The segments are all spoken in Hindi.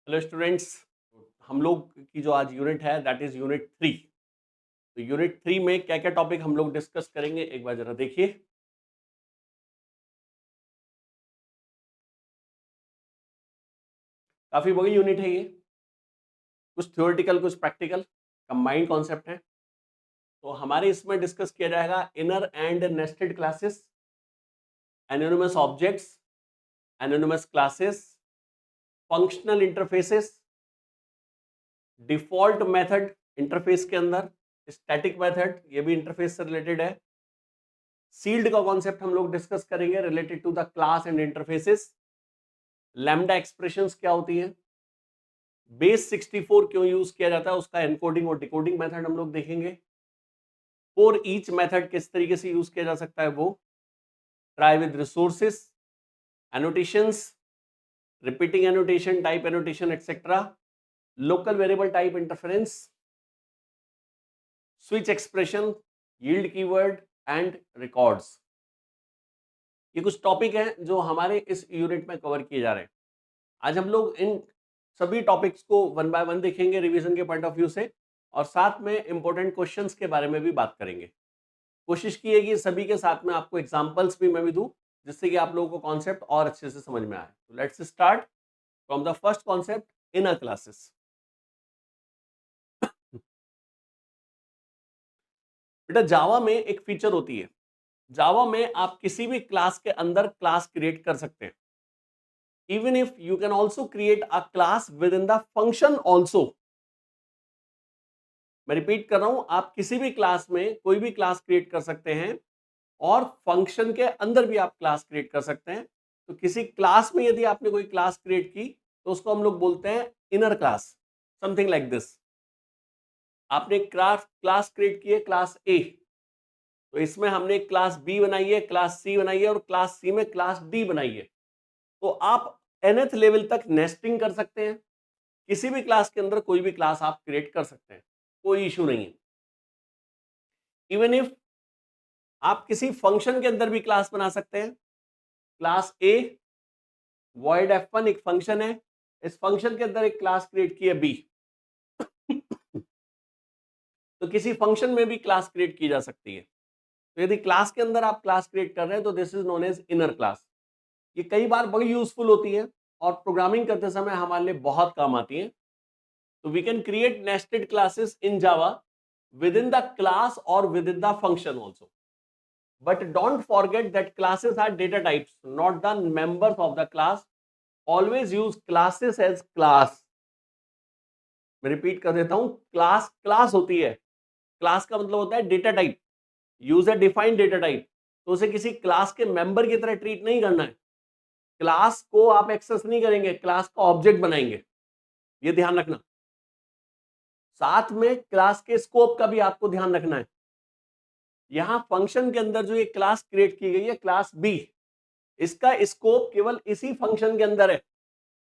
हेलो स्टूडेंट्स, हम लोग की जो आज यूनिट है दैट इज यूनिट 3। तो यूनिट 3 में क्या क्या टॉपिक हम लोग डिस्कस करेंगे एक बार जरा देखिए। काफी बड़ी यूनिट है ये, कुछ थ्योरेटिकल कुछ प्रैक्टिकल कंबाइंड कॉन्सेप्ट है। तो हमारे इसमें डिस्कस किया जाएगा inner and nested classes, anonymous objects, anonymous classes, functional interfaces, default method interface के अंदर, स्टैटिक मेथड ये भी इंटरफेस से रिलेटेड है। सील्ड का कॉन्सेप्ट हम लोग डिस्कस करेंगे related to the class and interfaces. Lambda expressions क्या होती हैं, बेस 64 क्यों यूज किया जाता है, उसका एनकोडिंग और डिकोडिंग मेथड हम लोग देखेंगे। फॉर ईच मेथड किस तरीके से यूज किया जा सकता है वो, try with resources, annotations, repeating annotation, type annotation etcetera, local variable type interference, switch expression, yield keyword and records. ये कुछ टॉपिक हैं जो हमारे इस यूनिट में कवर किए जा रहे हैं। आज हम लोग इन सभी टॉपिक्स को वन बाय वन देखेंगे रिवीजन के पॉइंट ऑफ व्यू से, और साथ में इंपॉर्टेंट क्वेश्चंस के बारे में भी बात करेंगे। कोशिश की है कि सभी के साथ में आपको एग्जांपल्स भी मैं भी दूं, जिससे कि आप लोगों को कॉन्सेप्ट और अच्छे से समझ में आए। तो let's start from the first concept, inner classes. बेटा जावा में एक फीचर होती है, जावा में आप किसी भी क्लास के अंदर क्लास क्रिएट कर सकते हैं। Even if you can also create a class with in the function also. मैं रिपीट कर रहा हूं, आप किसी भी क्लास में कोई भी क्लास क्रिएट कर सकते हैं और फंक्शन के अंदर भी आप क्लास क्रिएट कर सकते हैं। तो किसी क्लास में यदि आपने कोई क्लास क्रिएट की तो उसको हम लोग बोलते हैं inner class, something like this. आपने क्लास क्रिएट की है क्लास ए, तो इसमें हमने क्लास बी बनाई है, क्लास सी बनाई है और क्लास सी में क्लास डी बनाई है। तो आप nth लेवल तक नेस्टिंग कर सकते हैं, किसी भी क्लास के अंदर कोई भी क्लास आप क्रिएट कर सकते हैं, कोई इशू नहीं है। इवन इफ आप किसी फंक्शन के अंदर भी क्लास बना सकते हैं। क्लास ए void f1 एक फंक्शन है, इस फंक्शन के अंदर एक क्लास क्रिएट की है बी। तो किसी फंक्शन में भी क्लास क्रिएट की जा सकती है। तो यदि क्लास के अंदर आप क्लास क्रिएट कर रहे हैं तो this is known as inner class. ये कई बार बड़ी यूजफुल होती है और प्रोग्रामिंग करते समय हमारे लिए बहुत काम आती है। तो we can create nested classes in Java within the class और within the function also. But don't forget that classes are data types, not the members of the class. Always use classes as class. मैं रिपीट कर देता हूं, क्लास क्लास होती है, क्लास का मतलब होता है data type, user defined data type. तो उसे किसी क्लास के मेंबर की तरह ट्रीट नहीं करना है। क्लास को आप एक्सेस नहीं करेंगे, क्लास का ऑब्जेक्ट बनाएंगे, ये ध्यान रखना। साथ में क्लास के स्कोप का भी आपको ध्यान रखना है। यहां फंक्शन के अंदर जो ये क्लास क्रिएट की गई है क्लास बी, इसका स्कोप केवल इसी फंक्शन के अंदर है।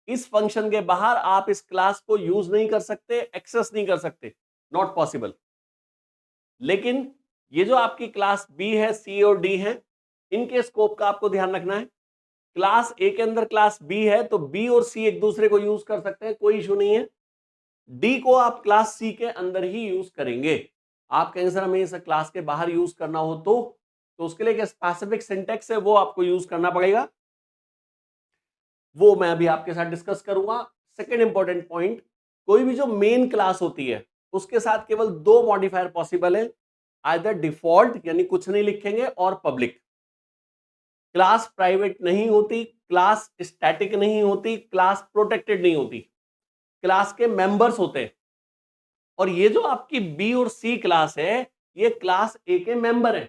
इस फंक्शन के बाहर आप इस क्लास को यूज नहीं कर सकते, एक्सेस नहीं कर सकते, नॉट पॉसिबल। लेकिन ये जो आपकी क्लास बी है, सी और डी है, इनके स्कोप का आपको ध्यान रखना है। क्लास ए के अंदर क्लास बी है तो बी और सी एक दूसरे को यूज कर सकते हैं, कोई इशू नहीं है। डी को आप क्लास सी के अंदर ही यूज करेंगे। आप कहेंगे सर हमें इस क्लास के बाहर यूज करना हो तो उसके लिए एक स्पेसिफिक सिंटेक्स है, वो आपको यूज करना पड़ेगा, वो मैं अभी आपके साथ डिस्कस करूंगा। सेकेंड इंपॉर्टेंट पॉइंट, कोई भी जो मेन क्लास होती है उसके साथ केवल दो मॉडिफायर पॉसिबल है, आइदर डिफॉल्ट यानी कुछ नहीं लिखेंगे और पब्लिक। क्लास प्राइवेट नहीं होती, क्लास स्टैटिक नहीं होती, क्लास प्रोटेक्टेड नहीं होती, क्लास के मेंबर्स होते हैं। और ये जो आपकी बी और सी क्लास है, ये क्लास ए के मेंबर है।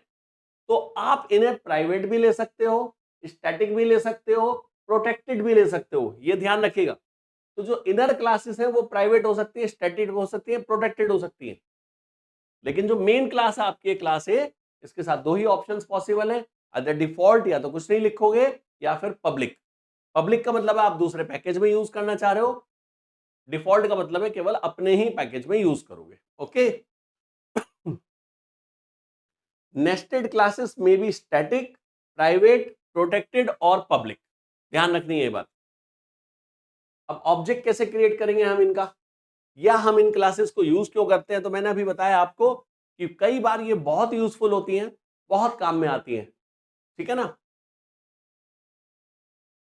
तो आप इन्हें प्राइवेट भी ले सकते हो, स्टैटिक भी ले सकते हो, प्रोटेक्टेड भी ले सकते हो, ये ध्यान रखिएगा। तो जो इनर क्लासेस है वो प्राइवेट हो सकती है, स्टैटिक हो सकती है, प्रोटेक्टेड हो सकती है। लेकिन जो मेन क्लास है आपकी क्लास है, इसके साथ दो ही ऑप्शंस पॉसिबल है, अदर डिफॉल्ट या तो कुछ नहीं लिखोगे या फिर पब्लिक। पब्लिक का मतलब है आप दूसरे पैकेज में यूज करना चाह रहे हो, डिफॉल्ट का मतलब है केवल अपने ही पैकेज में यूज करोगे। ओके। नेस्टेड क्लासेस में बी स्टैटिक, प्राइवेट, प्रोटेक्टेड और पब्लिक, ध्यान रखनी है ये बात। अब ऑब्जेक्ट कैसे क्रिएट करेंगे हम इनका, या हम इन क्लासेस को यूज क्यों करते हैं, तो मैंने अभी बताया आपको कि कई बार ये बहुत यूजफुल होती हैं, बहुत काम में आती हैं, ठीक है ना।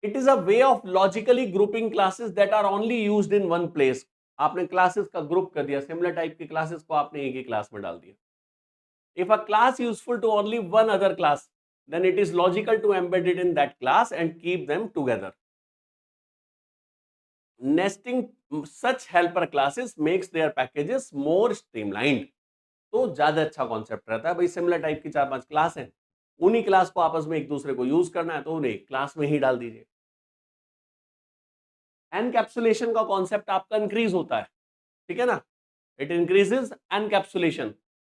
It is a way of logically grouping classes that are only used in one place. आपने क्लासेस का ग्रुप कर दिया, सिमिलर टाइप की क्लासेस को आपने एक ही क्लास में डाल दिया। If a class useful to only one other class, then it is logical to embed it in that class and keep them together. Nesting such helper classes makes their packages more streamlined. तो ज्यादा अच्छा कॉन्सेप्ट रहता है भाई, सिमिलर टाइप की 4-5 क्लास है, उन्हीं क्लास को आपस में एक दूसरे को यूज करना है तो उन्हें क्लास में ही डाल दीजिए। एनकैप्सुलेशन का कॉन्सेप्ट आपका इंक्रीज होता है, ठीक है ना, it increases encapsulation.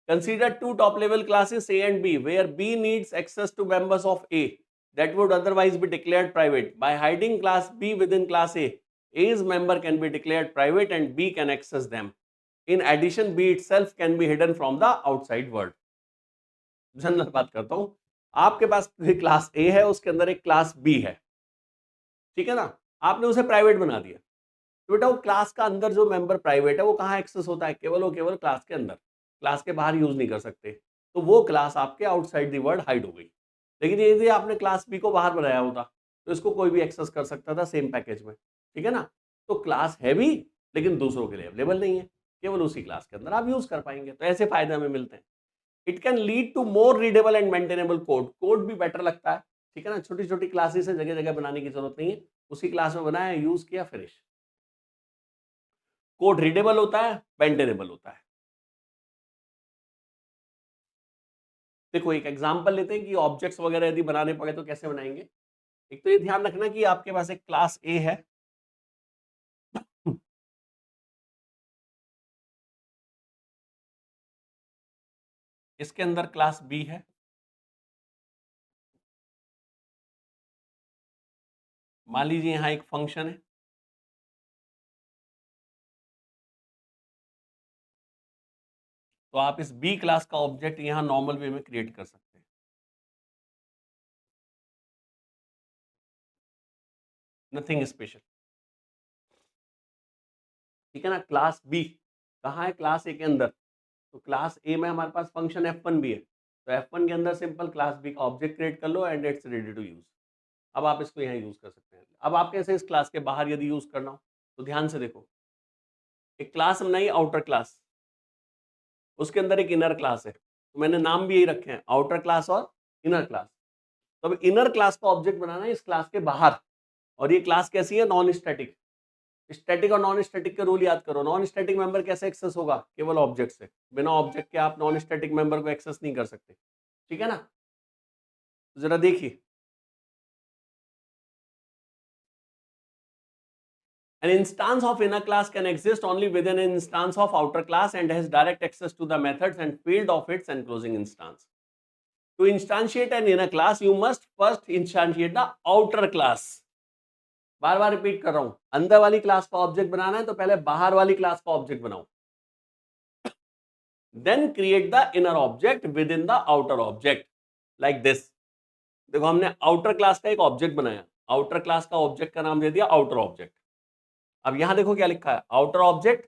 Consider two top-level classes A and B, where B needs access to members of A that would otherwise be declared private. By hiding class B within class A, A's member can be declared private and B can access them. In addition, B itself can be hidden from the outside world. General बात करता हूं, आपके पास क्लास A है, उसके अंदर एक क्लास B है, ठीक है ना, आपने उसे प्राइवेट बना दिया, तो बेटा वो क्लास का अंदर जो मेंबर प्राइवेट है वो कहाँ एक्सेस होता है, केवल और केवल क्लास के अंदर, क्लास के बाहर यूज नहीं कर सकते। तो वो क्लास आपके आउटसाइड दी वर्ल्ड हाइड हो गई। लेकिन यदि आपने क्लास बी को बाहर बनाया होता तो इसको कोई भी एक्सेस कर सकता था सेम पैकेज में, ठीक है ना। तो क्लास है भी लेकिन दूसरों के लिए अवेलेबल नहीं है, केवल उसी क्लास के अंदर आप यूज कर पाएंगे। तो ऐसे फायदे हमें मिलते हैं। It can lead to more readable and maintainable code, code भी बेटर लगता है, ठीक है ना। छोटी छोटी क्लासेस है, जगह जगह बनाने की जरूरत नहीं है, उसी क्लास में बनाया, यूज किया, फिनिश। कोड रीडेबल होता है, मेंटेनेबल होता है। देखो एक एग्जांपल लेते हैं कि ऑब्जेक्ट्स वगैरह यदि बनाने पड़े तो कैसे बनाएंगे। एक तो ये ध्यान रखना कि आपके पास एक क्लास ए है, इसके अंदर क्लास बी है, मान लीजिए यहां एक फंक्शन है, तो आप इस बी क्लास का ऑब्जेक्ट यहां नॉर्मल वे में क्रिएट कर सकते हैं। नथिंग स्पेशल, ठीक है ना। क्लास बी कहाँ है, क्लास ए के अंदर। तो क्लास ए में हमारे पास फंक्शन f1 भी है, तो f1 के अंदर सिंपल क्लास बी का ऑब्जेक्ट क्रिएट कर लो and it's ready to use. अब आप इसको यहाँ यूज कर सकते हैं। अब आप कैसे इस क्लास के बाहर यदि यूज करना हो तो ध्यान से देखो, एक क्लास बनाई आउटर क्लास, उसके अंदर एक इनर क्लास है, तो मैंने नाम भी यही रखे हैं, आउटर क्लास और इनर क्लास। तो अब इनर क्लास का ऑब्जेक्ट बनाना है इस क्लास के बाहर, और ये क्लास कैसी है, नॉन स्टैटिक। स्टैटिक और नॉन स्टैटिक के रूल याद करो। नॉन स्टैटिक मेंबर कैसे एक्सेस होगा, केवल ऑब्जेक्ट से, बिना ऑब्जेक्ट के आप नॉन स्टैटिक मेंबर को एक्सेस नहीं कर सकते, ठीक है ना। तो जरा देखिए, an instance of inner class can exist only within an instance of outer class and has direct access to the methods and field of its enclosing instance. To instantiate an inner class, you must first instantiate the outer class. Bar bar repeat कर रहा हूं, अंदर वाली क्लास का ऑब्जेक्ट बनाना है तो पहले बाहर वाली क्लास का ऑब्जेक्ट बनाओ, then create the inner object within the outer object, like this. देखो हमने आउटर क्लास का एक ऑब्जेक्ट बनाया, आउटर क्लास का ऑब्जेक्ट का नाम दे दिया आउटर ऑब्जेक्ट। अब यहां देखो क्या लिखा है, आउटर ऑब्जेक्ट।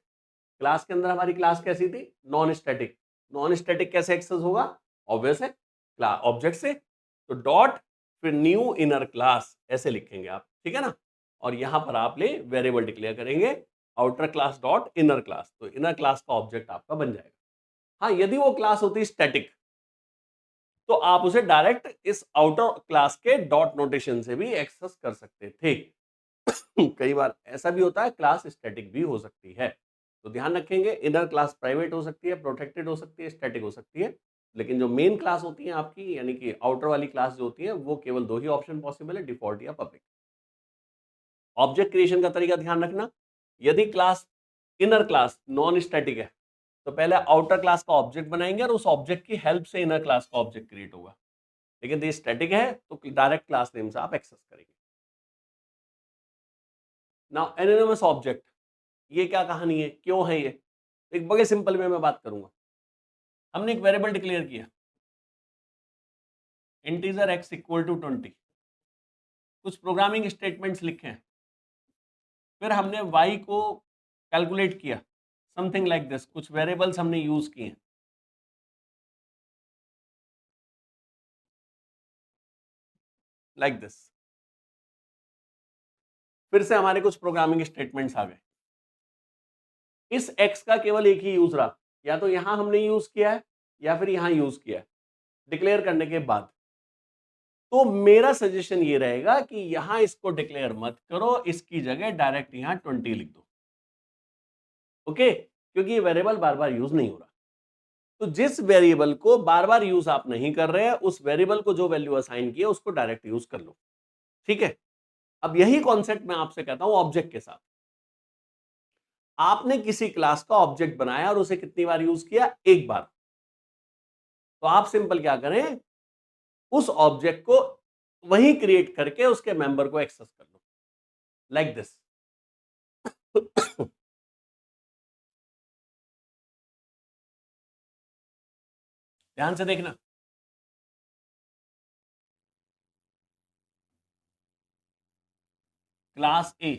क्लास के अंदर हमारी क्लास कैसी थी, नॉन स्टैटिक। नॉन स्टैटिक कैसे एक्सेस होगा, ऑब्वियस है ऑब्जेक्ट से, तो डॉट फिर न्यू इनर क्लास ऐसे लिखेंगे आप, ठीक है ना। और यहां पर आप ले वेरिएबल डिक्लेयर करेंगे outer class dot inner class, तो इनर क्लास का ऑब्जेक्ट आपका बन जाएगा। हाँ, यदि वो क्लास होती स्टैटिक तो आप उसे डायरेक्ट इस आउटर क्लास के डॉट नोटेशन से भी एक्सेस कर सकते थे। कई बार ऐसा भी होता है, क्लास स्टैटिक भी हो सकती है। तो ध्यान रखेंगे, इनर क्लास प्राइवेट हो सकती है, प्रोटेक्टेड हो सकती है, स्टैटिक हो सकती है, लेकिन जो मेन क्लास होती है आपकी, यानी कि आउटर वाली क्लास जो होती है, वो केवल दो ही ऑप्शन पॉसिबल है, डिफॉल्ट या पब्लिक। ऑब्जेक्ट क्रिएशन का तरीका ध्यान रखना, यदि class inner class non static है तो पहले आउटर क्लास का ऑब्जेक्ट बनाएंगे और उस ऑब्जेक्ट की हेल्प से इनर क्लास का ऑब्जेक्ट क्रिएट होगा। लेकिन यदि स्टैटिक है तो डायरेक्ट क्लास नेम से आप एक्सेस करेंगे। नाउ एनोनिमस ऑब्जेक्ट, ये क्या कहानी है, क्यों है ये, एक बड़े सिंपल वे में बात करूंगा। हमने एक वेरिएबल डिक्लेयर किया, इंटीजर x इक्वल टू 20, कुछ प्रोग्रामिंग स्टेटमेंट्स लिखे हैं, फिर हमने y को कैलकुलेट किया, समथिंग लाइक दिस, कुछ वेरिएबल्स हमने यूज किए, लाइक दिस। फिर से हमारे कुछ प्रोग्रामिंग स्टेटमेंट्स आ गए। इस x का केवल एक ही यूज रहा, या तो यहां हमने यूज किया है या फिर यहां यूज किया है डिक्लेयर करने के बाद। तो मेरा सजेशन ये रहेगा कि यहां इसको डिक्लेयर मत करो, इसकी जगह डायरेक्ट यहां 20 लिख दो, ओके, क्योंकि ये वेरिएबल बार बार यूज नहीं हो रहा। तो जिस वेरिएबल को बार बार यूज आप नहीं कर रहे हैं, उस वेरिएबल को जो वैल्यू असाइन किया उसको डायरेक्ट यूज कर लो, ठीक है। अब यही कॉन्सेप्ट मैं आपसे कहता हूं ऑब्जेक्ट के साथ। आपने किसी क्लास का ऑब्जेक्ट बनाया और उसे कितनी बार यूज किया? एक बार। तो आप सिंपल क्या करें, उस ऑब्जेक्ट को वहीं क्रिएट करके उसके मेंबर को एक्सेस कर लो, लाइक दिस। ध्यान से देखना, क्लास ए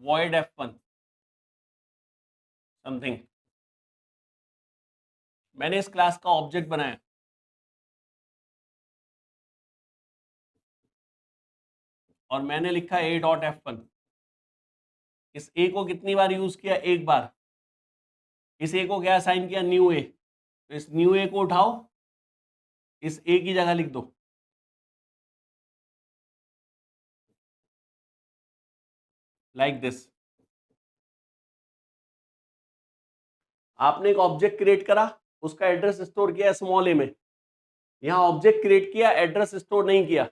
void f1 समथिंग, मैंने इस क्लास का ऑब्जेक्ट बनाया, और मैंने लिखा a.f1। इस a को कितनी बार यूज किया? एक बार। इस a को क्या असाइन किया? New a। तो इस न्यू a को उठाओ, इस a की जगह लिख दो, लाइक दिस। आपने एक ऑब्जेक्ट क्रिएट करा, उसका एड्रेस स्टोर किया स्मॉल a में। यहां ऑब्जेक्ट क्रिएट किया, एड्रेस स्टोर नहीं किया,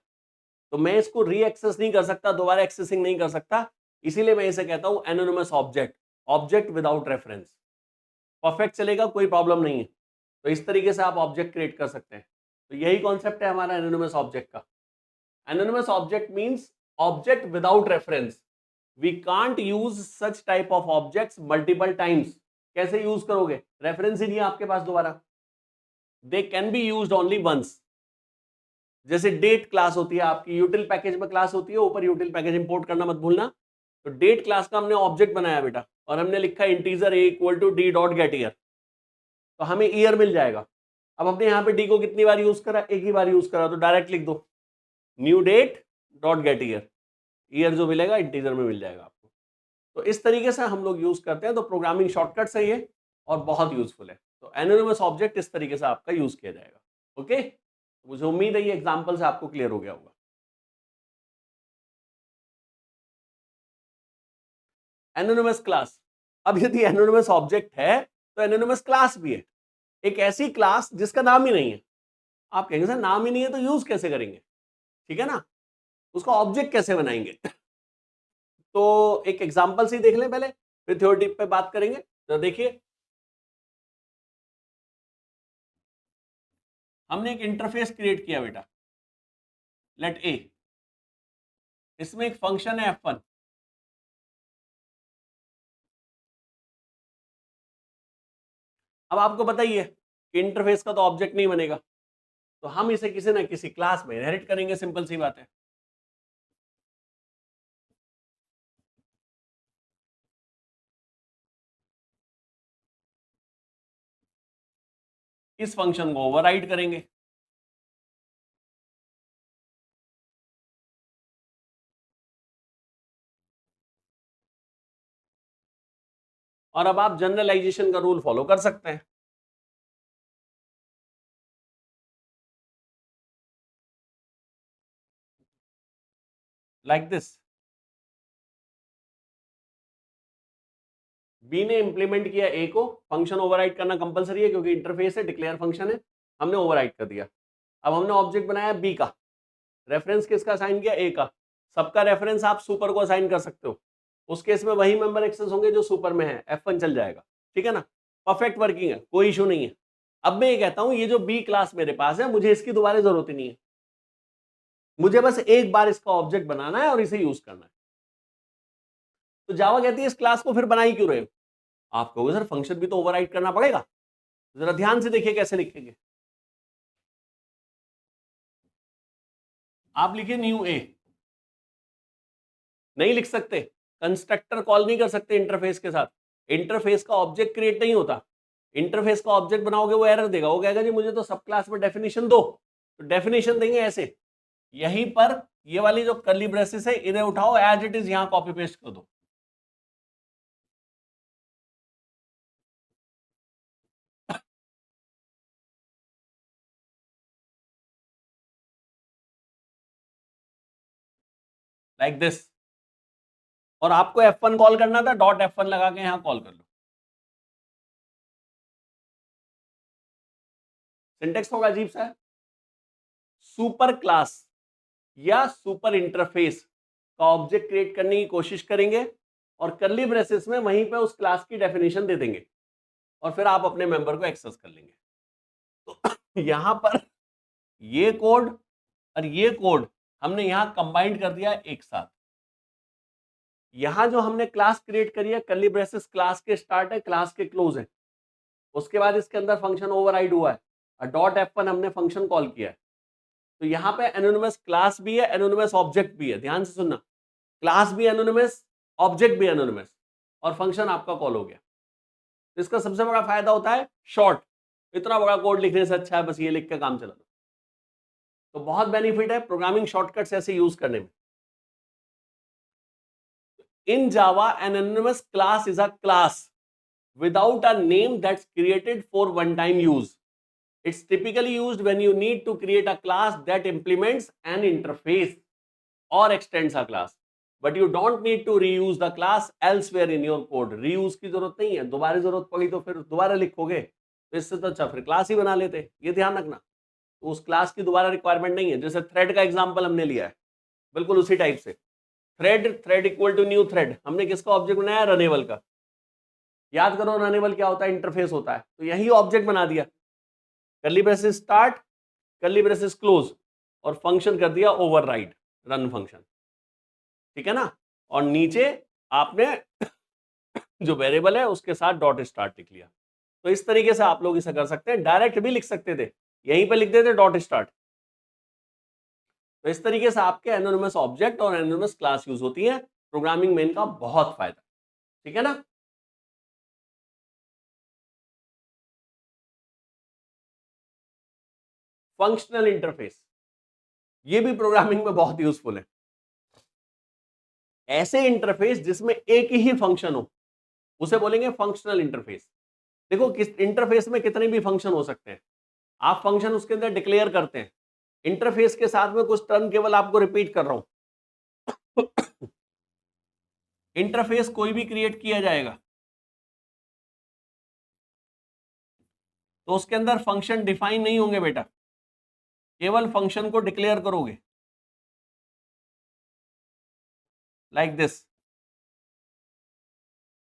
तो मैं इसको री एक्सेस नहीं कर सकता, दोबारा एक्सेसिंग नहीं कर सकता। इसीलिए मैं इसे कहता हूं anonymous object, object without reference. Perfect चलेगा, कोई प्रॉब्लम नहीं है। तो इस तरीके से आप ऑब्जेक्ट क्रिएट कर सकते हैं। तो यही कॉन्सेप्ट है हमारा एनोनिमस ऑब्जेक्ट का। Anonymous object means object without reference. We can't use such type of objects multiple times. कैसे यूज करोगे? रेफरेंस ही नहीं है आपके पास दोबारा। They can be used only once. जैसे डेट क्लास होती है आपकी, यूटिल पैकेज में क्लास होती है, ऊपर यूटिल पैकेज इंपोर्ट करना मत भूलना। तो डेट क्लास का हमने ऑब्जेक्ट बनाया बेटा, और हमने लिखा integer a equal to d dot get year, तो हमें ईयर मिल जाएगा। अब हमने यहाँ पे डी को कितनी बार यूज करा? एक ही बार यूज करा, तो डायरेक्ट लिख दो new date dot get year, year जो मिलेगा इंटीजर में मिल जाएगा आपको। तो इस तरीके से हम लोग यूज करते हैं। तो प्रोग्रामिंग शॉर्टकट सही है और बहुत यूजफुल है। तो एनोनिमस ऑब्जेक्ट इस तरीके से आपका यूज किया जाएगा, ओके। मुझे उम्मीद है ये एग्जांपल से आपको क्लियर हो गया होगा। एनोनिमस क्लास, अब यदि एनोनिमस ऑब्जेक्ट है तो एनोनिमस क्लास भी है। एक ऐसी क्लास जिसका नाम ही नहीं है। आप कहेंगे सर नाम ही नहीं है तो यूज कैसे करेंगे? ठीक है ना, उसका ऑब्जेक्ट कैसे बनाएंगे? तो एक एग्जांपल से ही देख लें पहले, फिर थ्योरी पे बात करेंगे। तो देखिए, हमने एक इंटरफेस क्रिएट किया बेटा, लेट ए। इसमें एक फंक्शन है f1। अब आपको बताइए कि इंटरफेस का तो ऑब्जेक्ट नहीं बनेगा, तो हम इसे किसी ना किसी क्लास में इनहेरिट करेंगे, सिंपल सी बात है। इस फंक्शन को ओवरराइड करेंगे, और अब आप जनरलाइजेशन का रूल फॉलो कर सकते हैं। लाइक दिस, बी ने इंप्लीमेंट किया ए को, फंक्शन ओवरराइड करना कंपलसरी है क्योंकि इंटरफेस है, डिक्लेयर फंक्शन है, हमने ओवरराइड कर दिया। अब हमने ऑब्जेक्ट बनाया बी का, रेफरेंस किसका असाइन किया? ए का। सबका रेफरेंस आप सुपर को असाइन कर सकते हो, उस केस में वही मेंबर एक्सेस होंगे जो सुपर में है, F1 चल जाएगा, ठीक है ना। परफेक्ट वर्किंग है, कोई इशू नहीं है। अब मैं ये कहता हूं ये जो बी क्लास मेरे पास है, मुझे इसकी दोबारा जरूरत ही नहीं है, मुझे बस एक बार इसका ऑब्जेक्ट बनाना है और इसे यूज करना है। तो जावा कहती है इस क्लास को फिर बना ही क्यों रहे हो? आप कहोगे सर फंक्शन भी तो ओवरराइड करना पड़ेगा। जरा ध्यान से देखिए कैसे लिखेंगे। आप लिखिए न्यू ए, नहीं लिख सकते, कंस्ट्रक्टर कॉल नहीं कर सकते इंटरफेस के साथ, इंटरफेस का ऑब्जेक्ट क्रिएट नहीं होता। इंटरफेस का ऑब्जेक्ट बनाओगे वो एरर देगा, वो कहेगा जी मुझे तो सब क्लास में डेफिनेशन दो, तो डेफिनेशन देंगे ऐसे। यहीं पर ये वाली जो कर्ली ब्रेसेस है इन्हें उठाओ, एज इट इज यहां कॉपी पेस्ट कर दो। Like this. और आपको F1 कॉल करना था, डॉट F1 लगा के यहां कॉल कर लो। सिंटेक्स होगा अजीब सा, सुपर क्लास या सुपर इंटरफेस का ऑब्जेक्ट क्रिएट करने की कोशिश करेंगे और कर्ली ब्रेसेस में वहीं पे उस क्लास की डेफिनेशन दे देंगे और फिर आप अपने मेंबर को एक्सेस कर लेंगे। तो यहां पर ये कोड और ये कोड हमने यहां कंबाइंड कर दिया एक साथ। यहां जो हमने क्लास क्रिएट करी है, कर्ली ब्रेसेस क्लास के स्टार्ट है, क्लास के क्लोज है, उसके बाद इसके अंदर फंक्शन ओवरराइड हुआ है और डॉट F1 हमने फंक्शन कॉल किया है। तो यहाँ पे एनोनिमस क्लास भी है, एनोनिमस ऑब्जेक्ट भी है, ध्यान से सुनना, क्लास भी एनोनिमस, ऑब्जेक्ट भी एनोनिमस, और फंक्शन आपका कॉल हो गया। तो इसका सबसे बड़ा फायदा होता है शॉर्ट, इतना बड़ा कोड लिखने से अच्छा है बस ये लिख के काम चला दो। तो बहुत बेनिफिट है प्रोग्रामिंग शॉर्टकट्स ऐसे यूज करने में। In Java an anonymous class is a class without a name that's created for one time use. It's typically used when you need to create a class that implements an interface or extends a class, but you don't need to reuse the class elsewhere in your code. Reuse की जरूरत नहीं है, दोबारा जरूरत पड़ी तो फिर दोबारा लिखोगे, तो इससे तो अच्छा फिर क्लास ही बना लेते, ये ध्यान रखना। तो उस क्लास की दोबारा रिक्वायरमेंट नहीं है। जैसे थ्रेड का एग्जांपल हमने लिया है, बिल्कुल उसी टाइप से thread equal to new thread, हमने किसका ऑब्जेक्ट बनाया, रनेबल का। याद करो रनेबल क्या होता है, इंटरफेस होता है, तो यही ऑब्जेक्ट बना दिया, curly braces start, curly braces close, और फंक्शन कर दिया ओवरराइड, रन फंक्शन, ठीक है ना। और नीचे आपने जो वेरिएबल है उसके साथ डॉट स्टार्ट लिख लिया। तो इस तरीके से आप लोग इसे कर सकते हैं, डायरेक्ट भी लिख सकते थे, यहीं पे लिख देते डॉट स्टार्ट। तो इस तरीके से आपके एनोनिमस ऑब्जेक्ट और एनोनिमस क्लास यूज होती है, प्रोग्रामिंग में इनका बहुत फायदा, ठीक है ना। फंक्शनल इंटरफेस, ये भी प्रोग्रामिंग में बहुत यूजफुल है। ऐसे इंटरफेस जिसमें एक ही फंक्शन हो उसे बोलेंगे फंक्शनल इंटरफेस। देखो किस इंटरफेस में कितने भी फंक्शन हो सकते हैं, आप फंक्शन उसके अंदर डिक्लेयर करते हैं, इंटरफेस के साथ में कुछ टर्म केवल आपको रिपीट कर रहा हूं। इंटरफेस कोई भी क्रिएट किया जाएगा तो उसके अंदर फंक्शन डिफाइन नहीं होंगे बेटा, केवल फंक्शन को डिक्लेयर करोगे, लाइक दिस।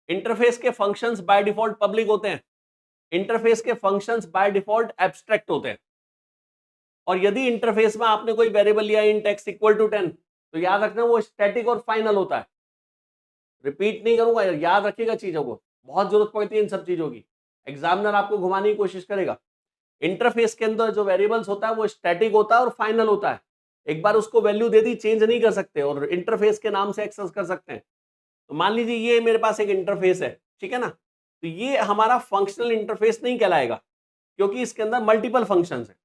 इंटरफेस के फंक्शंस बाय डिफॉल्ट पब्लिक होते हैं, इंटरफेस के फंक्शंस बाय डिफॉल्ट एब्स्ट्रैक्ट होते हैं। और यदि इंटरफेस में आपने कोई वेरिएबल लिया इंट x इक्वल टू 10, तो याद रखना वो स्टैटिक और फाइनल होता है। रिपीट नहीं करूंगा, याद रखिएगा चीजों को, बहुत जरूरत पड़ती है इन सब चीजों की, एग्जामिनर आपको घुमाने की कोशिश करेगा। इंटरफेस के अंदर जो वेरिएबल्स होता है वो स्टैटिक होता है और फाइनल होता है, एक बार उसको वैल्यू दे दी चेंज नहीं कर सकते, और इंटरफेस के नाम से एक्सेस कर सकते हैं। तो मान लीजिए ये मेरे पास एक इंटरफेस है, ठीक है ना, तो ये हमारा फंक्शनल इंटरफेस नहीं कहलाएगा क्योंकि इसके अंदर मल्टीपल फंक्शंस है।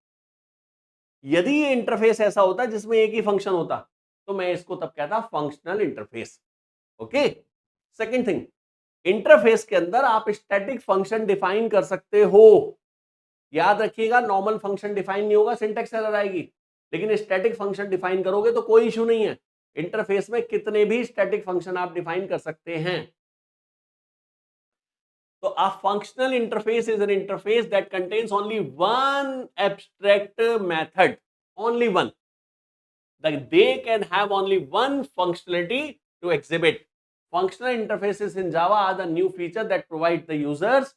यदि ये इंटरफेस ऐसा होता जिसमें एक ही फंक्शन होता तो मैं इसको तब कहता functional interface. Okay, second thing, interface के अंदर आप स्टैटिक फंक्शन डिफाइन कर सकते हो। याद रखिएगा नॉर्मल फंक्शन डिफाइन नहीं होगा, सिंटैक्स एरर आएगी, लेकिन स्टैटिक फंक्शन डिफाइन करोगे तो कोई इशू नहीं है, इंटरफेस में कितने भी स्टैटिक फंक्शन आप डिफाइन कर सकते हैं। So a functional interface is an interface that contains only one abstract method, only one. That they can have only one functionality to exhibit. Functional interfaces in Java are the new feature that provide the users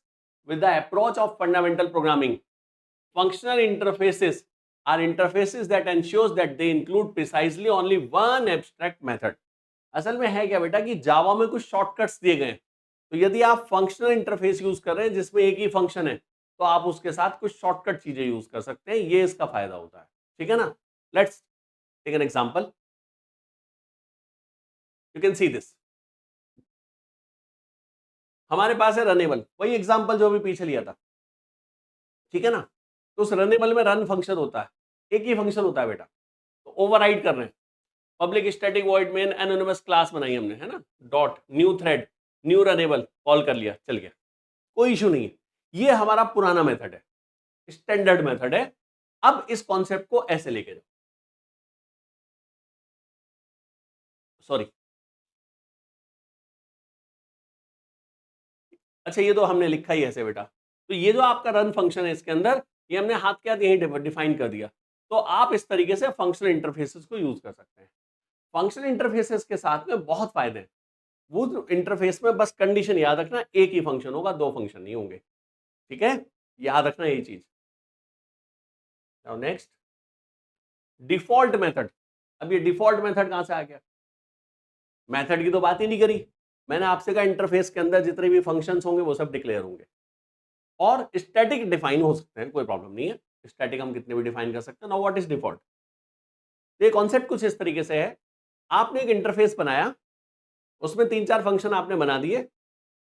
with the approach of fundamental programming. Functional interfaces are interfaces that ensures that they include precisely only one abstract method. असल में है क्या बेटा कि जावा में कुछ शॉर्टकट्स दिए गए हैं, तो यदि आप फंक्शनल इंटरफेस यूज कर रहे हैं जिसमें एक ही फंक्शन है तो आप उसके साथ कुछ शॉर्टकट चीजें यूज कर सकते हैं, ये इसका फायदा होता है, ठीक है ना। Let's take an example. You can see this. हमारे पास है रनेबल, वही एग्जांपल जो अभी पीछे लिया था, ठीक है ना। तो उस रनेबल में रन फंक्शन होता है, एक ही फंक्शन होता है बेटा। तो ओवरराइड कर रहे हैं, public static void main anonymous class बनाई हमने, है ना, dot new thread new runnable call कर लिया, चल गया, कोई इशू नहीं है। ये हमारा पुराना मेथड है, स्टैंडर्ड मेथड है। अब इस कॉन्सेप्ट को ऐसे लेके जाओ, सॉरी, अच्छा ये तो हमने लिखा ही ऐसे बेटा। तो ये जो आपका रन फंक्शन है इसके अंदर, ये हमने हाथ के हाथ यही डिफाइन कर दिया। तो आप इस तरीके से फंक्शनल इंटरफेसेस को यूज कर सकते हैं। फंक्शनल इंटरफेसेस के साथ में बहुत फायदे हैं। वो इंटरफेस में बस कंडीशन याद रखना, एक ही फंक्शन होगा, दो फंक्शन नहीं होंगे, ठीक है, याद रखना यही चीज। Now next, default method. अब ये डिफॉल्ट मेथड कहां से आ गया? मेथड की तो बात ही नहीं करी मैंने आपसे कहा, इंटरफेस के अंदर जितने भी फंक्शंस होंगे वो सब डिक्लेयर होंगे, और स्टैटिक डिफाइन हो सकते हैं, कोई प्रॉब्लम नहीं है, स्टैटिक हम कितने भी डिफाइन कर सकते हैं। Now what is default? ये कॉन्सेप्ट कुछ इस तरीके से है, आपने एक इंटरफेस बनाया, उसमें 3-4 फंक्शन आपने बना दिए,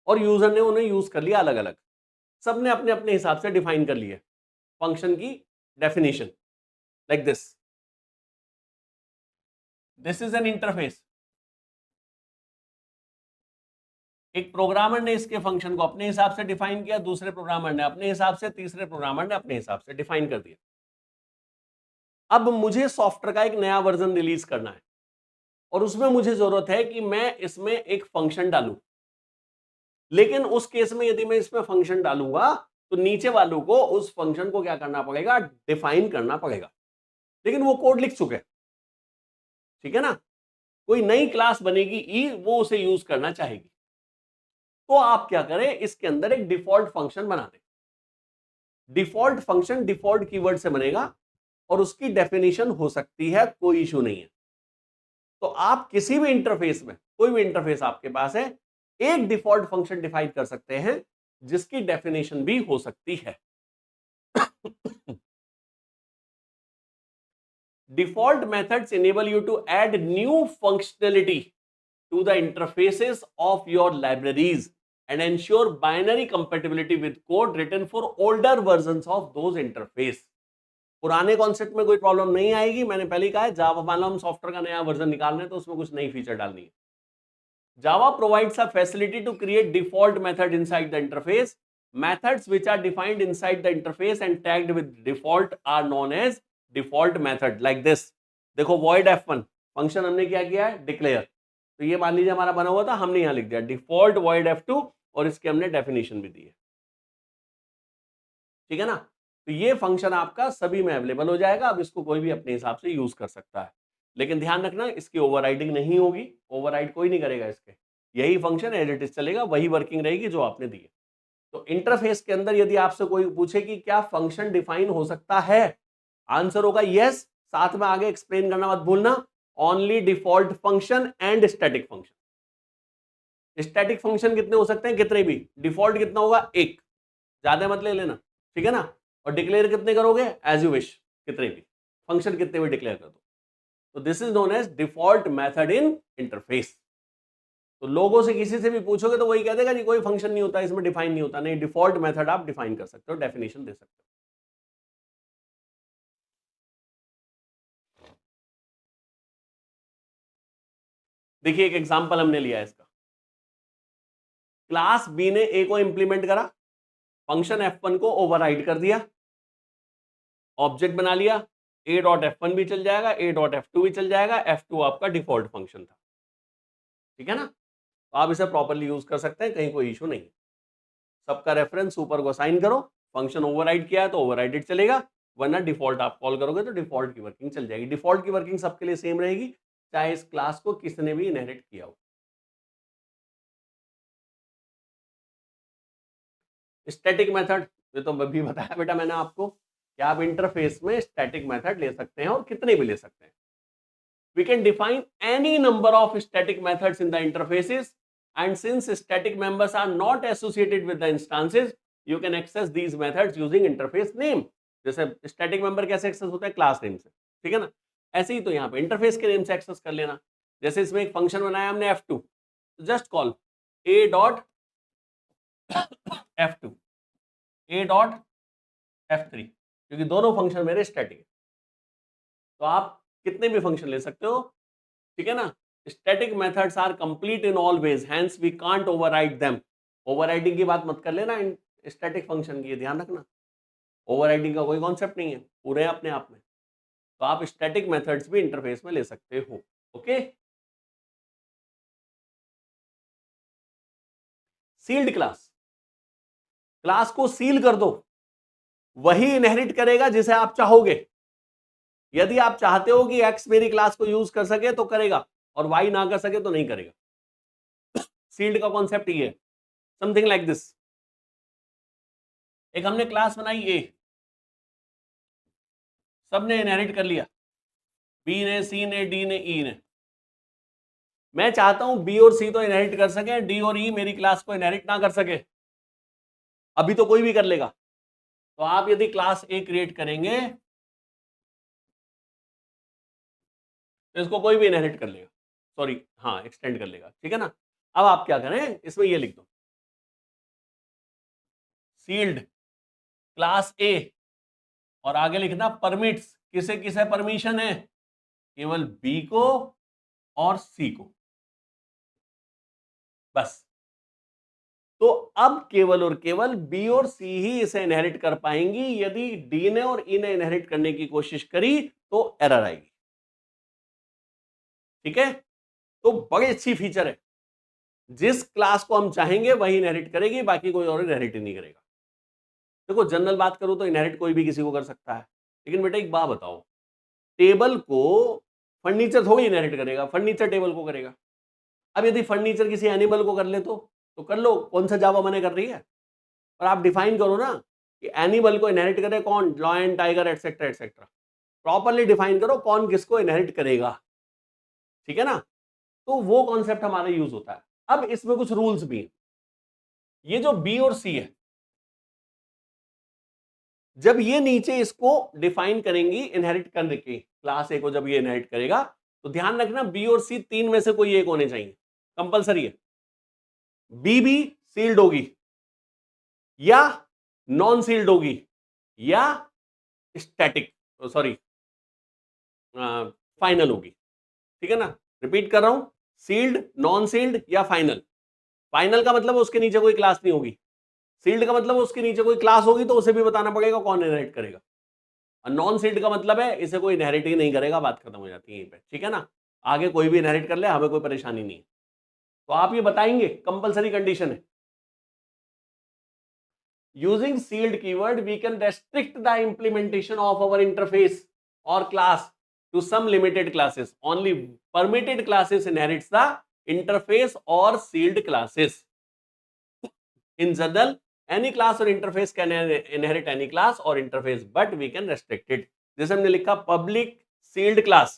और यूजर ने उन्हें यूज कर लिया अलग अलग, सबने अपने अपने हिसाब से डिफाइन कर लिए फंक्शन की definition, like this is an interface. एक प्रोग्रामर ने इसके फंक्शन को अपने हिसाब से डिफाइन किया, दूसरे प्रोग्रामर ने अपने हिसाब से, तीसरे प्रोग्रामर ने अपने हिसाब से डिफाइन कर दिया। अब मुझे सॉफ्टवेयर का एक नया वर्जन रिलीज करना है, और उसमें मुझे जरूरत है कि मैं इसमें एक फंक्शन डालूं, लेकिन उस केस में यदि मैं इसमें फंक्शन डालूंगा तो नीचे वालों को उस फंक्शन को क्या करना पड़ेगा? डिफाइन करना पड़ेगा, लेकिन वो कोड लिख चुके हैं, ठीक है ना। कोई नई क्लास बनेगी ई, वो उसे यूज करना चाहेगी, तो आप क्या करें, इसके अंदर एक डिफॉल्ट फंक्शन बना दें। डिफॉल्ट फंक्शन डिफॉल्ट कीवर्ड से बनेगा, और उसकी डेफिनेशन हो सकती है, कोई इशू नहीं है। तो आप किसी भी इंटरफेस में, कोई भी इंटरफेस आपके पास है, एक डिफॉल्ट फंक्शन डिफाइन कर सकते हैं जिसकी डेफिनेशन भी हो सकती है। Default methods enable you to add new functionality to the interfaces of your libraries and ensure binary compatibility with code written for older versions of those interface। पुराने कॉन्सेप्ट में कोई प्रॉब्लम नहीं आएगी, मैंने पहले कहा है, जावा मान लो हम सॉफ्टवेयर का नया वर्जन निकाल रहे हैं तो उसमें कुछ नई फीचर डालनी है। Java provides a facility to create default method inside the interface. Methods which are defined inside the interface and tagged with default are known as default method, like this। देखो void f1 फंक्शन हमने क्या किया है? डिक्लेयर। तो ये मान लीजिए हमारा बना हुआ था, हमने यहां लिख दिया डिफॉल्ट void f2, और इसके हमने डेफिनेशन भी दी है, ठीक है ना। तो ये फंक्शन आपका सभी में अवेलेबल हो जाएगा, अब इसको कोई भी अपने हिसाब से यूज कर सकता है, लेकिन ध्यान रखना इसकी ओवरराइडिंग नहीं होगी, ओवरराइड कोई नहीं करेगा इसके, यही फंक्शन एज इट इज चलेगा, वही वर्किंग रहेगी जो आपने दी है। तो इंटरफेस के अंदर यदि आपसे कोई पूछे कि क्या फंक्शन डिफाइन हो सकता है, आंसर होगा यस, साथ में आगे एक्सप्लेन करना मत भूलना, only default function and static function. Static function कितने हो सकते हैं? कितने भी। डिफॉल्ट कितना होगा? एक, ज्यादा मत ले लेना, ठीक है ना। और डिक्लेयर कितने करोगे? एज यू विश, कितने भी फंक्शन कितने भी डिक्लेयर कर दो। तो this is known as default method in interface. तो लोगों से किसी से भी पूछोगे तो वही कह देगा जी कोई फंक्शन नहीं होता इसमें, डिफाइन नहीं होता। नहीं, डिफॉल्ट मेथड आप डिफाइन कर सकते हो, डेफिनेशन दे सकते हो। देखिए एक एग्जांपल हमने लिया है इसका। क्लास बी ने ए को इंप्लीमेंट करा, फंक्शन F1 को ओवरराइड कर दिया, ऑब्जेक्ट बना लिया, a डॉट F1 भी चल जाएगा, a डॉट F2 भी चल जाएगा, F2 आपका डिफॉल्ट फंक्शन था, ठीक है ना। तो आप इसे प्रॉपरली यूज कर सकते हैं, कहीं कोई इशू नहीं। सबका रेफरेंस ऊपर को असाइन करो, फंक्शन ओवरराइड किया है तो ओवरराइडेड चलेगा, वरना डिफॉल्ट आप कॉल करोगे तो डिफॉल्ट की वर्किंग चल जाएगी। डिफॉल्ट की वर्किंग सबके लिए सेम रहेगी, चाहे इस क्लास को किसने भी इनहेरिट किया हो। स्टैटिक मेथड, ये तो अभी बताया बेटा मैंने आपको कि आप इंटरफेस में स्टैटिक मेथड ले सकते हैं, और कितने भी ले सकते हैं। We can define any number of static methods in the interfaces, and since static members are not associated with the instances, you can access these methods using interface name। जैसे static member कैसे एक्सेस होता है? क्लास नेम से, ठीक है ना। ऐसे ही तो यहाँ पे इंटरफेस के नेम से एक्सेस कर लेना। जैसे इसमें एक फंक्शन बनाया हमने f2, just call a dot f2, a dot f3, क्योंकि दोनों फंक्शन मेरे स्टैटिक है। तो आप कितने भी फंक्शन ले सकते हो, ठीक है ना। Static methods are complete in all ways, hence we can't override them. Overriding की बात मत कर लेना इन स्टैटिक फंक्शन की, ध्यान रखना। ओवरराइडिंग का कोई कॉन्सेप्ट नहीं है, पूरे हैं अपने आप में। तो आप स्टैटिक मेथड्स भी इंटरफेस में ले सकते हो। ओके, सील्ड क्लास, क्लास को सील कर दो, वही इनहेरिट करेगा जिसे आप चाहोगे। यदि आप चाहते हो कि x मेरी क्लास को यूज कर सके तो करेगा, और y ना कर सके तो नहीं करेगा। सील्ड का कॉन्सेप्ट ये है, समथिंग लाइक दिस। एक हमने क्लास बनाई a, सबने इनहेरिट कर लिया, b ने, c ने, d ने, e ने। मैं चाहता हूं b और c तो इनहेरिट कर सके, d और e मेरी क्लास को इनहेरिट ना कर सके। अभी तो कोई भी कर लेगा। तो आप यदि क्लास a क्रिएट करेंगे तो इसको कोई भी इनहेरिट कर लेगा, सॉरी हाँ एक्सटेंड कर लेगा, ठीक है ना। अब आप क्या करें, इसमें ये लिख दो सील्ड क्लास a, और आगे लिखना परमिट्स, किसे किसे परमिशन है, केवल b को और c को, बस। तो अब केवल और केवल b और c ही इसे इनहेरिट कर पाएंगी। यदि d ने और e ने इनहेरिट करने की कोशिश करी तो एरर आएगी, ठीक है। तो बड़ी अच्छी फीचर है, जिस क्लास को हम चाहेंगे वही इनहेरिट करेगी, बाकी कोई और इनहेरिट ही नहीं करेगा। देखो जनरल बात करूं तो इनहेरिट कोई भी किसी को कर सकता है, लेकिन बेटा एक बात बताओ, टेबल को फर्नीचर थोड़ी इनहेरिट करेगा, फर्नीचर टेबल को करेगा। अब यदि फर्नीचर किसी एनिमल को कर ले तो कर लो, कौन सा जावा मना कर रही है। और आप डिफाइन करो ना कि एनिमल को इनहेरिट करे कौन, lion, tiger, etcetera etcetera. Properly define करो कौन किसको इनहेरिट करेगा, ठीक है ना। तो वो कॉन्सेप्ट हमारा यूज होता है। अब इसमें कुछ रूल्स भी हैं। ये जो बी और सी है, जब ये नीचे इसको डिफाइन करेंगी इनहेरिट करने की, क्लास ए को जब ये इनहेरिट करेगा, तो ध्यान रखना बी और सी तीन में से कोई एक होने चाहिए, कंपलसरी है। बी भी सील्ड होगी, या नॉन सील्ड होगी, या स्टैटिक, सॉरी फाइनल होगी, ठीक है ना। रिपीट कर रहा हूं, सील्ड, नॉन सील्ड या फाइनल। फाइनल का मतलब उसके नीचे कोई क्लास नहीं होगी, सील्ड का मतलब उसके नीचे कोई क्लास होगी तो उसे भी बताना पड़ेगा कौन इनहेरिट करेगा, और नॉन सील्ड का मतलब है इसे कोई इनहेरिट ही नहीं करेगा, बात खत्म हो जाती है यहीं पे, ठीक है ना। आगे कोई भी इनहेरिट कर ले, हमें कोई परेशानी नहीं है। तो आप ये बताएंगे, कंपलसरी कंडीशन है। Using sealed keyword, we can restrict the implementation of our interface or class to some limited classes. Only permitted classes inherits the interface or sealed classes. In general, any class or interface can inherit any class or interface, but we can restrict it. जैसे हमने लिखा public sealed class,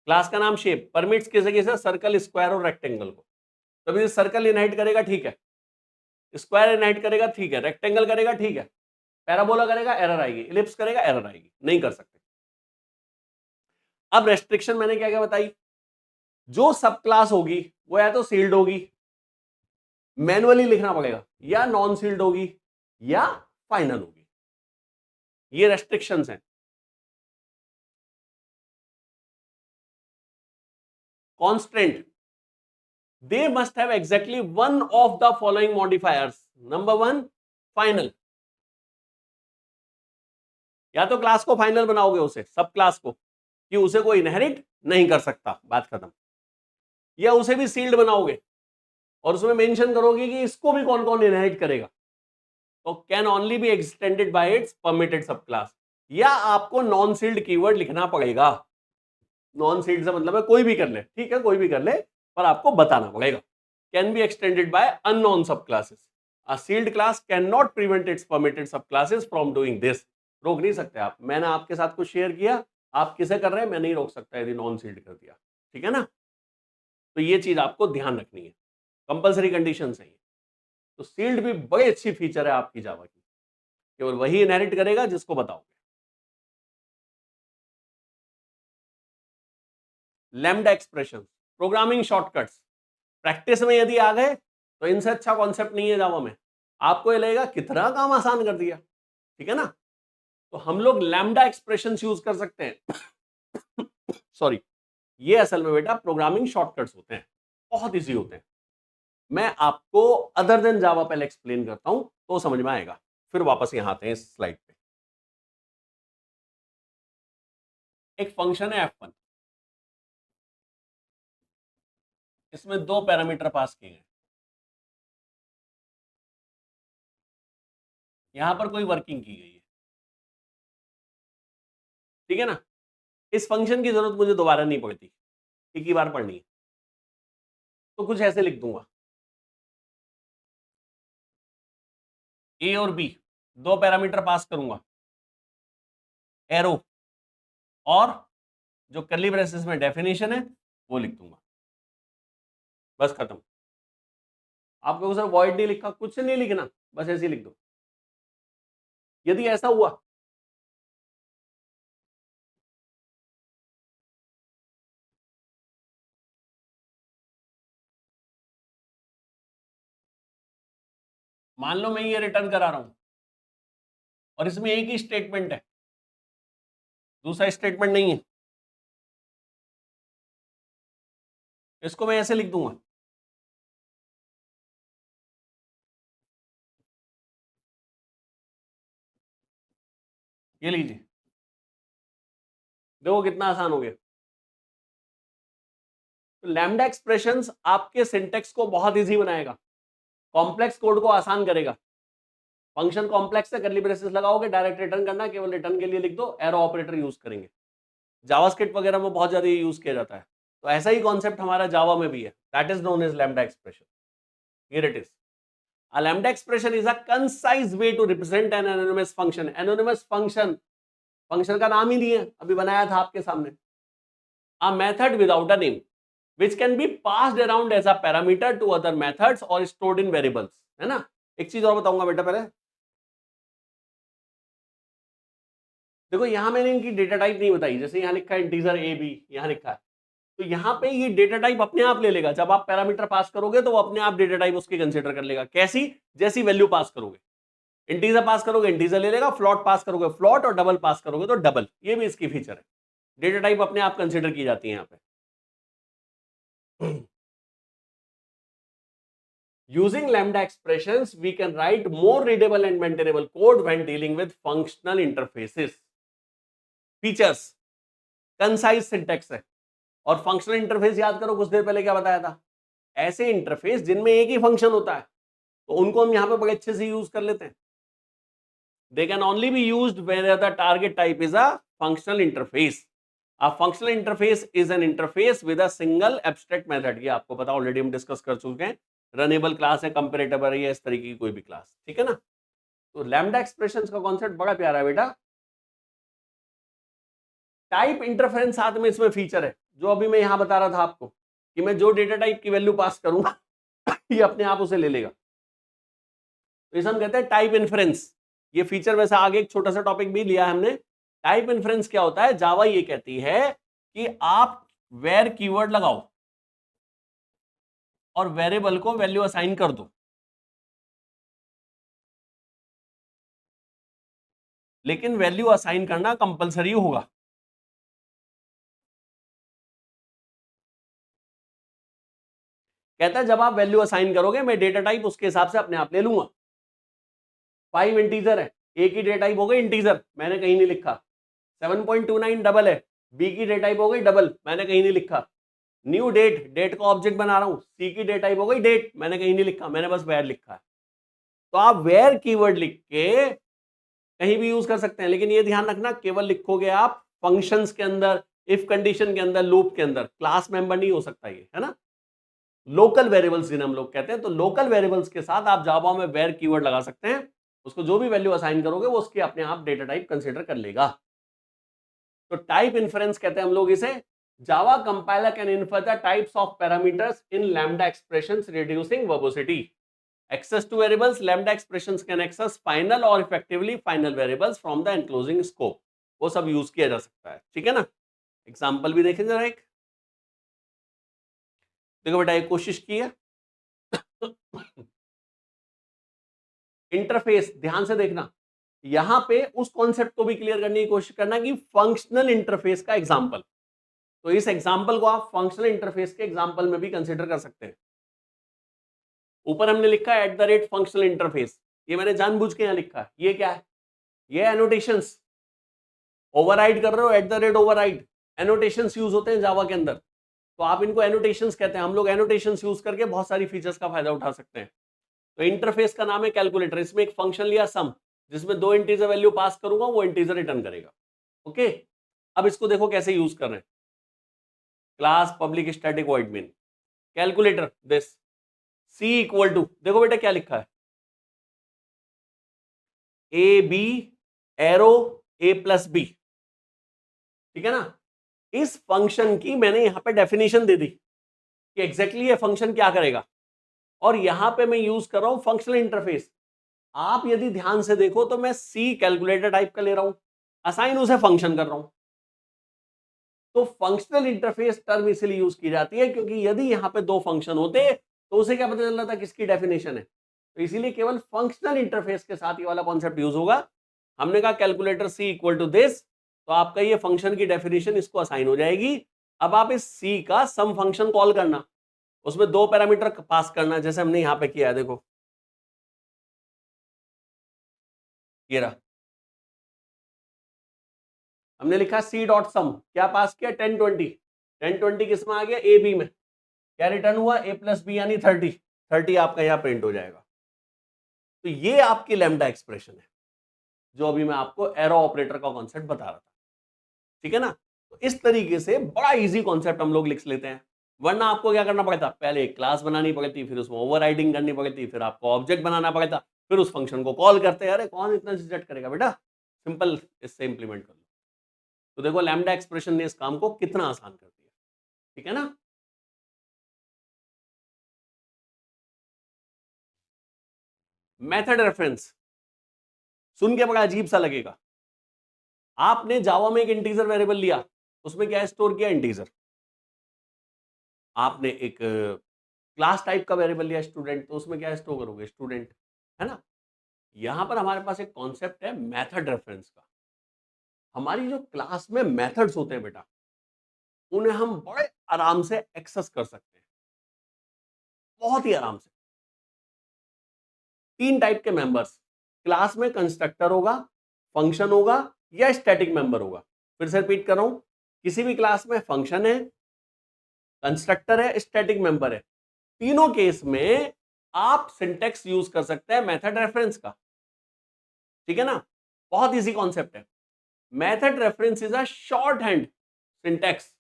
क्लास का नाम शेप, परमिट्स किसे किसे, सर्कल, स्क्वायर और रेक्टेंगल को। तभी सर्कल इनहेरिट करेगा, ठीक है, स्क्वायर इनहेरिट करेगा, ठीक है, रेक्टेंगल करेगा, ठीक है, पैराबोला करेगा, एरर आएगी, इलिप्स करेगा, एरर आएगी, नहीं कर सकते। अब रेस्ट्रिक्शन मैंने क्या क्या बताई, जो सब क्लास होगी वो या तो सील्ड होगी, मैनुअली लिखना पड़ेगा, या नॉन सील्ड होगी, या फाइनल होगी। ये रेस्ट्रिक्शंस हैं। Constant, they must have exactly one of the following modifiers. Number 1, final, या तो क्लास को फाइनल बनाओगे उसे, सब क्लास को, कि उसे कोई इनहेरिट नहीं कर सकता, बात खत्म। या उसे भी सील्ड बनाओगे और उसमें मेंशन करोगे कि इसको भी कौन कौन इनहेरिट करेगा, तो can only B extended bye it's permitted सब क्लास। या आपको नॉन सील्ड कीवर्ड लिखना पड़ेगा। नॉन सील्ड से मतलब है कोई भी कर ले, ठीक है, कोई भी कर ले, पर आपको बताना पड़ेगा। Can be extended by unknown sub classes. A sealed class can not prevent its permitted sub classes from doing this. रोक नहीं सकते आप। मैंने आपके साथ कुछ शेयर किया, आप किसे कर रहे हैं, मैं नहीं रोक सकता यदि नॉन सील्ड कर दिया, ठीक है ना। तो ये चीज आपको ध्यान रखनी है, कंपलसरी कंडीशन है। तो सील्ड भी बड़ी अच्छी फीचर है आपकी जावा की, केवल वही इनहेरिट करेगा जिसको बताओगे। Lambda expression, programming shortcuts. Practice में यदि आ गए तो इनसे अच्छा कॉन्सेप्ट नहीं है जावा में। आपको ये लगेगा कितना काम आसान कर दिया, ठीक है ना। तो हम लोग लैम्डा एक्सप्रेशंस यूज कर सकते हैं सॉरी, ये असल में बेटा प्रोग्रामिंग शॉर्टकट्स होते हैं, बहुत इजी होते हैं। मैं आपको अदर देन जावा पहले एक्सप्लेन करता हूं तो समझ में आएगा। फिर वापस यहां आते हैं इस स्लाइड पे। एक फंक्शन है f1, इसमें 2 पैरामीटर पास किए हैं। यहां पर कोई वर्किंग की गई है, ठीक है ना। इस फंक्शन की जरूरत मुझे दोबारा नहीं पड़ती, एक ही बार पढ़नी है। तो कुछ ऐसे लिख दूंगा, ए और बी 2 पैरामीटर पास करूंगा, एरो और जो कर्ली ब्रेसेस में डेफिनेशन है वो लिख दूंगा, बस खत्म। आपको सर वॉइड नहीं लिखा, कुछ नहीं लिखना, बस ऐसे ही लिख दो। यदि ऐसा हुआ मान लो मैं ये रिटर्न करा रहा हूं और इसमें एक ही स्टेटमेंट है, दूसरा स्टेटमेंट नहीं है, इसको मैं ऐसे लिख दूंगा, ये लीजिए, देखो कितना आसान हो गया। तो लैम्डा एक्सप्रेशंस आपके सिंटेक्स को बहुत इजी बनाएगा, कॉम्प्लेक्स कोड को आसान करेगा। फंक्शन कॉम्प्लेक्स है, कर्ली ब्रेसेस लगाओगे, डायरेक्ट रिटर्न करना, केवल रिटर्न के लिए लिख दो, एरो ऑपरेटर यूज करेंगे। जावास्क्रिप्ट वगैरह में बहुत ज्यादा यूज किया जाता है। तो ऐसा ही कॉन्सेप्ट हमारा जावा में भी है, that is known as lambda expression. Here it is, a lambda expression is a concise way to represent an anonymous function। anonymous function, function का नाम ही नहीं है, अभी बनाया था आपके सामने। a method without a name which can be passed around as a parameter to other methods or stored in variables, है ना। एक चीज और बताऊंगा बेटा पहले, देखो यहां मैंने इनकी डेटा टाइप नहीं बताई, जैसे यहां लिखा है इंटीजर ए बी, यहां लिखा है, तो यहां पे ये डेटा टाइप अपने आप ले लेगा। जब आप पैरामीटर पास करोगे तो वो अपने आप डेटा टाइप उसके कंसीडर कर लेगा। कैसी, जैसी वैल्यू पास करोगे, इंटीजर पास करोगे इंटीजर ले लेगा, फ्लॉट पास करोगे फ्लॉट, और डबल पास करोगे तो डबल। ये भी इसकी फीचर है, डेटा टाइप अपने आप कंसीडर की जाती है यहाँ पे। Using lambda expressions, we can write more readable and maintainable code when dealing with functional interfaces. Features, concise syntax है, और फंक्शनल इंटरफेस याद करो कुछ देर पहले क्या बताया था, ऐसे इंटरफेस जिनमें एक ही फंक्शन होता है, तो उनको हम यहाँ पे बड़े अच्छे से यूज कर लेते हैं। They can only be used where the target type is a functional interface. A functional interface is an interface with a single abstract method। ये आपको पता, ऑलरेडी हम डिस्कस कर चुके हैं। रनेबल क्लास है, कंपेरेटर है, इस तरीके की कोई भी क्लास, ठीक है ना। तो लैम्डा एक्सप्रेशंस का कॉन्सेप्ट बड़ा प्यारा है बेटा। टाइप इंटरफेरेंस साथ में इसमें फीचर है, जो अभी मैं यहां बता रहा था आपको, कि मैं जो डेटा टाइप की वैल्यू पास करूंगा ये अपने आप उसे ले लेगा। तो इसे हम कहते हैं टाइप इन्फ्रेंस। ये फीचर वैसे आगे एक छोटा सा टॉपिक भी लिया है हमने। टाइप इन्फ्रेंस क्या होता है, जावा ये कहती है कि आप वेर कीवर्ड लगाओ और वेरिएबल को वैल्यू असाइन कर दो, लेकिन वैल्यू असाइन करना कंपलसरी होगा। कहता है जब आप वैल्यू असाइन करोगे मैं डेटा टाइप उसके हिसाब से अपने आप ले लूंगा। 5 इंटीजर है, एक ही डेटा टाइप हो गई इंटीजर, मैंने कहीं नहीं लिखा। 7.29 डबल है, बी की डेटा टाइप हो गई डबल, मैंने कहीं नहीं लिखा। न्यू डेट, डेट का ऑब्जेक्ट बना रहा हूं, सी की डेटा टाइप हो गई डेट, मैंने कहीं नहीं लिखा, मैंने बस वेयर लिखा है। तो आप वेयर कीवर्ड लिख के कहीं भी यूज कर सकते हैं, लेकिन ये ध्यान रखना केवल लिखोगे आप फंक्शंस के अंदर, इफ कंडीशन के अंदर, लूप के अंदर, क्लास मेंबर नहीं हो सकता ये, है ना। लोकल वेरिएबल्स जिन्हें हम लोग कहते हैं, तो लोकल वेरिएबल्स के साथ आप जावा में वेयर कीवर्ड लगा सकते हैं। उसको जो भी वैल्यू असाइन करोगे वो उसके अपने आप डेटा टाइप कंसीडर कर लेगा। तो टाइप इन्फरेंस कहते हैं हम लोग इसे। Java compiler can infer the types of parameters in lambda expressions reducing verbosity. Access to variables, lambda expressions can access final or effectively final variables from the enclosing scope। वो सब यूज किया जा सकता है, ठीक है ना। एग्जाम्पल भी देखें जरा एक, देखो बेटा एक कोशिश की है इंटरफेस ध्यान से देखना, यहां पे उस कॉन्सेप्ट को भी क्लियर करने की कोशिश करना कि फंक्शनल इंटरफेस का एग्जांपल, तो इस एग्जांपल को आप फंक्शनल इंटरफेस के एग्जांपल में भी कंसीडर कर सकते हैं। ऊपर हमने लिखा है @ फंक्शनल इंटरफेस, ये मैंने जानबूझ के यहां लिखा है। ये क्या है? ये एनोटेशंस, ओवरराइड कर रहे हो @ ओवरराइड, एनोटेशंस यूज होते हैं जावा के अंदर, तो आप इनको एनोटेशंस कहते हैं। हम लोग एनोटेशंस यूज करके बहुत सारी फीचर्स का फायदा उठा सकते हैं। तो इंटरफेस का नाम है कैलकुलेटर, इसमें एक फंक्शन लिया सम, जिसमें 2 इंटीजर वैल्यू पास करूंगा, वो इंटीजर रिटर्न करेगा। ओके, अब इसको देखो कैसे यूज कर रहे हैं। Class public static void main calculator this c equal to, देखो बेटा क्या लिखा है, a b arrow a plus b, ठीक है ना। इस फंक्शन की मैंने यहां पे डेफिनेशन दे दी कि एग्जैक्टली ये फंक्शन क्या करेगा, और यहां पे मैं यूज कर रहा हूं फंक्शनल इंटरफेस। आप यदि ध्यान से देखो तो मैं सी कैलकुलेटर टाइप का ले रहा हूं, असाइन उसे फंक्शन कर रहा हूं। तो फंक्शनल इंटरफेस टर्म इसलिए यूज की जाती है क्योंकि यदि यहां पे दो फंक्शन होते तो उसे क्या पता चल रहा था किसकी डेफिनेशन है, तो इसीलिए केवल फंक्शनल इंटरफेस के साथ ये वाला कॉन्सेप्ट यूज होगा। हमने कहा calculator c equal to this, तो आपका ये फंक्शन की डेफिनेशन इसको असाइन हो जाएगी। अब आप इस सी का सम फंक्शन कॉल करना, उसमें 2 पैरामीटर पास करना, जैसे हमने यहां पे किया है। देखो ये रहा, हमने लिखा सी डॉट सम, क्या पास किया 1020, 1020 किस में आ गया, ए बी में, क्या रिटर्न हुआ ए प्लस बी यानी 30, 30 आपका यहां प्रिंट हो जाएगा। तो ये आपकी लैम्डा एक्सप्रेशन है, जो अभी मैं आपको एरो ऑपरेटर का कॉन्सेप्ट बता रहा था, ठीक है ना। तो इस तरीके से बड़ा इजी कॉन्सेप्ट हम लोग लिख लेते हैं, वरना आपको क्या करना पड़ता, पहले एक क्लास बनानी पड़ती, फिर उसमें ओवरराइडिंग करनी पड़ती, फिर आपको ऑब्जेक्ट बनाना पड़ता, फिर उस फंक्शन को कॉल करते हैं। अरे कौन इतना झंझट करेगा बेटा, सिंपल इससे इंप्लीमेंट कर लो। तो देखो लैम्डा एक्सप्रेशन ने इस काम को कितना आसान कर दिया, ठीक है ना। मेथड रेफरेंस सुन के बड़ा अजीब सा लगेगा। आपने जावा में एक इंटीजर वेरिएबल लिया, उसमें क्या स्टोर किया, इंटीजर। आपने एक क्लास टाइप का वेरिएबल लिया स्टूडेंट, तो उसमें क्या स्टोर करोगे, स्टूडेंट, है ना। यहां पर हमारे पास एक कॉन्सेप्ट है मेथड रेफरेंस का। हमारी जो क्लास में मेथड्स होते हैं बेटा, उन्हें हम बड़े आराम से एक्सेस कर सकते हैं, बहुत ही आराम से। 3 टाइप के मेंबर्स क्लास में, कंस्ट्रक्टर होगा, फंक्शन होगा, या स्टैटिक मेंबर होगा। फिर से रिपीट कर रहा हूं, किसी भी क्लास में फंक्शन है, कंस्ट्रक्टर है, स्टैटिक मेंबर है, तीनों केस में आप सिंटेक्स यूज कर सकते हैं मेथड रेफरेंस का, ठीक है ना। बहुत इजी कॉन्सेप्ट है। Method reference is a shorthand syntax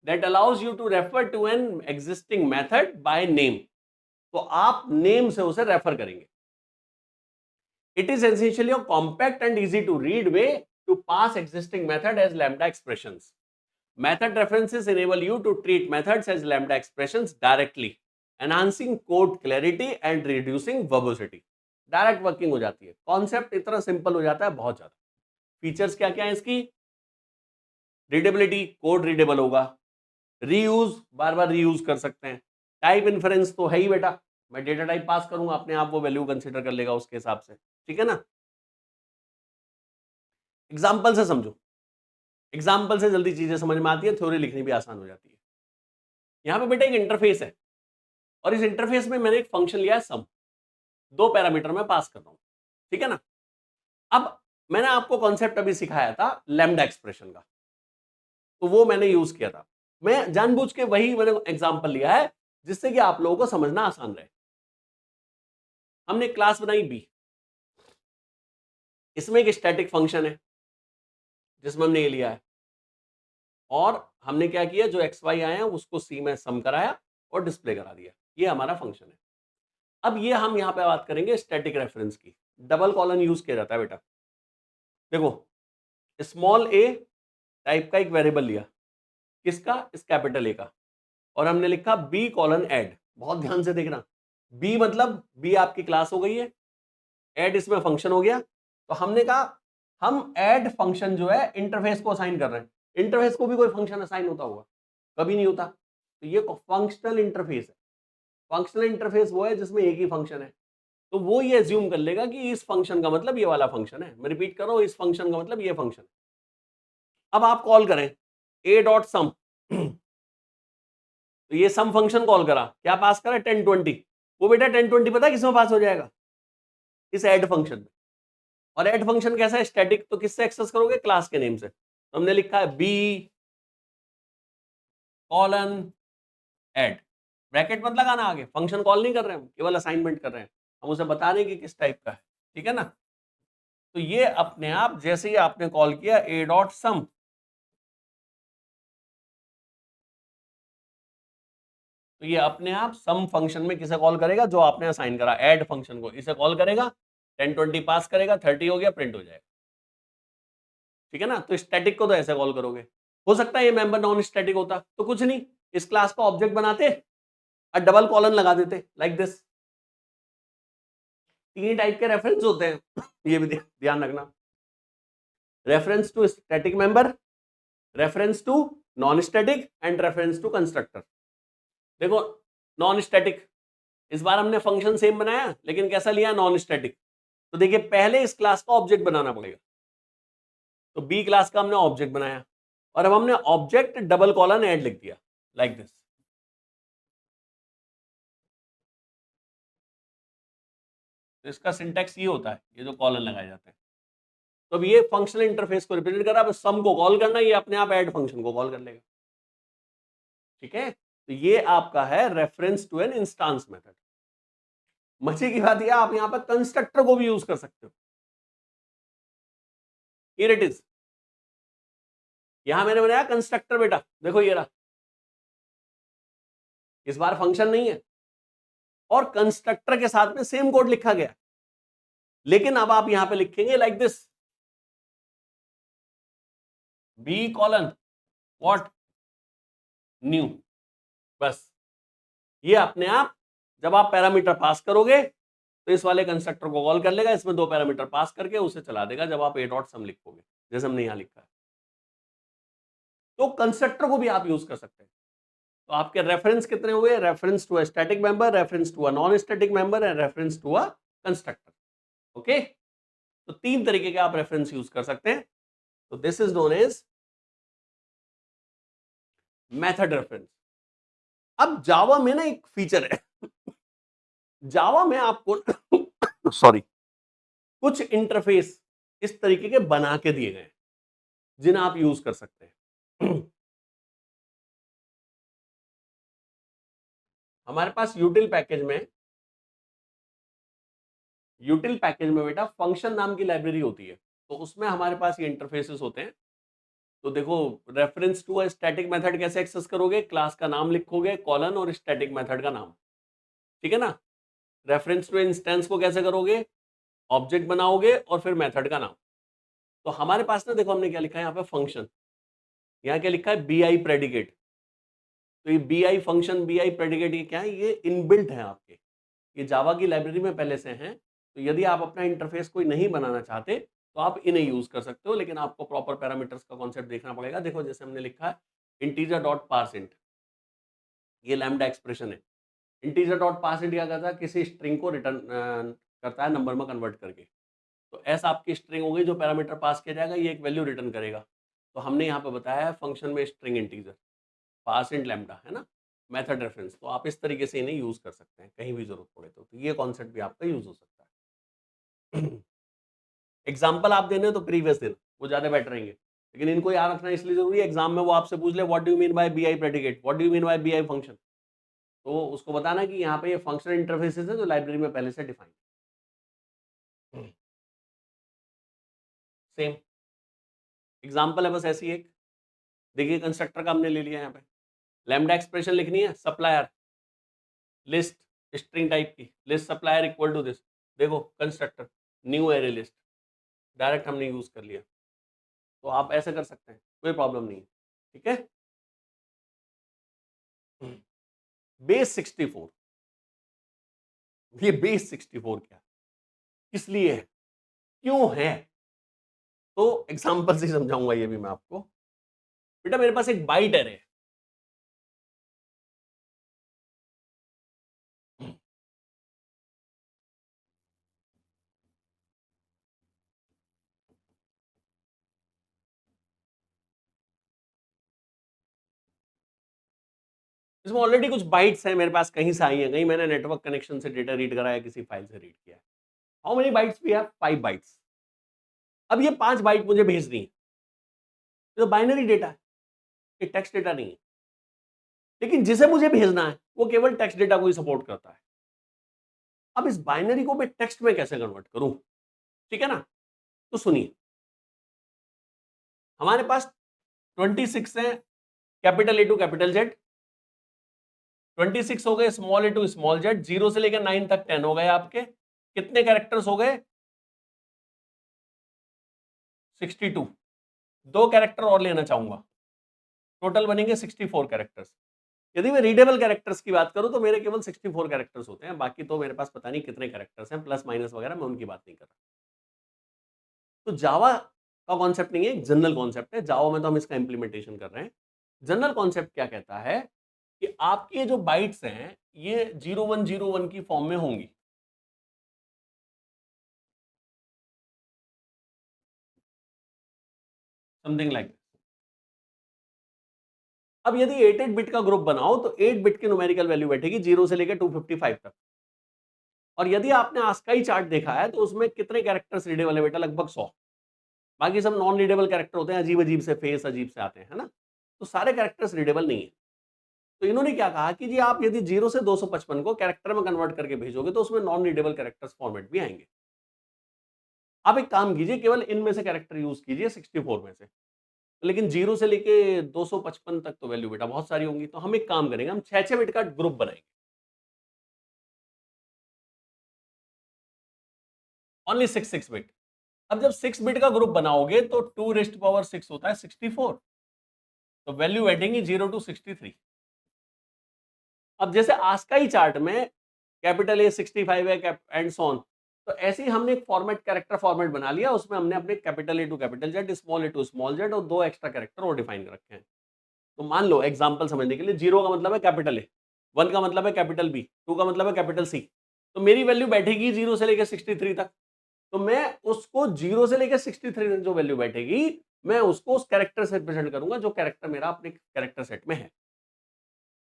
that allows you to refer to an existing method by name, तो आप नेम से उसे रेफर करेंगे। It is essentially a compact and easy to read way to pass existing method as lambda expressions. Method references enable you to treat methods as lambda expressions directly, enhancing code clarity and reducing verbosity. Direct working हो जाती है, कॉन्सेप्ट इतना सिंपल हो जाता है, बहुत ज्यादा। फीचर्स क्या क्या है इसकी, रीडेबिलिटी, कोड रीडेबल होगा, रीयूज, बार बार रीयूज कर सकते हैं, टाइप इन्फ्रेंस तो है ही बेटा, मैं डेटा टाइप पास करूंगा, अपने आप वो वैल्यू कंसीडर कर लेगा उसके हिसाब से, ठीक है ना। एग्जाम्पल से समझो, एग्जाम्पल से जल्दी चीजें समझ में आती है, थ्योरी लिखनी भी आसान हो जाती है। यहां पे बेटा एक इंटरफेस है, और इस इंटरफेस में मैंने एक फंक्शन लिया है सम, 2 पैरामीटर में पास कर रहा हूं, ठीक है ना। अब मैंने आपको कॉन्सेप्ट अभी सिखाया था लैम्डा एक्सप्रेशन का, तो वो मैंने यूज किया था। मैं जानबूझ के वही मैंने एग्जाम्पल लिया है जिससे कि आप लोगों को समझना आसान रहे। हमने क्लास बनाई बी, इसमें एक स्टैटिक फंक्शन है जिसमें हमने ये लिया है, और हमने क्या किया, जो एक्स वाई आए हैं उसको सी में सम कराया और डिस्प्ले करा दिया, ये हमारा फंक्शन है। अब ये हम यहां पे बात करेंगे स्टैटिक रेफरेंस की। डबल कॉलन यूज किया जाता है बेटा। देखो स्मॉल ए टाइप का एक वेरिएबल लिया, किसका, इस कैपिटल ए का, और हमने लिखा बी कॉलन एड। बहुत ध्यान से देखना, बी मतलब बी आपकी क्लास हो गई है, एड इसमें फंक्शन हो गया। तो हमने कहा हम ऐड फंक्शन जो है इंटरफेस को असाइन कर रहे हैं। इंटरफेस को भी कोई फंक्शन असाइन होता होगा, कभी नहीं होता। तो ये फंक्शनल इंटरफेस है। फंक्शनल इंटरफेस वो है जिसमें एक ही फंक्शन है, तो वो ये एज्यूम कर लेगा कि इस फंक्शन का मतलब ये वाला फंक्शन है। मैं रिपीट कर रहा हूं, इस फंक्शन का मतलब ये फंक्शन है। अब आप कॉल करें a डॉट सम तो ये सम फंक्शन कॉल करा, क्या पास करा 1020। वो बेटा 1020 पता है किसमें पास हो जाएगा, इस ऐड फंक्शन में। और ऐड फंक्शन कैसा है, स्टैटिक, तो किससे एक्सेस करोगे, क्लास के नेम से। तो हमने लिखा है b कॉलन ऐड, ब्रैकेट मत लगाना आगे, फंक्शन कॉल नहीं कर रहे हैं हम, केवल असाइनमेंट कर रहे हैं, हम उसे बता रहे हैं कि किस टाइप का है, ठीक है ना। तो ये अपने आप जैसे ही आपने कॉल किया a डॉट सम, तो ये अपने आप सम फंक्शन में किसे कॉल करेगा, जो आपने असाइन करा ऐड फंक्शन को, इसे कॉल करेगा, 1020 पास करेगा, 30 हो गया, प्रिंट हो जाएगा, ठीक है ना। तो स्टैटिक को तो ऐसे कॉल करोगे। हो सकता है ये मेंबर नॉन स्टैटिक होता तो कुछ नहीं, इस क्लास का ऑब्जेक्ट बनाते और डबल कॉलन लगा देते लाइक दिस। तीन टाइप के रेफरेंस होते हैं ये भी ध्यान रखना, reference to static member, reference to non static and reference to constructor. देखो नॉन स्टैटिक, इस बार हमने फंक्शन सेम बनाया लेकिन कैसा लिया, नॉन स्टैटिक। तो देखिए पहले इस क्लास का ऑब्जेक्ट बनाना पड़ेगा, तो बी क्लास का हमने ऑब्जेक्ट बनाया और अब हमने ऑब्जेक्ट डबल कॉलन ऐड लिख दिया लाइक दिस। तो इसका सिंटैक्स ये होता है, ये जो कॉलन लगाए जाते हैं। तो अब ये फंक्शनल इंटरफेस को रिप्रेजेंट कर रहा है, अब सम को कॉल करना, ये अपने आप ऐड फंक्शन को कॉल कर लेगा, ठीक है। तो ये आपका है reference to an instance method. मजे की बात यह आप यहां पर कंस्ट्रक्टर को भी यूज कर सकते हो, हियर इट इज। यहां मैंने बनाया कंस्ट्रक्टर बेटा, देखो ये रहा, इस बार फंक्शन नहीं है और कंस्ट्रक्टर के साथ में सेम कोड लिखा गया, लेकिन अब आप यहां पे लिखेंगे like this, b colon what new. बस ये अपने आप जब आप पैरामीटर पास करोगे तो इस वाले कंस्ट्रक्टर को कॉल कर लेगा, इसमें दो पैरामीटर पास करके उसे चला देगा जब आप a डॉट सम लिखोगे, जैसे हमने यहां लिखा है। तो कंस्ट्रक्टर को भी आप यूज कर सकते हैं। तो आपके रेफरेंस कितने हुए, reference to a static member, reference to a non static member and reference to a constructor. Okay, तो तीन तरीके के आप रेफरेंस यूज कर सकते हैं। तो this is known as method reference. अब जावा में ना एक फीचर है, जावा में आपको सॉरी कुछ इंटरफेस इस तरीके के बना के दिए गए जिन्हें आप यूज कर सकते हैं। हमारे पास यूटिल पैकेज में बेटा फंक्शन नाम की लाइब्रेरी होती है, तो उसमें हमारे पास ये इंटरफेसेस होते हैं। तो देखो reference to a static method कैसे एक्सेस करोगे, क्लास का नाम लिखोगे कॉलन और स्टैटिक मेथड का नाम, ठीक है ना। रेफरेंस टू इंस्टेंस को कैसे करोगे, ऑब्जेक्ट बनाओगे और फिर मेथड का नाम। तो हमारे पास ना देखो हमने क्या लिखा है यहाँ पे फंक्शन, यहाँ क्या लिखा है बी आई प्रेडिकेट। तो ये B I function B I predicate ये क्या है, ये इनबिल्ट है आपके, ये जावा की लाइब्रेरी में पहले से हैं। तो यदि आप अपना इंटरफेस कोई नहीं बनाना चाहते तो आप इन्हें यूज कर सकते हो, लेकिन आपको प्रॉपर पैरामीटर्स का कॉन्सेप्ट देखना पड़ेगा। देखो जैसे हमने लिखा है इंटीजर डॉट पार्सिंट, ये लैम्डा एक्सप्रेशन है। इंटीजर डॉट पार्सिंट क्या करता है, किसी स्ट्रिंग को रिटर्न करता है नंबर में कन्वर्ट करके। तो ऐसा आपकी स्ट्रिंग होगी, जो पैरामीटर पास किया जाएगा ये एक वैल्यू रिटर्न करेगा। तो हमने यहाँ पे बताया है फंक्शन में स्ट्रिंग इंटीजर पार्सिंट लैम्डा है ना, मेथड रेफरेंस। तो आप इस तरीके से इन्हें यूज कर सकते हैं कहीं भी जरूरत पड़े तो ये कॉन्सेप्ट भी आपका यूज हो सकता है। एग्जाम्पल आप देने तो प्रीवियस दिन वो ज्यादा बेटर रहेंगे, लेकिन इनको याद रखना इसलिए जरूरी है, एग्जाम में वो आपसे पूछ ले what do you mean by B I predicate, what do you mean by B I function, तो उसको बताना कि यहाँ पे ये फंक्शनल इंटरफेसेस है जो लाइब्रेरी में पहले से डिफाइन। सेम एग्जाम्पल है बस ऐसी एक, देखिए कंस्ट्रक्टर का हमने ले लिया यहाँ पे, लैम्डा एक्सप्रेशन लिखनी है सप्लायर लिस्ट स्ट्रिंग टाइप की, list supplier equal to this, देखो constructor new array list, direct हमने यूज कर लिया। तो आप ऐसे कर सकते हैं, कोई प्रॉब्लम नहीं है, ठीक है। बेस 64, ये बेस 64 क्या किस लिए है, क्यों है, तो एग्जांपल से समझाऊंगा ये भी मैं आपको। बेटा मेरे पास एक बाइट एरे है, इसमें ऑलरेडी कुछ बाइट्स हैं मेरे पास, कहीं से आई हैं, कहीं मैंने नेटवर्क कनेक्शन से डेटा रीड कराया, किसी फाइल से रीड किया है। How many bytes we have? 5 bytes. अब ये 5 बाइट मुझे भेजनी है, तो बाइनरी डेटा है, ये टेक्स्ट डेटा नहीं है। लेकिन जिसे मुझे भेजना है वो केवल टेक्स्ट डेटा को ही सपोर्ट करता है। अब इस बाइनरी को मैं टेक्स्ट में कैसे कन्वर्ट करूं? ठीक है ना? तो सुनिए, हमारे पास 26 है, capital A to capital Z. 26 हो गए small a to small z, 0 से लेकर 9 तक 10 हो गए आपके। कितने कैरेक्टर्स हो गए? 62। 2 कैरेक्टर और लेना चाहूंगा, टोटल बनेंगे 64 कैरेक्टर्स। यदि मैं रीडेबल कैरेक्टर्स की बात करूं तो मेरे केवल 64 कैरेक्टर्स होते हैं, बाकी तो मेरे पास पता नहीं कितने कैरेक्टर्स हैं, प्लस माइनस वगैरह, मैं उनकी बात नहीं कर रहा। तो जावा का कॉन्सेप्ट नहीं है, एक जनरल कॉन्सेप्ट है। जावा में तो हम इसका इंप्लीमेंटेशन कर रहे हैं। जनरल कॉन्सेप्ट क्या कहता है कि आपके जो बाइट्स हैं ये 0101 की फॉर्म में होंगी। Something like. अब यदि 88 बिट का ग्रुप बनाओ तो 8 बिट की न्यूमेरिकल वैल्यू बैठेगी 0 से लेकर 255 तक। और यदि आपने आस्काई चार्ट देखा है तो उसमें कितने कैरेक्टर्स रीडेबल है बेटा? लगभग 100। बाकी सब नॉन रीडेबल कैरेक्टर होते हैं, अजीब अजीब से फेस अजीब से आते हैं, है ना? तो सारे कैरेक्टर्स रीडेबल नहीं है। तो इन्होंने क्या कहा कि जी आप यदि 0 से 255 को कैरेक्टर में कन्वर्ट करके भेजोगे तो उसमें नॉन रीडेबल कैरेक्टर्स फॉर्मेट भी आएंगे। आप एक काम कीजिए, केवल इनमें से कैरेक्टर यूज कीजिए 64 में से। लेकिन 0 से लेके 255 तक तो वैल्यू बेटा बहुत सारी होंगी। तो हम एक काम करेंगे, हम 6 बिट का ग्रुप बनाएंगे, ओनली 6 बिट। अब जब 6 बिट का ग्रुप बनाओगे तो 2⁻6 होता है 64, तो वैल्यू बैठेंगी 0 to 63। अब जैसे आस्काई चार्ट में कैपिटल ए 65 है एंड सो ऑन, तो ऐसे ही हमने एक फॉर्मेट, कैरेक्टर फॉर्मेट बना लिया, उसमें हमने अपने capital A to capital Z, small a to small z और 2 एक्स्ट्रा कैरेक्टर और डिफाइन कर रखे हैं। तो मान लो एग्जांपल समझने के लिए, 0 का मतलब है कैपिटल ए, 1 का मतलब है कैपिटल बी, 2 का मतलब है कैपिटल सी। तो मेरी वैल्यू बैठेगी 0 से लेकर 63 तक। तो मैं उसको 0 से लेकर 63 तक जो वैल्यू बैठेगी, मैं उसको उस कैरेक्टर से रिप्रेजेंट करूंगा जो कैरेक्टर मेरा अपने कैरेक्टर सेट में है।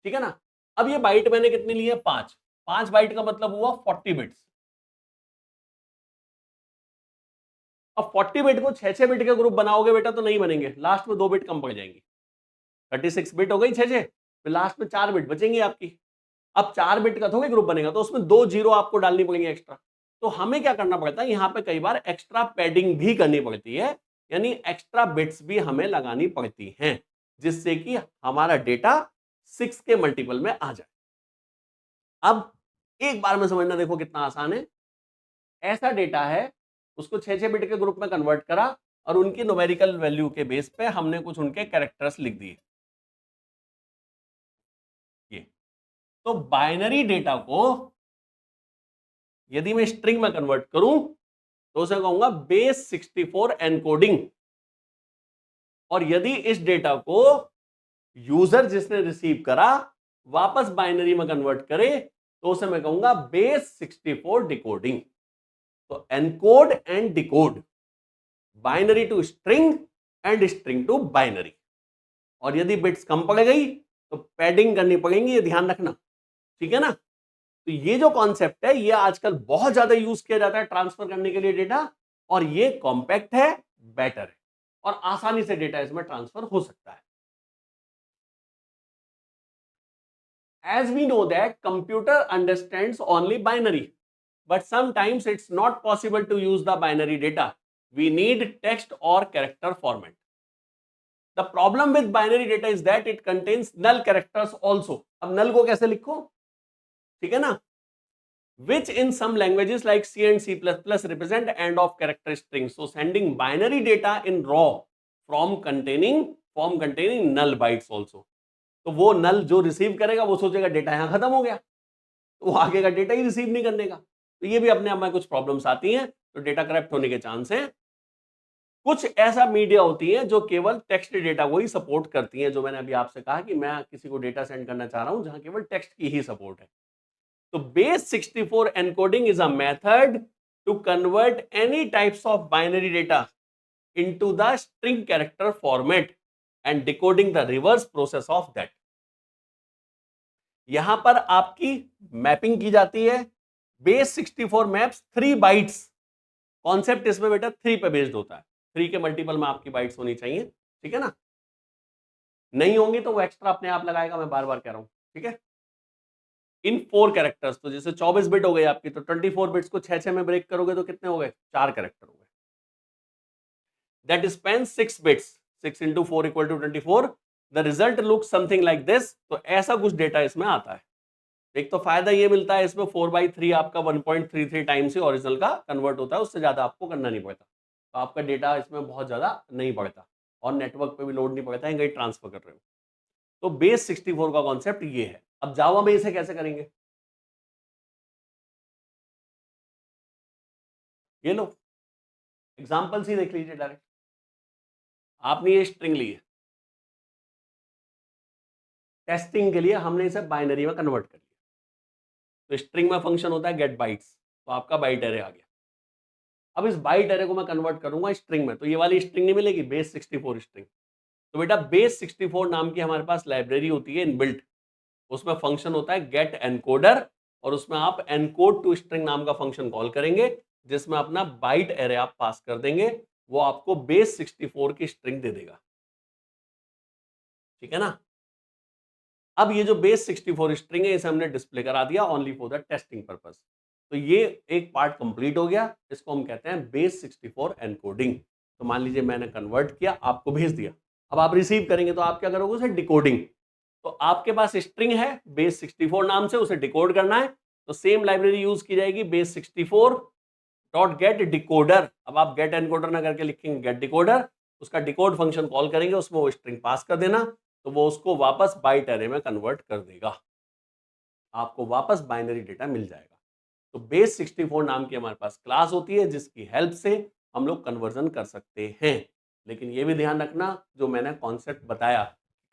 ठीक है ना? अब ये बाइट मैंने कितनी ली है? 5। 5 बाइट का मतलब हुआ 40 बिट्स। अब 40 बिट को 6 बिट के ग्रुप बनाओगे बेटा तो नहीं बनेंगे, लास्ट में 2 बिट कम पड़ जाएंगी। 36 बिट हो गई 6, फिर लास्ट में 4 बिट बचेंगी आपकी। अब 4 बिट का थोड़ी ग्रुप बनेगा, तो उसमें 2 जीरो आपको डालनी पड़ेंगे एक्स्ट्रा। तो हमें क्या करना पड़ता है, यहां पे कई बार एक्स्ट्रा पैडिंग भी करनी पड़ती है, यानी एक्स्ट्रा बिट्स भी हमें लगानी पड़ती हैं, जिससे कि हमारा डेटा 6 के मल्टीपल में आ जाए। अब एक बार में समझना, देखो कितना आसान है। ऐसा डेटा है, उसको 6 बिट के ग्रुप में कन्वर्ट करा और उनकी न्यूमेरिकल वैल्यू के बेस पे हमने कुछ उनके कैरेक्टर्स लिख दिए। ये तो बाइनरी डेटा को यदि मैं स्ट्रिंग में कन्वर्ट करूं तो उसे कहूंगा बेस 64 एनकोडिंग। और यदि इस डेटा को यूजर जिसने रिसीव करा वापस बाइनरी में कन्वर्ट करे तो उसे मैं कहूंगा बेस 64 डिकोडिंग। तो encode and decode, binary to string and string to binary. और यदि बिट्स कम पड़ गई तो पैडिंग करनी पड़ेगी, ये ध्यान रखना। ठीक है ना? तो ये जो कॉन्सेप्ट है ये आजकल बहुत ज्यादा यूज किया जाता है ट्रांसफर करने के लिए डेटा, और ये कॉम्पैक्ट है, बेटर है, और आसानी से डेटा इसमें ट्रांसफर हो सकता है। As we know that computer understands only binary, but sometimes it's not possible to use the binary data. We need text or character format. The problem with binary data is that it contains null characters also. अब null को कैसे लिखो? ठीक है ना? Which in some languages like C and C++ represent end of character strings. So sending binary data in raw form containing null bytes also. तो वो नल जो रिसीव करेगा वो सोचेगा डेटा यहां खत्म हो गया, तो वो आगे का डेटा ही रिसीव नहीं करने का। तो ये भी अपने आप में कुछ प्रॉब्लम्स आती हैं, तो डेटा करप्ट होने के चांस हैं। कुछ ऐसा मीडिया होती है जो केवल टेक्स्ट डेटा को ही सपोर्ट करती है, जो मैंने अभी आपसे कहा कि मैं किसी को डेटा सेंड करना चाह रहा हूं जहां केवल टेक्स्ट की ही सपोर्ट है। तो base 64 encoding is a method to convert any types of binary data into the string character format and decoding the reverse process of that. यहां पर आपकी मैपिंग की जाती है। Base 64 maps 3 bytes. कॉन्सेप्ट इसमें बेटा 3 पे बेस्ड होता है। 3 के मल्टीपल में आपकी बाइट्स होनी चाहिए, ठीक है ना। नहीं होंगी तो वो एक्स्ट्रा अपने आप लगाएगा, मैं बार बार कह रहा हूं, ठीक है। इन 4 कैरेक्टर्स, तो जैसे 24 बिट हो गई आपकी, तो 24 बिट्स को 6 में ब्रेक करोगे तो कितने हो गए? 4 कैरेक्टर हो गए। That Spence 6 bits, 6 into 4 equal to 24। The result looks something like this. तो ऐसा कुछ डेटा इसमें आता है। एक तो फायदा ये मिलता है इसमें 4/3 आपका 1.33 टाइम्स ही ओरिजिनल का कन्वर्ट होता है, उससे ज्यादा आपको करना नहीं पड़ता। तो आपका डेटा इसमें बहुत ज्यादा नहीं बढ़ता और नेटवर्क पे भी लोड नहीं पड़ता है, कहीं ट्रांसफर कर रहे हो। तो बेस 64 का कॉन्सेप्ट ये है। अब जावा में इसे कैसे करेंगे? ये लो एग्जाम्पल ही देख लीजिए डायरेक्ट। आपने ये स्ट्रिंग ली है, टेस्टिंग के लिए हमने इसे बाइनरी में कन्वर्ट कर लिया। तो स्ट्रिंग में फंक्शन होता है गेट बाइट्स, तो आपका बाइट एरे आ गया। अब इस बाइट एरे को मैं कन्वर्ट करूंगा स्ट्रिंग में, तो ये वाली स्ट्रिंग नहीं मिलेगी, बेस 64 स्ट्रिंग। तो बेटा बेस 64 नाम की हमारे पास लाइब्रेरी होती है इनबिल्ट। उसमें फंक्शन होता है गेट एनकोडर, और उसमें आप एनकोड टू स्ट्रिंग नाम का फंक्शन कॉल करेंगे, जिसमें अपना बाइट एरे आप पास कर देंगे। वो आपको बेस 64 की स्ट्रिंग दे देगा, ठीक है ना। अब ये जो बेस 64 स्ट्रिंग है इसे हमने डिस्प्ले करा दिया only for the testing purpose. तो ये एक पार्ट कंप्लीट हो गया। इसको हम कहते हैं बेस 64 एनकोडिंग। तो मान लीजिए मैंने कन्वर्ट किया, आपको भेज दिया। अब आप रिसीव करेंगे तो आप क्या करोगे? उसे डिकोडिंग। तो आपके पास स्ट्रिंग है बेस 64 नाम से, उसे डिकोड करना है। तो सेम लाइब्रेरी यूज की जाएगी, बेस 64 डॉट गेट डिकोडर। अब आप गेट एनकोडर ना करके लिखेंगे गेट डिकोडर, उसका डिकोड फंक्शन कॉल करेंगे, उसमें वो स्ट्रिंग पास कर देना, तो वो उसको वापस बाइट एरे में कन्वर्ट कर देगा। आपको वापस बाइनरी डेटा मिल जाएगा। तो बेस 64 नाम की हमारे पास क्लास होती है, जिसकी हेल्प से हम लोग कन्वर्जन कर सकते हैं। लेकिन ये भी ध्यान रखना, जो मैंने कॉन्सेप्ट बताया,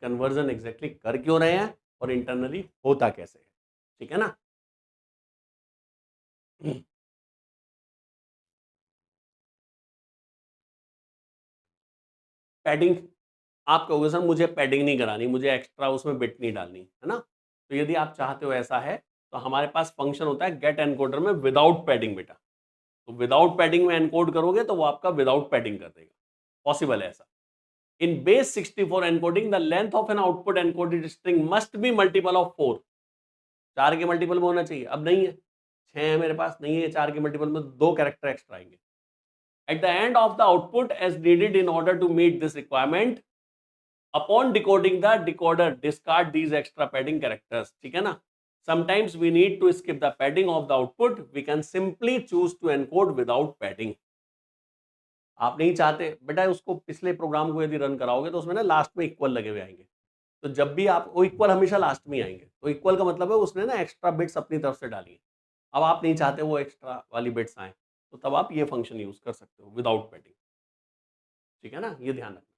कन्वर्जन एग्जैक्टली कर क्यों रहे हैं और इंटरनली होता कैसे है, ठीक है ना। पैडिंग, आप कहोगे सर मुझे पैडिंग नहीं करानी, मुझे एक्स्ट्रा उसमें बिट नहीं डालनी, है ना। तो यदि आप चाहते हो ऐसा है, तो हमारे पास फंक्शन होता है गेट एनकोडर में विदाउट पैडिंग बेटा। तो विदाउट पैडिंग में एनकोड करोगे तो वो आपका विदाउट पैडिंग कर देगा। पॉसिबल है ऐसा। In base 64 encoding the length of an output encoded string must be multiple of 4। 4 के मल्टीपल में होना चाहिए। अब नहीं है, 6 है मेरे पास, नहीं है 4 के मल्टीपल में, 2 कैरेक्टर एक्स्ट्रा आएंगे। At the end of the output as needed in order to meet this requirement, upon decoding the decoder discard these extra padding characters, ठीक है ना। Sometimes we need to skip the padding of the output, we can simply choose to encode without padding. आप नहीं चाहते बेटा उसको, पिछले प्रोग्राम को यदि रन कराओगे तो उसमें ना लास्ट में इक्वल लगे हुए आएंगे। तो जब भी आप, वो इक्वल हमेशा लास्ट में आएंगे, तो इक्वल का मतलब है उसने ना एक्स्ट्रा बिट्स अपनी तरफ से डाली है। अब आप नहीं चाहते वो एक्स्ट्रा वाली बिट्स आए, तो तब आप ये फंक्शन यूज कर सकते हो विदाउट पैडिंग, ठीक है ना। ये ध्यान रखना।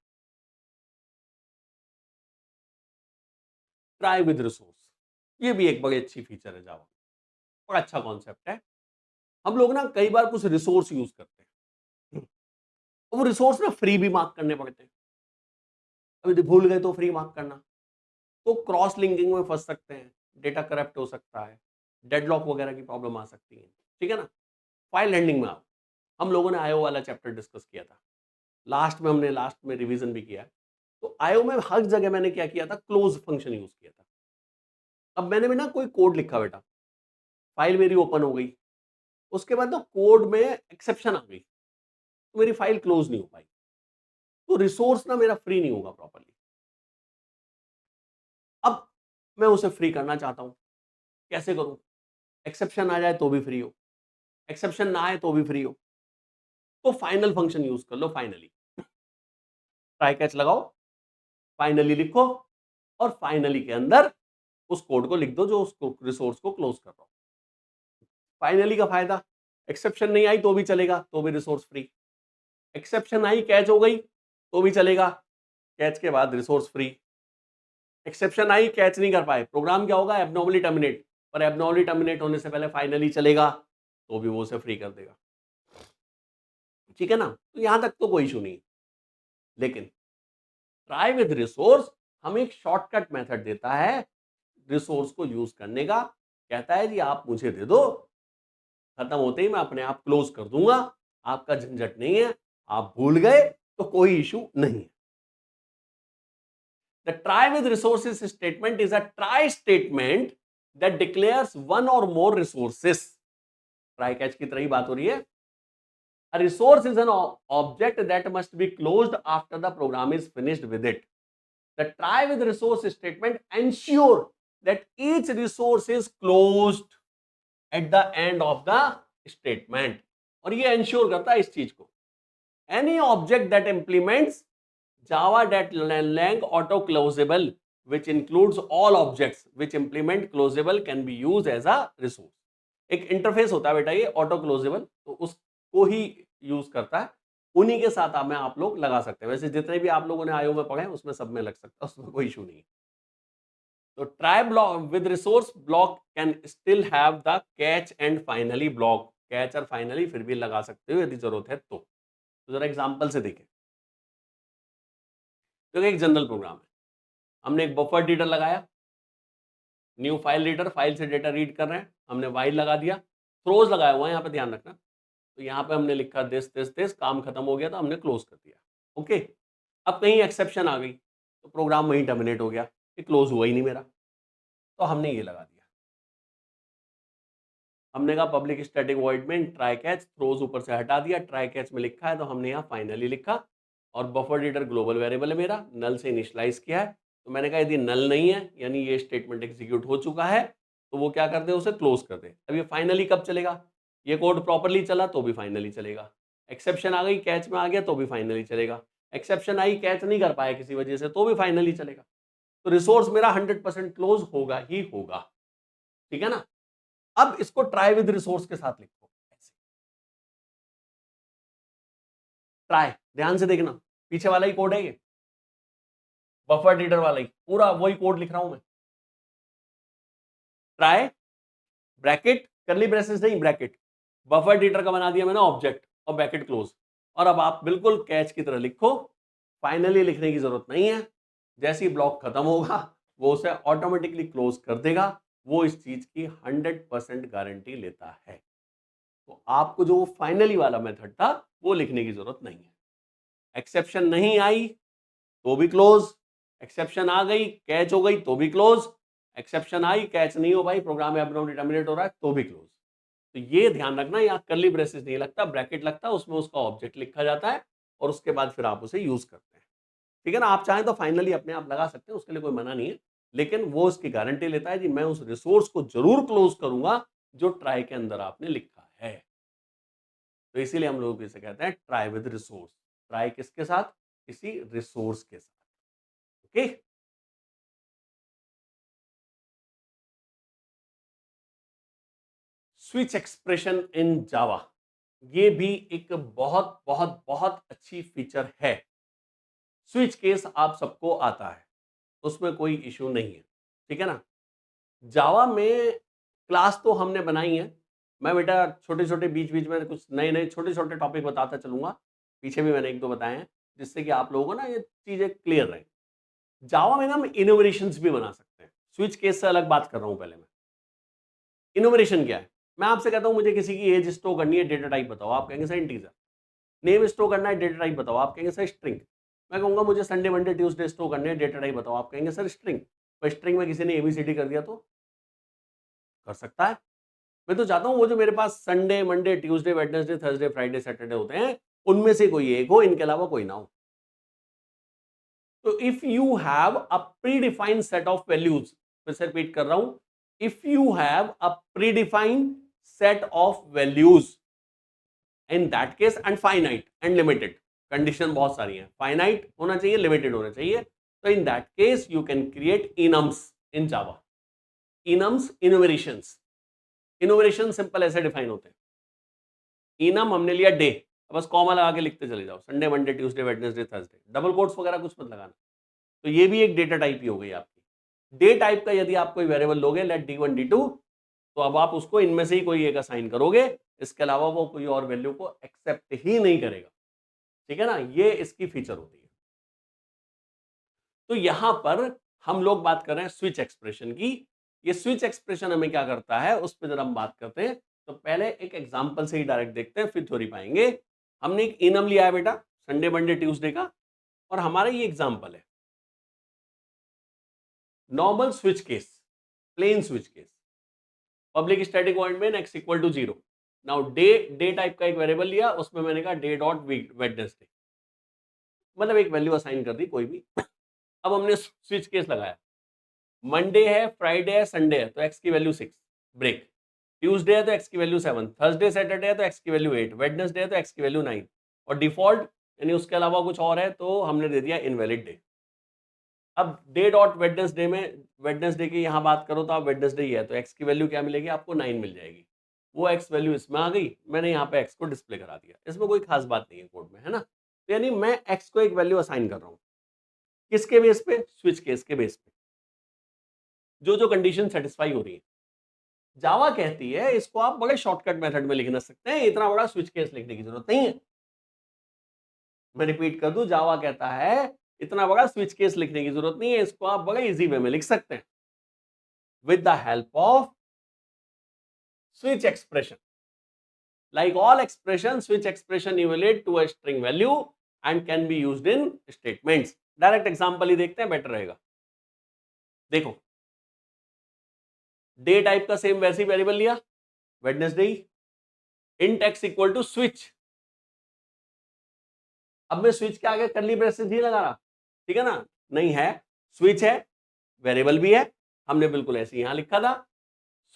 ट्राई विद रिसोर्स, ये भी एक बड़ी अच्छी फीचर है जावा, बड़ा अच्छा कॉन्सेप्ट है। हम लोग ना कई बार कुछ रिसोर्स यूज करते हैं, तो वो रिसोर्स ना फ्री भी मार्क करने पड़ते हैं। अब यदि भूल गए तो फ्री मार्क करना, तो क्रॉस लिंकिंग में फंस सकते हैं, डेटा करप्ट हो सकता है, डेडलॉक वगैरह की प्रॉब्लम आ सकती है, ठीक है ना। फाइल हैंडलिंग में आओ, हम लोगों ने आईओ वाला चैप्टर डिस्कस किया था, लास्ट में रिवीजन भी किया है। तो आईओ में हर जगह मैंने क्या किया था? क्लोज फंक्शन यूज किया था। अब मैंने भी ना कोई कोड लिखा बेटा, फाइल मेरी ओपन हो गई, उसके बाद ना कोड में एक्सेप्शन आ गई, तो मेरी फाइल क्लोज नहीं हो पाई, तो रिसोर्स ना मेरा फ्री नहीं होगा प्रॉपर्ली। अब मैं उसे फ्री करना चाहता हूं, कैसे करूं? एक्सेप्शन आ जाए तो भी फ्री हो, एक्सेप्शन ना आए तो भी फ्री हो, तो फाइनल फंक्शन यूज कर लो। फाइनली ट्राई कैच लगाओ, फाइनली लिखो, और फाइनली के अंदर उस कोड को लिख दो जो उसको रिसोर्स को क्लोज कर रहा हो। फाइनली का फायदा, एक्सेप्शन नहीं आई तो भी चलेगा, तो भी resource free. Exception I, catch हो गई, तो भी चलेगा, कैच के बाद resource free. Exception I, catch नहीं कर पाए, प्रोग्राम क्या होगा? एबनॉर्मली टर्मिनेट, पर एबनॉर्मली टर्मिनेट होने से पहले फाइनली चलेगा, तो भी वो उसे फ्री कर देगा, ठीक है ना। तो यहां तक तो कोई इशू नहीं। लेकिन ट्राई विद रिसोर्स हमें एक शॉर्टकट मेथड देता है, रिसोर्स को यूज करने का। कहता है जी आप मुझे दे दो, खत्म होते ही मैं अपने आप क्लोज कर दूंगा, आपका झंझट नहीं है, आप भूल गए तो कोई इशू नहीं है। The try with resources statement is a try statement that declares one or more resources. Try catch की तरह ही बात हो रही है। A resource is an object that must be closed after the program is finished with it. The try with resource statement ensure that each resource is closed at the end of the statement. और ये ensure करता है इस चीज को, any object that implements Java.lang auto closable, which includes all objects which implement closable, can be used as a resource. एक इंटरफेस होता है बेटा ये ऑटो क्लोजेबल, तो उसको ही यूज करता है, उन्हीं के साथ में आप लोग लगा सकते हैं। वैसे जितने भी आप लोगों ने आईओ में पढ़े हैं उसमें सब में लग सकता है, उसमें कोई इशू नहीं है। तो try block with resource block can still have the catch and finally block, catch और फाइनली फिर भी लगा सकते हो यदि जरूरत है तो जरा एग्जांपल से देखें। तो एक जनरल प्रोग्राम है, हमने एक बफर रीडर लगाया, न्यू फाइल रीडर, फाइल से डेटा रीड कर रहे हैं, हमने वाइल लगा दिया, थ्रोज लगाया हुआ है यहाँ पे ध्यान रखना। तो यहाँ पे हमने लिखा दिस, काम खत्म हो गया तो हमने क्लोज कर दिया। ओके, अब कहीं एक्सेप्शन आ गई तो प्रोग्राम वहीं टर्मिनेट हो गया, ये क्लोज हुआ ही नहीं मेरा, तो हमने ये लगा दिया। हमने कहा पब्लिक स्टैटिक वॉइड में ट्राई कैच, थ्रोज ऊपर से हटा दिया, ट्राई कैच में लिखा है तो हमने यहाँ फाइनली लिखा, और बफर रीडर ग्लोबल वेरिएबल है मेरा, नल से इनिशियलाइज किया है। तो मैंने कहा यदि नल नहीं है यानी ये स्टेटमेंट एग्जीक्यूट हो चुका है तो वो क्या कर दे, उसे क्लोज कर दे। अब ये फाइनली कब चलेगा, ये कोड प्रॉपरली चला तो भी फाइनली चलेगा, एक्सेप्शन आ गई कैच में आ गया तो भी फाइनली चलेगा, एक्सेप्शन आई कैच नहीं कर पाया किसी वजह से तो भी फाइनली चलेगा। तो रिसोर्स मेरा 100% क्लोज होगा ही होगा, ठीक है ना। अब इसको ट्राई विद रिसोर्स के साथ लिखो, ट्राई, ध्यान से देखना पीछे वाला ही कोड है ये, बफर रीडर वाला ही पूरा वही कोड लिख रहा हूं मैं। ट्राई ब्रैकेट कर्ली ब्रेसेस नहीं ब्रैकेट, बफर रीडर का बना दिया मैंने ऑब्जेक्ट और ब्रैकेट क्लोज, और अब आप बिल्कुल कैच की तरह लिखो, फाइनली लिखने की जरूरत नहीं है, जैसे ही ब्लॉक खत्म होगा वो उसे ऑटोमेटिकली क्लोज कर देगा, वो इस चीज की 100% गारंटी लेता है। तो आपको जो फाइनली वाला मेथड था वो लिखने की जरूरत नहीं है। एक्सेप्शन नहीं आई तो भी क्लोज, एक्सेप्शन आ गई कैच हो गई तो भी क्लोज, एक्सेप्शन आई कैच नहीं हो भाई प्रोग्राम एब्नॉर्मली टर्मिनेट हो रहा है तो भी क्लोज। तो ये ध्यान रखना, यहाँ कर्ली ब्रेसेस नहीं लगता, ब्रैकेट लगता है, उसमें उसका ऑब्जेक्ट लिखा जाता है और उसके बाद फिर आप उसे यूज करते हैं, ठीक है ना। आप चाहें तो फाइनली अपने आप लगा सकते हैं, उसके लिए कोई मना नहीं है, लेकिन वो उसकी गारंटी लेता है कि मैं उस रिसोर्स को जरूर क्लोज करूंगा जो ट्राई के अंदर आपने लिखा है। तो इसीलिए हम लोग इसे कहते हैं ट्राई विद रिसोर्स, ट्राई किसके साथ, किसी रिसोर्स के साथ। ओके, स्विच एक्सप्रेशन इन जावा, ये भी एक बहुत बहुत बहुत अच्छी फीचर है। स्विच केस आप सबको आता है, उसमें कोई इशू नहीं है, ठीक है ना। जावा में क्लास तो हमने बनाई है, मैं बेटा छोटे छोटे बीच बीच में कुछ नए नए छोटे छोटे टॉपिक बताता चलूंगा, पीछे भी मैंने एक दो बताए हैं जिससे कि आप लोगों को ना ये चीजें क्लियर रहे। जावा में ना हम इनोवेशंस भी बना सकते हैं, स्विच केस से अलग बात कर रहा हूं पहले मैं। इनोवेशन क्या है, मैं आपसे कहता हूं मुझे किसी की एज स्टोर करनी है, डेटा टाइप बताओ, आप कहेंगे सर इंटीजर। नेम स्टोर करना है, डेटा टाइप बताओ, आप कहेंगे सर स्ट्रिंग। मैं कहूंगा मुझे संडे मंडे ट्यूसडे स्टोर करने हैं, डेटा टाइप बताओ, आप कहेंगे सर स्ट्रिंग। पर स्ट्रिंग में किसी ने एबीसीडी कर दिया तो कर सकता है। मैं तो चाहता हूं वो जो मेरे पास Sunday Monday Tuesday Wednesday Thursday Friday Saturday होते हैं उनमें से कोई एक हो, इनके अलावा कोई ना हो। तो if you have a predefined set of values, फिर से रिपीट कर रहा हूं, if you have a predefined set of values in that case and finite and limited, condition बहुत सारी हैं, फाइनाइट होना चाहिए लिमिटेड होना चाहिए, तो in that case you can create enums in Java. Enums innovations, innovation simple ऐसे डिफाइन होते हैं, इनम हमने लिया डे, बस कॉमा लगा के लिखते चले जाओ, Sunday Monday Tuesday Wednesday Thursday, double quotes वगैरह कुछ मत लगाना। तो ये भी एक डेटा टाइप ही हो गई आपकी। डे टाइप का यदि आप कोई वेरिएबल लोगे लेट D1 D2, तो अब आप उसको इनमें से ही कोई एक असाइन करोगे, इसके अलावा वो कोई और वैल्यू को एक्सेप्ट ही नहीं करेगा, ठीक है ना। ये इसकी फीचर होती है। तो यहां पर हम लोग बात कर रहे हैं स्विच एक्सप्रेशन की, ये स्विच एक्सप्रेशन हमें क्या करता है उस पर जरा हम बात करते हैं। तो पहले एक एग्जांपल से ही डायरेक्ट देखते हैं, फिर थ्योरी पाएंगे। हमने एक इनम लिया है बेटा, संडे मंडे ट्यूसडे का, और हमारा ये एग्जांपल है normal switch case, plain switch case, public static void main x equal to 0। Now day type का एक वेरिएबल लिया, उसमें मैंने कहा डे डॉट वेडनेसडे, मतलब एक वैल्यू असाइन कर दी कोई भी। अब हमने स्विच केस लगाया, मंडे है, फ्राइडे है, संडे है, तो x की वैल्यू 6 ब्रेक, ट्यूसडे है तो x की वैल्यू 7, थर्सडे सैटरडे है तो x की वैल्यू 8, वेडनेसडे है तो x की वैल्यू 9, और डिफॉल्ट यानी उसके अलावा कुछ और है तो हमने दे दिया इनवैलिड डे। अब डे डॉट वेडनेसडे में, वेडनेसडे की यहाँ बात करो तो आप वेडनेसडे ही है तो x की वैल्यू क्या मिलेगी आपको, 9 मिल जाएगी। वो x वैल्यू इसमें आ गई, मैंने यहाँ पे x को डिस्प्ले करा दिया, इसमें कोई खास बात नहीं है कोड में, है ना। तो यानी मैं x को एक वैल्यू असाइन कर रहा हूँ, किसके बेस पे, स्विच केस के बेस पे, जो जो कंडीशन सेटिस्फाई हो रही है। जावा कहती है इसको आप बड़े शॉर्टकट मेथड में लिख ना सकते हैं, इतना बड़ा स्विच केस लिखने की जरूरत नहीं है। मैं रिपीट कर दूं, जावा कहता है इतना बड़ा स्विच केस लिखने की जरूरत नहीं है, इसको आप बड़े इजी वे में लिख सकते हैं with the help off switch expression. Like all expression, switch expression evaluate to a string value and can be used in statements. Direct example ही देखते हैं, बेटर रहेगा। देखो, डे टाइप का सेम वैसे ही वेरिएबल लिया, वेडनेसडे ही, int x equal to switch. अब मैं स्विच के आगे कर्ली ब्रेसेस नहीं लगा रहा, ठीक है ना, नहीं है, स्विच है, वेरिएबल भी है, हमने बिल्कुल ऐसे यहां लिखा था,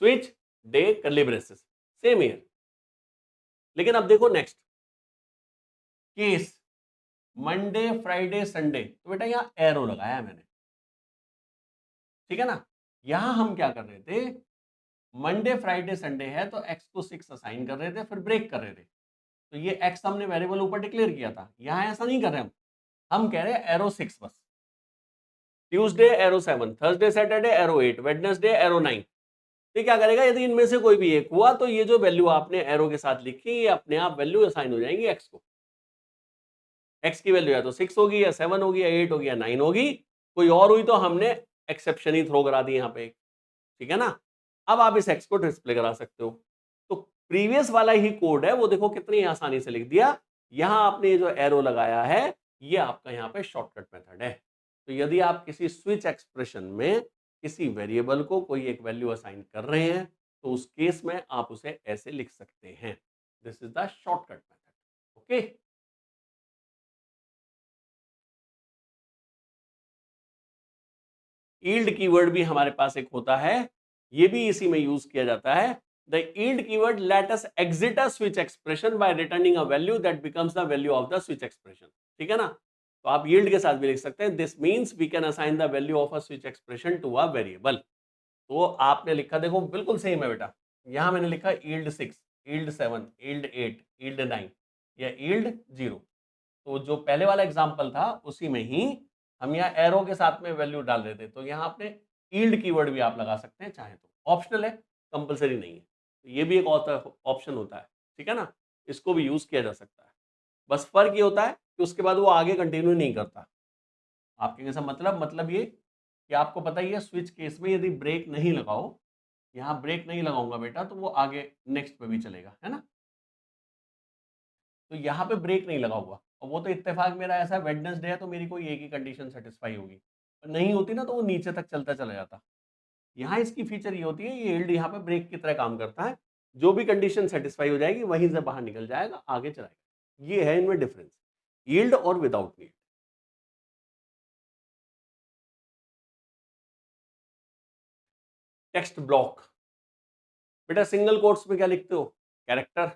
switch day curly braces, same here. लेकिन अब देखो next case, Monday Friday Sunday, तो बेटा यहां एरो लगाया मैंने, ठीक है ना। यहां हम क्या कर रहे थे, मंडे फ्राइडे संडे है तो x को 6 असाइन कर रहे थे, फिर ब्रेक कर रहे थे, तो ये x हमने वेरिएबल ऊपर डिक्लेयर किया था, यहां ऐसा नहीं कर रहे हम कह रहे हैं एरो 6 बस, Tuesday arrow 7, Thursday Saturday arrow 8, Wednesday arrow 9। ये क्या करेगा, यदि इनमें से कोई भी एक हुआ तो ये जो वैल्यू आपने एरो के साथ लिखी ये अपने आप वैल्यू असाइन हो जाएंगी x को। x की वैल्यू या तो 6 होगी या 7 होगी या 8 होगी या 9 होगी, कोई और हुई तो हमने एक्सेप्शन ही थ्रो करा दी यहाँ पे, ठीक है ना। अब आप इस x को डिस्प्ले करा सकते हो। तो प्रीवियस वाला ही कोड है वो, देखो कितनी आसानी से लिख दिया। यहां आपने जो एरो लगाया है ये आपका यहाँ पे शॉर्टकट मेथड है। तो यदि आप किसी स्विच एक्सप्रेशन में किसी वेरिएबल को कोई एक वैल्यू असाइन कर रहे हैं तो उस केस में आप उसे ऐसे लिख सकते हैं, this is the shortcut method. Okay, yield keyword भी हमारे पास एक होता है, ये भी इसी में यूज किया जाता है। The yield keyword let us exit a switch expression by returning a value that becomes the value of the switch expression, ठीक है ना। तो आप यील्ड के साथ भी लिख सकते हैं, this means we can assign the value of a switch expression to a variable. तो आपने लिखा, देखो बिल्कुल सेम है बेटा, यहां मैंने लिखा यील्ड 6, यील्ड 7, यील्ड 8, यील्ड 9 या यील्ड 0। तो जो पहले वाला एग्जांपल था उसी में ही हम यहाँ एरो के साथ में वैल्यू डाल रहे थे, तो यहाँ आपने यील्ड कीवर्ड भी आप लगा सकते हैं चाहे तो, ऑप्शनल है, कंपलसरी नहीं है। तो ये भी एक ऑप्शन होता है, ठीक है ना, इसको भी यूज किया जा सकता है। बस फर्क ये होता है कि उसके बाद वो आगे कंटिन्यू नहीं करता। आपके कैसा मतलब ये कि आपको पता ही है स्विच केस में यदि ब्रेक नहीं लगाओ, यहाँ ब्रेक नहीं लगाऊंगा बेटा तो वो आगे नेक्स्ट पे भी चलेगा, है ना। तो यहाँ पे ब्रेक नहीं लगा हुआ, और वो तो इत्तेफाक मेरा ऐसा वेडनेसडे है तो मेरी कोई एक ही कंडीशन सेटिस्फाई होगी, नहीं होती ना तो वो नीचे तक चलता चला जाता। यहाँ इसकी फीचर ये होती है, ये यील्ड यहाँ पे ब्रेक की तरह काम करता है, जो भी कंडीशन सेटिस्फाई हो जाएगी वहीं से बाहर निकल जाएगा, आगे चलाएगा। ये है इनमें डिफरेंस, यील्ड और विदाउट यील्ड। टेक्स्ट ब्लॉक, बेटा सिंगल कोट्स में क्या लिखते हो, कैरेक्टर,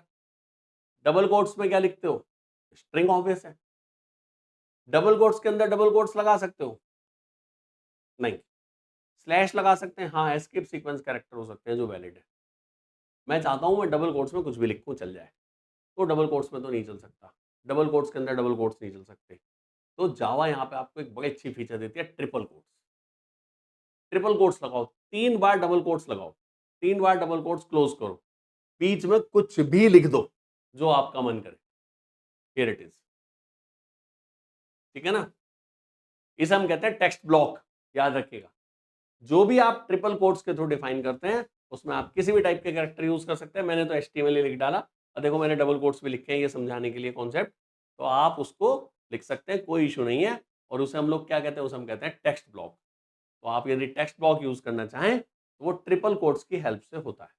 डबल कोट्स में क्या लिखते हो, स्ट्रिंग, ऑब्वियस है। डबल कोट्स के अंदर डबल कोट्स लगा सकते हो, नहीं। स्लैश लगा सकते हैं, हाँ, एस्केप सीक्वेंस कैरेक्टर हो सकते हैं जो वैलिड है। मैं चाहता हूं मैं डबल कोट्स में कुछ भी लिखूं चल जाए, तो डबल कोट्स में तो नहीं चल सकता, डबल कोट्स के अंदर डबल कोट्स नहीं चल सकते। तो जावा यहाँ पे आपको एक बड़ी अच्छी फीचर देती है, ट्रिपल कोट्स। ट्रिपल कोट्स लगाओ, 3 बार डबल कोट्स लगाओ, 3 बार डबल कोट्स क्लोज करो, बीच में कुछ भी लिख दो जो आपका मन करे, हियर इट इज, ठीक है ना। इसे हम कहते हैं टेक्स्ट ब्लॉक, याद रखिएगा। जो भी आप ट्रिपल कोट्स के थ्रू डिफाइन करते हैं उसमें आप किसी भी टाइप के कैरेक्टर यूज कर सकते हैं। मैंने तो HTML लिख डाला और देखो मैंने डबल कोट्स भी लिखे हैं ये समझाने के लिए कॉन्सेप्ट, तो आप उसको लिख सकते हैं, कोई इशू नहीं है। और उसे हम लोग क्या कहते हैं, उसे हम कहते हैं टेक्स्ट ब्लॉक। तो आप यदि टेक्स्ट ब्लॉक यूज करना चाहें तो वो ट्रिपल कोट्स की हेल्प से होता है।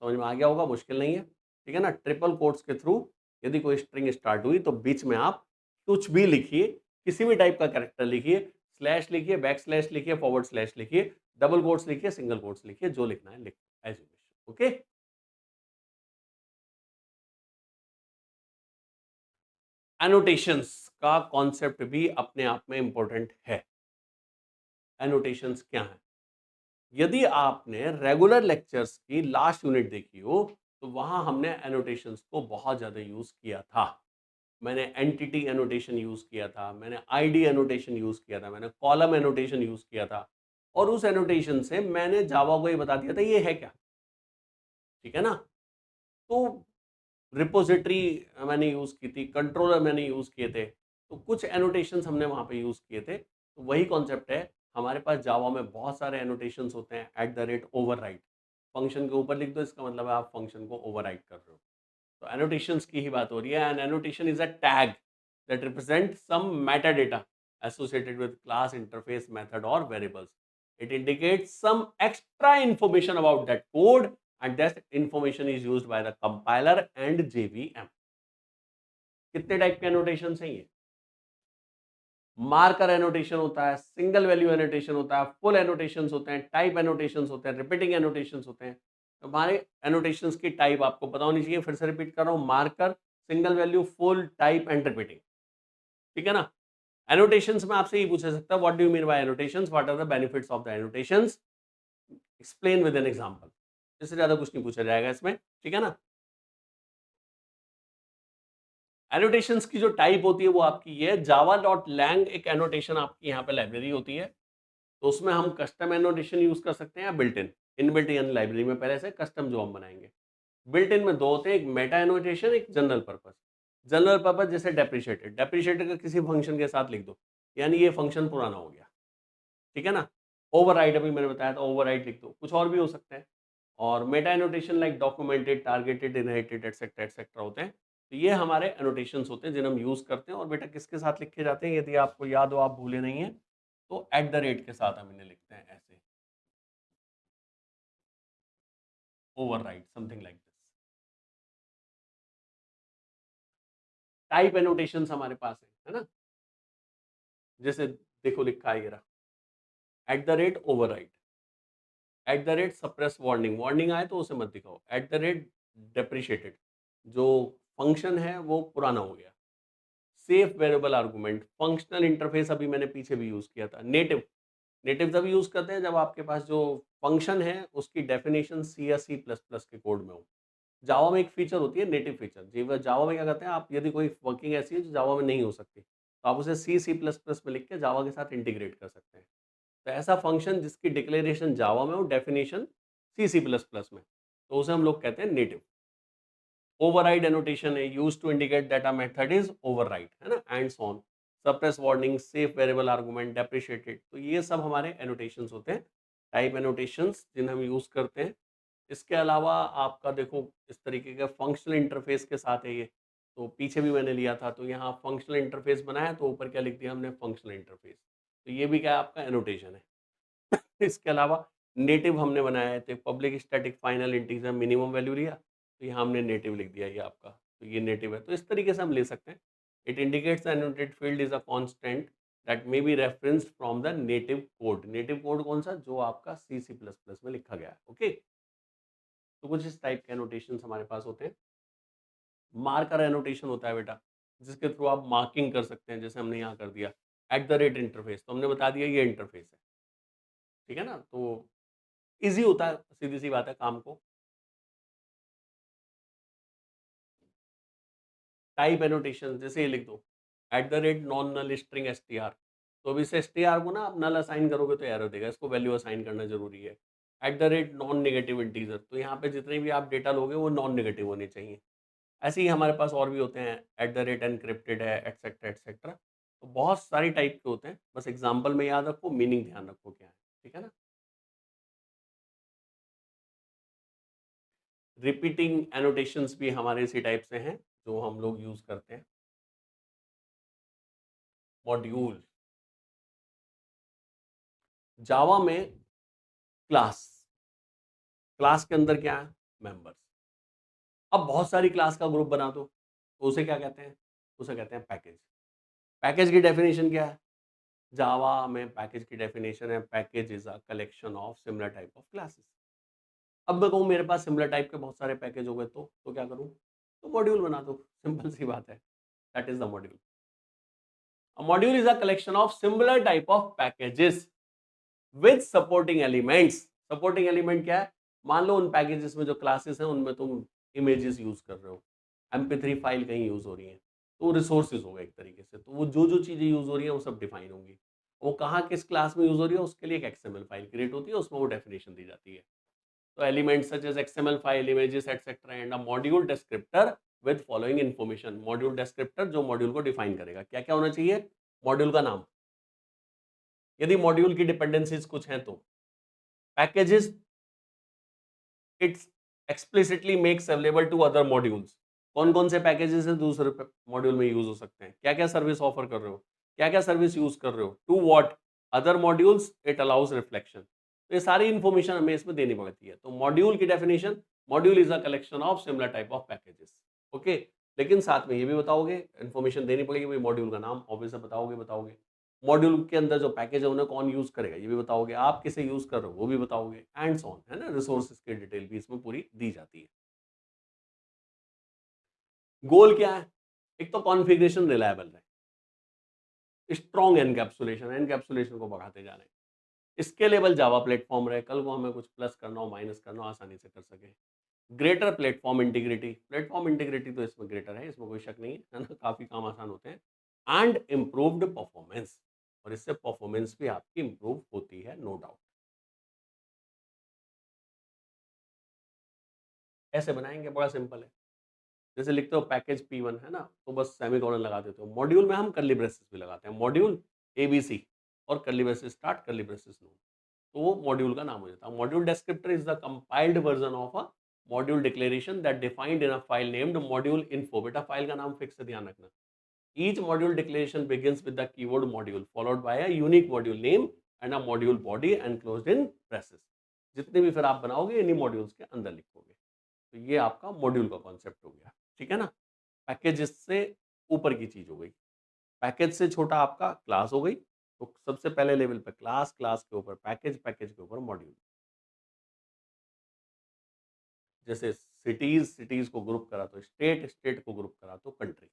समझ में आ गया होगा, मुश्किल नहीं है, ठीक है ना। ट्रिपल कोट्स के थ्रू यदि कोई स्ट्रिंग स्टार्ट हुई तो बीच में आप कुछ भी लिखिए, किसी भी टाइप का कैरेक्टर लिखिए, स्लैश लिखिए, बैक स्लैश लिखिए, फॉरवर्ड स्लैश लिखिए, डबल कोट्स लिखिए, सिंगल कोट्स लिखिए, जो लिखना है लिखो as you wish. Okay. Annotations का कॉन्सेप्ट भी अपने आप में इंपॉर्टेंट है। एनोटेशंस क्या है? यदि आपने रेगुलर लेक्चर्स की लास्ट यूनिट देखी हो तो वहां हमने एनोटेशंस को बहुत ज्यादा यूज किया था। मैंने एंटिटी एनोटेशन यूज किया था, मैंने आईडी एनोटेशन यूज किया था, मैंने कॉलम एनोटेशन यूज किया था, और उस एनोटेशन से मैंने जावा को ये बता दिया था ये है क्या, ठीक है ना। तो रिपोजिटरी मैंने यूज की थी, कंट्रोलर मैंने यूज किए थे, तो कुछ एनोटेशंस हमने वहां पे यूज किए थे। तो वही कॉन्सेप्ट है, हमारे पास जावा में बहुत सारे एनोटेशंस होते हैं। @override फंक्शन के ऊपर लिख दो, इसका मतलब है आप फंक्शन को ओवरराइड कर रहे हो। तो एनोटेशंस की ही बात हो रही है। And annotation is a tag that represent some metadata associated with class interface method or variables. It indicates some extra information about that code and that information is used by the compiler and JVM. कितने टाइप के एनोटेशन हैं ये? मार्कर एनोटेशन होता है, सिंगल वैल्यू एनोटेशन होता है, फुल एनोटेशंस होते हैं, टाइप एनोटेशंस होते हैं, रिपीटिंग एनोटेशंस होते हैं। तो हमारे एनोटेशंस की टाइप आपको पता होनी चाहिए। फिर से रिपीट कर रहा हूं, marker, single value, full, type and repeating, ठीक है ना। एनोटेशंस में आपसे ये पूछा सकता है what do you mean by annotations, what are the benefits of the annotations, explain with an example. इससे ज्यादा कुछ नहीं पूछा जाएगा इसमें, ठीक है ना। एनोटेशंस की जो टाइप होती है वो आपकी ये java.lang एक एनोटेशन आपकी यहाँ पे लाइब्रेरी होती है। तो उसमें हम कस्टम एनोटेशन यूज कर सकते हैं या बिल्ट इन, इनबिल्ट यानी लाइब्रेरी में पहले से कस्टम जो हम बनाएंगे। बिल्ट इन में दो होते हैं, एक मेटा एनोटेशन, एक जनरल पर्पस। जनरल पर्पस जैसे डेप्रिशिएटेड, डेप्रिशिएटेड का किसी फंक्शन के साथ लिख दो, यानी ये फंक्शन पुराना हो गया, ठीक है ना। ओवरराइड अभी मैंने बताया था, ओवरराइड लिख दो, कुछ और भी हो सकता है। और Meta annotation like documented, targeted, inherited etcetera etcetera होते हैं। तो ये हमारे एनोटेशंस होते हैं जिन्हें हम यूज करते हैं। और बेटा किसके साथ लिखे जाते हैं, यदि आपको याद हो, आप भूले नहीं है, तो @ के साथ हम इन्हें लिखते हैं ऐसे, override something like this. Type annotations हमारे पास है ना। जैसे देखो लिखा है ये रहा, @override, सप्रेस वार्निंग, वार्निंग आए तो उसे मत दिखाओ, @depreciated जो फंक्शन है वो पुराना हो गया, safe variable argument, functional interface अभी मैंने पीछे भी यूज किया था, नेटिव, नेटिव तभी यूज करते हैं जब आपके पास जो फंक्शन है उसकी डेफिनेशन सी या C++ के कोड में हो। जावा में एक फीचर होती है नेटिव फीचर, जी जावा में क्या करते हैं आप, यदि कोई वर्किंग ऐसी है जो जावा में नहीं हो सकती तो आप उसे C++ में लिख के जावा के साथ इंटीग्रेट कर सकते हैं। तो ऐसा फंक्शन जिसकी डिक्लेरेशन जावा में हो, डेफिनेशन C++ में, तो उसे हम लोग कहते हैं नेटिव। ओवरराइड एनोटेशन है, used to indicate that a method is override, है ना, and so on. Suppress warning, safe variable argument, deprecated, तो ये सब हमारे एनोटेशंस होते हैं, टाइप एनोटेशंस जिन्हें हम यूज करते हैं। इसके अलावा आपका देखो इस तरीके का फंक्शनल इंटरफेस के साथ है ये, तो पीछे भी मैंने लिया था, तो यहाँ फंक्शनल इंटरफेस बनाया तो ऊपर क्या लिख दिया हमने, फंक्शनल इंटरफेस। तो ये भी क्या है, आपका एनोटेशन है। इसके अलावा नेटिव हमने बनाया है, तो public static final integer minimum value लिया, तो यहाँ हमने नेटिव लिख दिया ये आपका, तो ये नेटिव है। तो इस तरीके से हम ले सकते हैं। It indicates annotated field is a constant that may be referenced from the native code. Native code कौन सा, जो आपका C++ में लिखा गया है। ओके, तो कुछ इस टाइप के एनोटेशन हमारे पास होते हैं। मार्कर एनोटेशन होता है बेटा, जिसके थ्रू आप मार्किंग कर सकते हैं, जैसे हमने यहाँ कर दिया @इंटरफेस, तो हमने बता दिया ये इंटरफेस है, ठीक है ना। तो ईज़ी होता है, सीधी-सी बात है काम को। टाइप एनोटेशन जैसे ये लिख दो, नॉन नल स्ट्रिंग str, तो अब इस str को ना आप नल असाइन करोगे तो एरर देगा, इसको वैल्यू असाइन करना ज़रूरी है। नॉन नेगेटिव इंटीजर, तो यहाँ पे जितने भी आप डेटा लोगे वो नॉन नेगेटिव होने चाहिए। ऐसे ही हमारे पास और भी होते हैं, एनक्रिप्टेड है, एटसेट्रा एटसेट्रा। तो बहुत सारी टाइप के होते हैं, बस एग्जाम्पल में याद रखो, मीनिंग ध्यान रखो क्या है, ठीक है ना। रिपीटिंग एनोटेशंस भी हमारे इसी टाइप से हैं जो हम लोग यूज करते हैं। मॉड्यूल, जावा में क्लास, क्लास के अंदर क्या है, मेंबर्स। अब बहुत सारी क्लास का ग्रुप बना दो तो उसे क्या कहते हैं, उसे कहते हैं पैकेज। पैकेज की डेफिनेशन क्या है, जावा में पैकेज की डेफिनेशन है, package is a collection of similar type of classes. अब मैं कहूँ मेरे पास सिमिलर टाइप के बहुत सारे पैकेज हो गए तो क्या करूँ, तो मॉड्यूल बना दो, सिंपल सी बात है। That is the module. A module is a collection of similar type of packages with supporting elements। supporting element क्या है, मान लो उन पैकेजेस में जो क्लासेस हैं उनमें तुम इमेजेस यूज कर रहे हो, mp3 फाइल कहीं यूज हो रही है, तो रिसोर्सेज होगा एक तरीके से, तो वो जो चीजें यूज हो रही है वो सब डिफाइन होंगी। वो कहाँ किस क्लास में यूज हो रही है उसके लिए एक XML फाइल क्रिएट होती है, उसमें वो डेफिनेशन दी जाती है। तो elements such as XML file, images etcetera and a module descriptor with following information. Module descriptor जो मॉड्यूल को डिफाइन करेगा, क्या क्या होना चाहिए, मॉड्यूल का नाम, यदि मॉड्यूल की डिपेंडेंसीज कुछ हैं तो packages it's explicitly makes available to other modules. कौन कौन से पैकेजेस हैं दूसरे मॉड्यूल में यूज हो सकते हैं, क्या क्या सर्विस ऑफर कर रहे हो, क्या क्या सर्विस यूज कर रहे हो, to what other modules it allows reflection. तो ये सारी इंफॉर्मेशन हमें इसमें देनी पड़ती है। तो मॉड्यूल की definition, module is a collection of similar type of packages. Okay, लेकिन साथ में ये भी बताओगे, इंफॉर्मेशन देनी पड़ेगी भाई, मॉड्यूल का नाम ऑब्वियस बताओगे, मॉड्यूल के अंदर जो पैकेज है उन्हें कौन यूज करेगा ये भी बताओगे, आप किसे यूज कर रहे हो वो भी बताओगे, एंड सो ऑन, है ना। रिसोर्सेज की डिटेल भी इसमें पूरी दी जाती है। गोल क्या है, एक तो कॉन्फ़िगरेशन रिलायबल रहे, स्ट्रॉन्ग एनकैप्सुलेशन को बढ़ाते जा रहे हैं, स्केलेबल जावा प्लेटफॉर्म रहे, कल को हमें कुछ प्लस करना हो माइनस करना हो आसानी से कर सके। ग्रेटर प्लेटफॉर्म इंटीग्रिटी तो इसमें ग्रेटर है, इसमें कोई शक नहीं है ना, काफी काम आसान होते हैं। एंड इम्प्रूव्ड परफॉर्मेंस, और इससे परफॉर्मेंस भी आपकी इंप्रूव होती है, नो डाउट। ऐसे बनाएंगे, बड़ा सिंपल है। जैसे लिखते हो पैकेज P1 है ना, तो बस सेमीकोलन लगा देते हो। मॉड्यूल में हम कर्ली ब्रेसेस भी लगाते हैं, मॉड्यूल ABC और curly braces start curly braces no, तो वो मॉड्यूल का नाम हो जाता है। Module descriptor is the compiled version of a module declaration that defined in a file named module info. बेटा फाइल का नाम फिक्स से ध्यान रखना। Each module declaration begins with the keyword module followed by a unique module name and a module body enclosed in braces. जितने भी फिर आप बनाओगे इन्हीं मॉड्यूल्स के अंदर लिखोगे। तो ये आपका मॉड्यूल का कॉन्सेप्ट हो गया, ठीक है ना। पैकेज से ऊपर की चीज हो गई, पैकेज से छोटा आपका क्लास हो गई। तो सबसे पहले लेवल पे क्लास, क्लास के ऊपर पैकेज, पैकेज के ऊपर मॉड्यूल। जैसे सिटीज, सिटीज को ग्रुप करा तो स्टेट, स्टेट को ग्रुप करा तो country.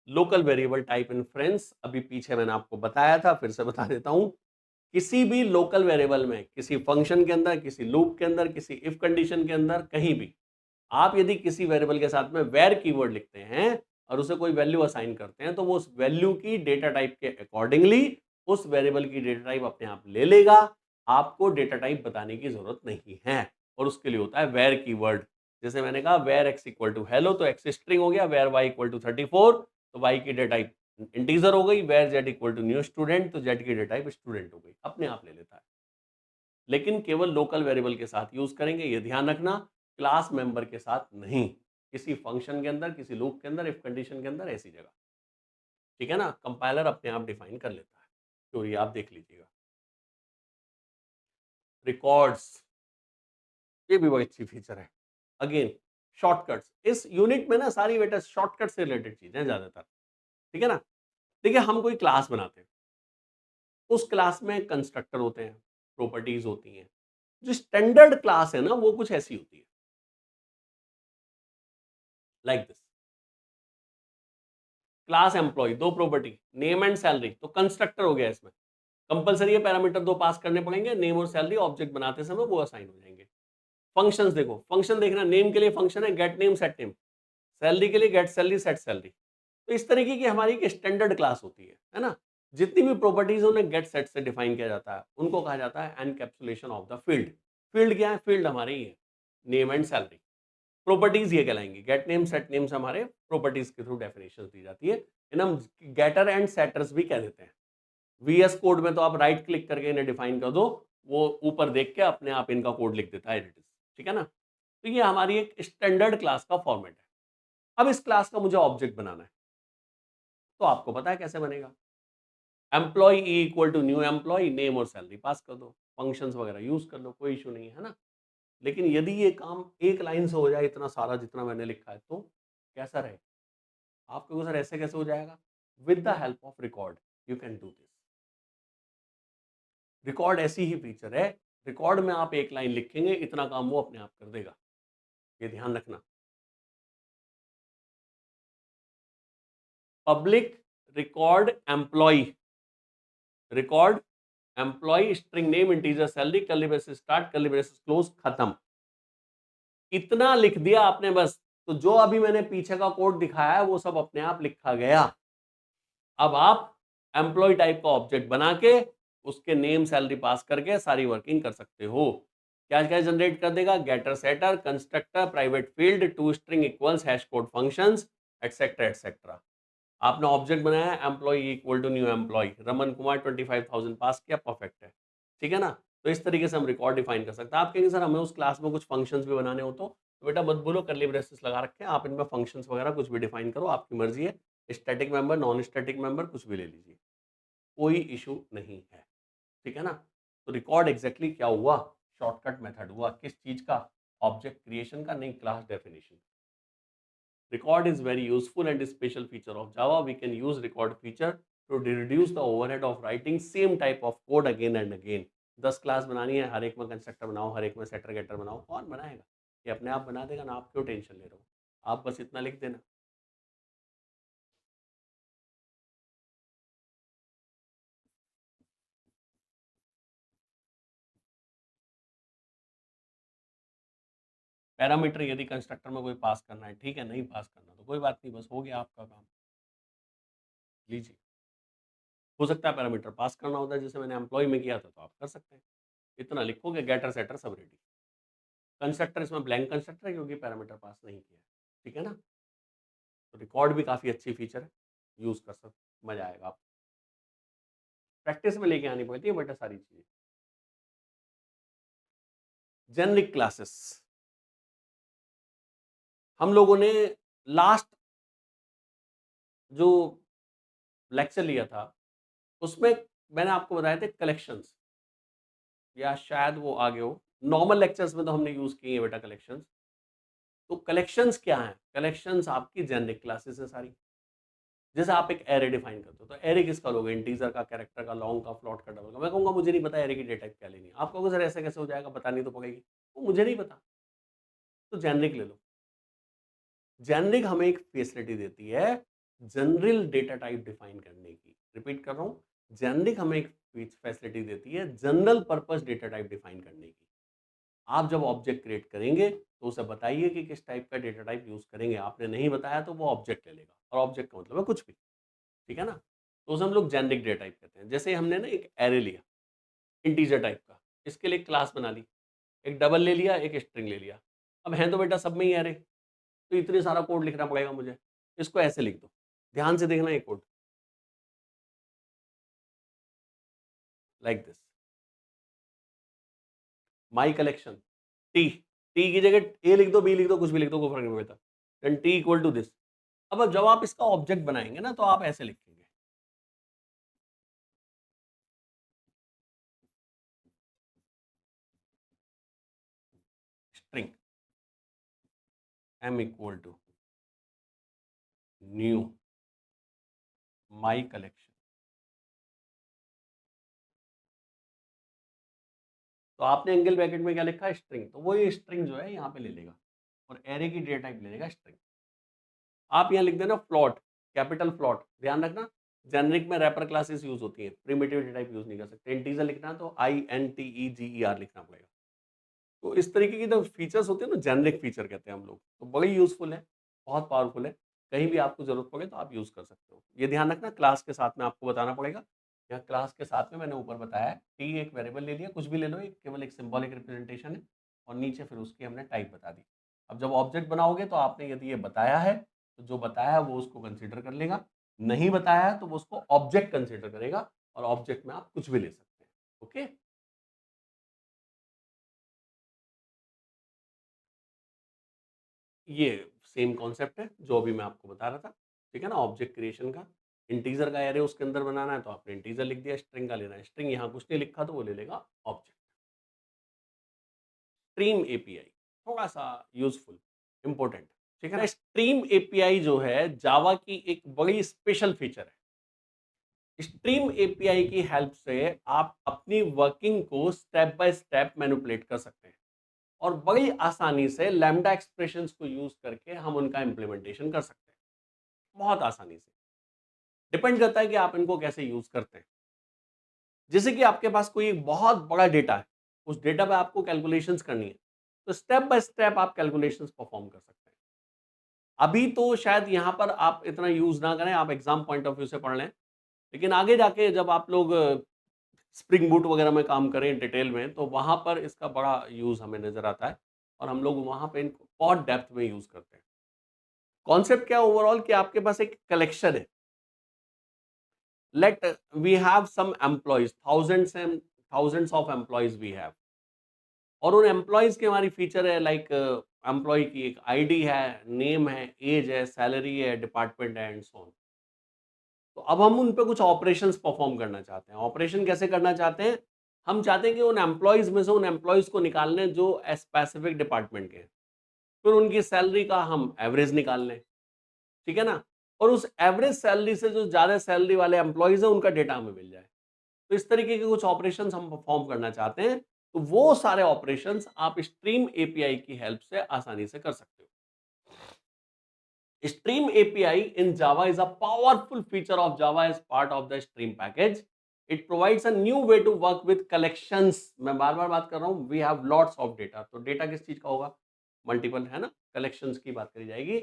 Local variable type inference, अभी पीछे मैंने आपको बताया था, फिर से बता देता हूं। किसी भी लोकल वेरिएबल में, किसी फंक्शन के अंदर, किसी लूप के अंदर, किसी इफ कंडीशन के अंदर, कहीं भी आप यदि किसी वेरिएबल के साथ में वेर कीवर्ड लिखते हैं और उसे कोई वैल्यू असाइन करते हैं, तो वो उस वैल्यू की डेटा टाइप के अकॉर्डिंगली उस वेरिएबल की डेटा टाइप अपने आप ले लेगा। आपको डेटा टाइप बताने की जरूरत नहीं है, और उसके लिए होता है वेर कीवर्ड। जैसे मैंने कहा var x equal to hello, तो x स्ट्रिंग हो गया, वेर y इक्वल टू 34, तो y की डेटा टाइप इंटीजर हो गई, var z equal to new student, तो z की डेटा टाइप स्टूडेंट हो गई, अपने आप ले लेता है। लेकिन केवल लोकल वेरिएबल के साथ यूज करेंगे, ये ध्यान रखना, क्लास मेंबर के साथ नहीं। किसी फंक्शन के अंदर, किसी लूप के अंदर, इफ कंडीशन के अंदर, ऐसी जगह, ठीक है ना। कंपाइलर अपने आप डिफाइन कर लेता है, तो ये आप देख लीजिएगा। रिकॉर्ड्स, ये भी बड़ी अच्छी फीचर है। अगेन शॉर्टकट्स, इस यूनिट में ना सारी बेटा शॉर्टकट से रिलेटेड चीजें हैं ज्यादातर, ठीक है ना। देखिए हम कोई क्लास बनाते हैं, उस क्लास में कंस्ट्रक्टर होते हैं, प्रॉपर्टीज होती हैं। जो स्टैंडर्ड क्लास है ना वो कुछ ऐसी होती है, लाइक दिस। क्लास एम्प्लॉय, दो प्रॉपर्टी, नेम एंड सैलरी, तो कंस्ट्रक्टर हो गया इसमें। कंपलसरी है, पैरामीटर दो पास करने पड़ेंगे, नेम और सैलरी ऑब्जेक्ट बनाते समय वो असाइन हो जाएंगे। फंक्शंस देखो, फंक्शन देखना, नेम के लिए फंक्शन है gate name set name, salary के लिए गेट सैलरी सेट सैलरी। तो इस तरीके की हमारी एक स्टैंडर्ड क्लास होती है ना। जितनी भी प्रॉपर्टीज उन्हें गेट सेट से डिफाइन किया जाता है उनको कहा जाता है encapsulation of the field. Field क्या है, फील्ड हमारे ही है, नेम एंड सैलरी। प्रॉपर्टीज ये कहलाएंगी, गेट नेम सेट नेम्स हमारे प्रॉपर्टीज के थ्रू डेफिनेशन दी जाती है, इन्हें हम गेटर एंड सेटर्स भी कह देते हैं। VS कोड में तो आप राइट क्लिक करके इन्हें डिफाइन कर दो, वो ऊपर देख के अपने आप इनका कोड लिख देता है एज इट इज, ठीक है ना। तो ये हमारी एक स्टैंडर्ड क्लास का फॉर्मेट है। अब इस क्लास का मुझे ऑब्जेक्ट बनाना है, तो आपको पता है कैसे बनेगा। Employ equal to new employ, name और सैलरी पास कर दो, फंक्शंस वगैरह यूज कर लो, कोई इशू नहीं है ना। लेकिन यदि ये काम एक लाइन से हो जाए, इतना सारा जितना मैंने लिखा है, तो कैसा रहे। आप कहोगे सर ऐसे कैसे हो जाएगा। With the help of record you can do this. Record ऐसी ही फीचर है, रिकॉर्ड में आप एक लाइन लिखेंगे, इतना काम वो अपने आप कर देगा, ये ध्यान रखना। Public record employ, record employ, string name, integer salary, curly braces start, curly braces close, खत्म। इतना लिख दिया आपने बस, तो जो अभी मैंने पीछे का कोड दिखाया है वो सब अपने आप लिखा गया। अब आप एम्प्लॉय टाइप का ऑब्जेक्ट बना के उसके नेम सैलरी पास करके सारी वर्किंग कर सकते हो। क्या क्या जनरेट कर देगा, getter, setter, constructor, private field, to string equals, hash code functions, etcetera etcetera. आपने ऑब्जेक्ट बनाया employ equal to new employ, Raman Kumar 25,000 pass किया, परफेक्ट है, ठीक है ना। तो इस तरीके से हम रिकॉर्ड डिफाइन कर सकते हैं। आप कहेंगे सर हमें उस क्लास में कुछ फंक्शंस भी बनाने हो, तो बेटा मत बोलो कर्ली ब्रेसेस लगा रखे हैं, आप इनमें फंक्शंस वगैरह कुछ भी डिफाइन करो, आपकी मर्जी है। Static member, non static member, कुछ भी ले लीजिए, कोई इशू नहीं है, ठीक है ना। तो रिकॉर्ड एग्जैक्टली क्या हुआ, शॉर्टकट मेथड हुआ, किस चीज का, ऑब्जेक्ट क्रिएशन का, नहीं class definition. Record is very useful and special feature of Java. We can use record feature to reduce the overhead of writing same type of code again and again. 10 class बनानी है, हर एक में कंस्ट्रक्टर बनाओ, हर एक में सेटर गेटर बनाओ, कौन बनाएगा, ये अपने आप बना देगा ना, आप क्यों टेंशन ले रहे हो, आप बस इतना लिख देना। पैरामीटर यदि कंस्ट्रक्टर में कोई पास करना है, ठीक है, नहीं पास करना तो कोई बात नहीं, बस हो गया आपका काम, लीजिए। हो सकता है पैरामीटर पास करना होता है, जैसे मैंने एम्प्लॉय में किया था, तो आप कर सकते हैं। इतना लिखोगे, गेटर सेटर सब रेडी। कंस्ट्रक्टर इसमें ब्लैंक कंस्ट्रक्टर है क्योंकि पैरामीटर पास नहीं किया, ठीक है ना। तो रिकॉर्ड भी काफ़ी अच्छी फीचर है, यूज़ कर सकते, मज़ा आएगा आपको। प्रैक्टिस में लेके आनी पड़ती है बेटा सारी चीज़ें। जेनरिक क्लासेस, हम लोगों ने लास्ट जो लेक्चर लिया था उसमें मैंने आपको बताया थे कलेक्शंस, या शायद वो आगे हो, नॉर्मल लेक्चर्स में तो हमने यूज़ किए हैं बेटा कलेक्शंस। तो कलेक्शंस क्या हैं, कलेक्शंस आपकी जेनरिक क्लासेस है सारी। जैसे आप एक एरे डिफाइन करते हो, तो एरे किसका लोगे, इंटीजर का, कैरेक्टर का, लॉन्ग का, फ्लोट का, डबल का। मैं कहूँगा मुझे नहीं पता एरे की डेटा टाइप क्या लेनी है, आप कहोगे सर ऐसे कैसे हो जाएगा, बतानी तो पड़ेगी, वो मुझे नहीं पता, तो जेनरिक ले लो। जेनरिक हमें एक फैसिलिटी देती है जनरल डेटा टाइप डिफाइन करने की। रिपीट कर रहा हूँ, जेनरिक हमें एक फैसिलिटी देती है general purpose data type define करने की। आप जब ऑब्जेक्ट क्रिएट करेंगे तो उसे बताइए कि किस टाइप का डेटा टाइप यूज करेंगे, आपने नहीं बताया तो वो ऑब्जेक्ट ले लेगा, और ऑब्जेक्ट का मतलब है कुछ भी, ठीक है ना। तो उसे हम लोग जेनरिक डेटा टाइप कहते हैं। जैसे हमने ना एक एरे लिया इंटीजर टाइप का, इसके लिए क्लास बना ली, एक डबल ले लिया, एक स्ट्रिंग ले लिया। अब है तो बेटा सब में ही एरे, तो इतने सारा कोड लिखना पड़ेगा मुझे, इसको ऐसे लिख दो, ध्यान से देखना ये code, like this, my collection, T, T की जगह ए लिख दो, बी लिख दो, कुछ भी लिख दो, कोई फर्क नहीं पड़ता, then t equal to this. अब जब आप इसका ऑब्जेक्ट बनाएंगे ना, तो आप ऐसे लिखेंगे, string m equal to new my collection. तो आपने एंगल ब्रैकेट में क्या लिखा है, स्ट्रिंग, तो वो ये स्ट्रिंग जो है यहाँ पे ले लेगा और एरे की डेटा टाइप ले लेगा स्ट्रिंग। आप यहाँ लिख देना फ्लॉट, कैपिटल फ्लॉट, ध्यान रखना जेनरिक में रैपर क्लासेस यूज होती है, प्रिमिटिव डेटा टाइप यूज नहीं कर सकते। इंटीजर लिखना है तो INTEGER लिखना पड़ेगा। तो इस तरीके की जो फीचर्स होते हैं ना, जेनरिक फीचर कहते हैं हम लोग, तो बड़ी यूजफुल है, बहुत पावरफुल है। कहीं भी आपको जरूरत पड़े तो आप यूज कर सकते हो। ये ध्यान रखना क्लास के साथ में आपको बताना पड़ेगा। यहाँ क्लास के साथ में मैंने ऊपर बताया है, टी एक वेरिएबल ले लिया, कुछ भी ले लो, एक केवल एक सिंबॉलिक रिप्रेजेंटेशन है, और नीचे फिर उसकी हमने टाइप बता दी। अब जब ऑब्जेक्ट बनाओगे तो आपने यदि ये बताया है तो जो बताया है वो उसको कंसिडर कर लेगा, नहीं बताया है तो वो उसको ऑब्जेक्ट कंसिडर करेगा, और ऑब्जेक्ट में आप कुछ भी ले सकते हैं। ओके। ये सेम कॉन्सेप्ट है जो अभी मैं आपको बता रहा था, ठीक है ना, ऑब्जेक्ट क्रिएशन का। इंटीजर का एरे उसके अंदर बनाना है तो आपने इंटीजर लिख दिया, स्ट्रिंग का लेना है स्ट्रिंग, यहाँ कुछ नहीं लिखा तो वो ले लेगा ऑब्जेक्ट। स्ट्रीम एपीआई थोड़ा सा यूजफुल, इंपॉर्टेंट, ठीक है ना। स्ट्रीम एपीआई जो है जावा की एक बड़ी स्पेशल फीचर है। स्ट्रीम एपीआई की हेल्प से आप अपनी वर्किंग को स्टेप बाय स्टेप मैनिपुलेट कर सकते हैं और बड़ी आसानी से लैम्डा एक्सप्रेशंस को यूज करके हम उनका इंप्लीमेंटेशन कर सकते हैं, बहुत आसानी से। डिपेंड करता है कि आप इनको कैसे यूज करते हैं। जैसे कि आपके पास कोई एक बहुत बड़ा डेटा है, उस डेटा पे आपको कैलकुलेशंस करनी है, तो स्टेप बाय स्टेप आप कैलकुलेशंस परफॉर्म कर सकते हैं। अभी तो शायद यहाँ पर आप इतना यूज ना करें, आप एग्जाम पॉइंट ऑफ व्यू से पढ़ लें, लेकिन आगे जाके जब आप लोग स्प्रिंग बूट वगैरह में काम करें डिटेल में, तो वहां पर इसका बड़ा यूज हमें नजर आता है और हम लोग वहां पे इनको बहुत डेप्थ में यूज करते हैं। कॉन्सेप्ट क्या ओवरऑल कि आपके पास एक कलेक्शन है, let we have some employees, thousands and thousands of employees we have, और उन एम्प्लॉयज की हमारी फीचर है लाइक एम्प्लॉय की एक आईडी है, नेम है, एज है, सैलरी है, डिपार्टमेंट है एंड सो ऑन। तो अब हम उन पे कुछ ऑपरेशंस परफॉर्म करना चाहते हैं। ऑपरेशन कैसे करना चाहते हैं? हम चाहते हैं कि उन एम्प्लॉयज में से उन एम्प्लॉयज को निकालने जो स्पेसिफिक डिपार्टमेंट के हैं, फिर उनकी सैलरी का हम एवरेज निकाल लें, ठीक है ना, और उस एवरेज सैलरी से जो ज्यादा सैलरी वाले एम्प्लॉयज है उनका डेटा हमें मिल जाए। तो इस तरीके के कुछ ऑपरेशंस हम परफॉर्म करना चाहते हैं, तो वो सारे ऑपरेशंस आप स्ट्रीम एपीआई की हेल्प से आसानी से कर सकते हो। Stream API in Java is a powerful feature of Java as part of the Stream package. It provides a new way to work with collections. मैं बार बार बात कर रहा हूँ, we have lots of data. तो डेटा किस चीज का होगा? मल्टीपल, है ना, कलेक्शंस की बात करी जाएगी।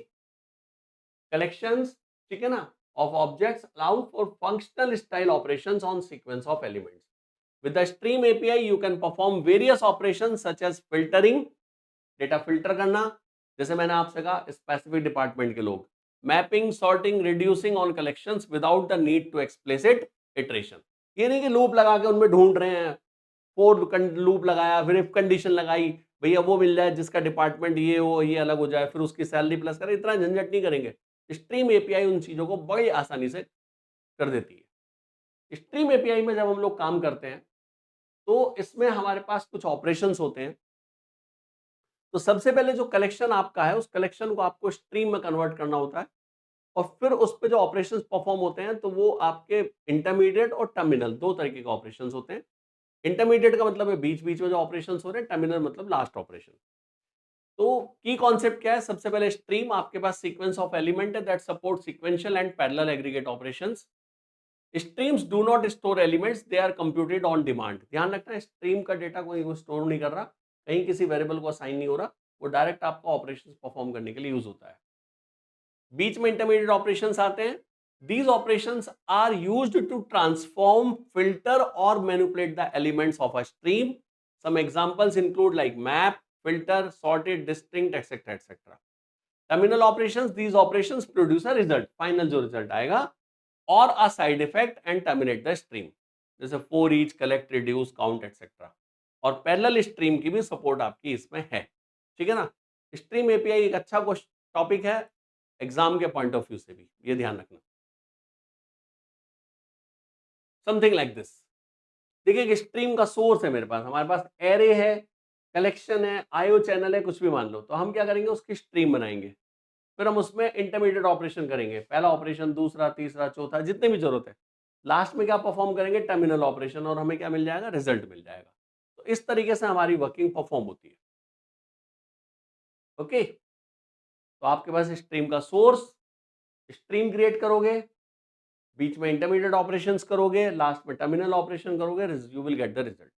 कलेक्शंस, ठीक है ना, of objects allow for functional style operations on sequence of elements. With the Stream API, you can perform various operations such as filtering, data filter करना, जैसे मैंने आपसे कहा स्पेसिफिक डिपार्टमेंट के लोग, mapping, sorting, reducing on collections without the need to explicit iteration. ये नहीं कि लूप लगा के उनमें ढूंढ रहे हैं, फोर लूप लगाया, फिर इफ कंडीशन लगाई, भैया वो मिल जाए जिसका डिपार्टमेंट ये हो, ये अलग हो जाए, फिर उसकी सैलरी प्लस करें, इतना झंझट नहीं करेंगे। स्ट्रीम एपीआई उन चीजों को बड़ी आसानी से कर देती है। स्ट्रीम एपीआई में जब हम लोग काम करते हैं तो इसमें हमारे पास कुछ ऑपरेशंस होते हैं। तो सबसे पहले जो कलेक्शन आपका है, उस कलेक्शन को आपको स्ट्रीम में कन्वर्ट करना होता है और फिर उस पे जो ऑपरेशंस परफॉर्म होते हैं तो वो आपके इंटरमीडिएट और टर्मिनल, दो तरीके के ऑपरेशंस होते हैं। इंटरमीडिएट का मतलब है बीच बीच में जो ऑपरेशंस हो रहे हैं, टर्मिनल मतलब लास्ट ऑपरेशन। तो की कॉन्सेप्ट क्या है? सबसे पहले स्ट्रीम, आपके पास सीक्वेंस ऑफ एलिमेंट है that support sequential and parallel aggregate operations. Streams do not store elements, they are computed on demand. ध्यान रखना है, स्ट्रीम का डेटा कोई स्टोर नहीं कर रहा, कहीं किसी वेरिएबल को असाइन नहीं हो रहा, वो डायरेक्ट आपका ऑपरेशंस परफॉर्म करने के लिए यूज होता है। बीच में इंटरमीडिएट ऑपरेशंस आते हैं। These operations are used to transform, filter और manipulate the elements of a stream. Some examples include like map, filter, sorted, distinct, etcetera etcetera. Terminal operations, these operations produce a result, final जो रिजल्ट आएगा, और a side effect and terminate the stream, जैसे for each, collect, reduce, count etcetera. और पैरेलल स्ट्रीम की भी सपोर्ट आपकी इसमें है, ठीक है ना। स्ट्रीम एपीआई एक अच्छा टॉपिक है एग्जाम के पॉइंट ऑफ व्यू से भी, ये ध्यान रखना। Something like this. देखिए कि स्ट्रीम का सोर्स है मेरे पास, हमारे पास एरे है, कलेक्शन है, आईओ चैनल है, कुछ भी मान लो, तो हम क्या करेंगे, उसकी स्ट्रीम बनाएंगे, फिर हम उसमें इंटरमीडिएट ऑपरेशन करेंगे, पहला ऑपरेशन, दूसरा, तीसरा, चौथा, जितने भी जरूरत है। लास्ट में क्या परफॉर्म करेंगे, टर्मिनल ऑपरेशन, और हमें क्या मिल जाएगा, रिजल्ट मिल जाएगा। तो इस तरीके से हमारी वर्किंग परफॉर्म होती है। ओके, तो आपके पास स्ट्रीम का सोर्स, स्ट्रीम क्रिएट करोगे, बीच में इंटरमीडिएट ऑपरेशंस करोगे, लास्ट में टर्मिनल ऑपरेशन करोगे, you will get the result.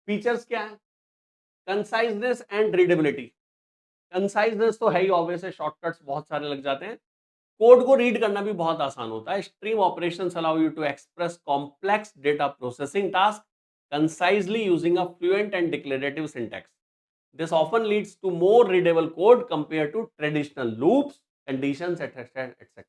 Features क्या है? Conciseness and readability. कंसाइजनेस तो है ही, ऑब्वियस है, शॉर्टकट्स बहुत सारे लग जाते हैं। कोड को रीड करना भी बहुत आसान होता है। Stream operations allow you to express complex data processing task concisely using a fluent and declarative syntax. This often leads to more readable code compared to traditional loops, conditions, etc. etc.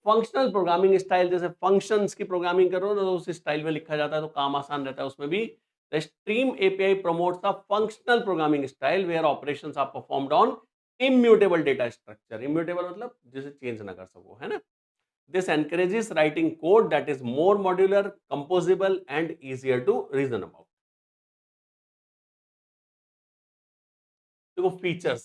Functional programming style, जैसे फंक्शंस की प्रोग्रामिंग करो ना, तो उस स्टाइल में लिखा जाता है, तो काम आसान रहता है उसमें भी। The stream API promotes a functional programming style where operations are performed on immutable data structure. Immutable मतलब जिसे चेंज ना कर सको, है ना? This encourages writing code that is more modular, composable and easier to reason about. देखो फीचर्स,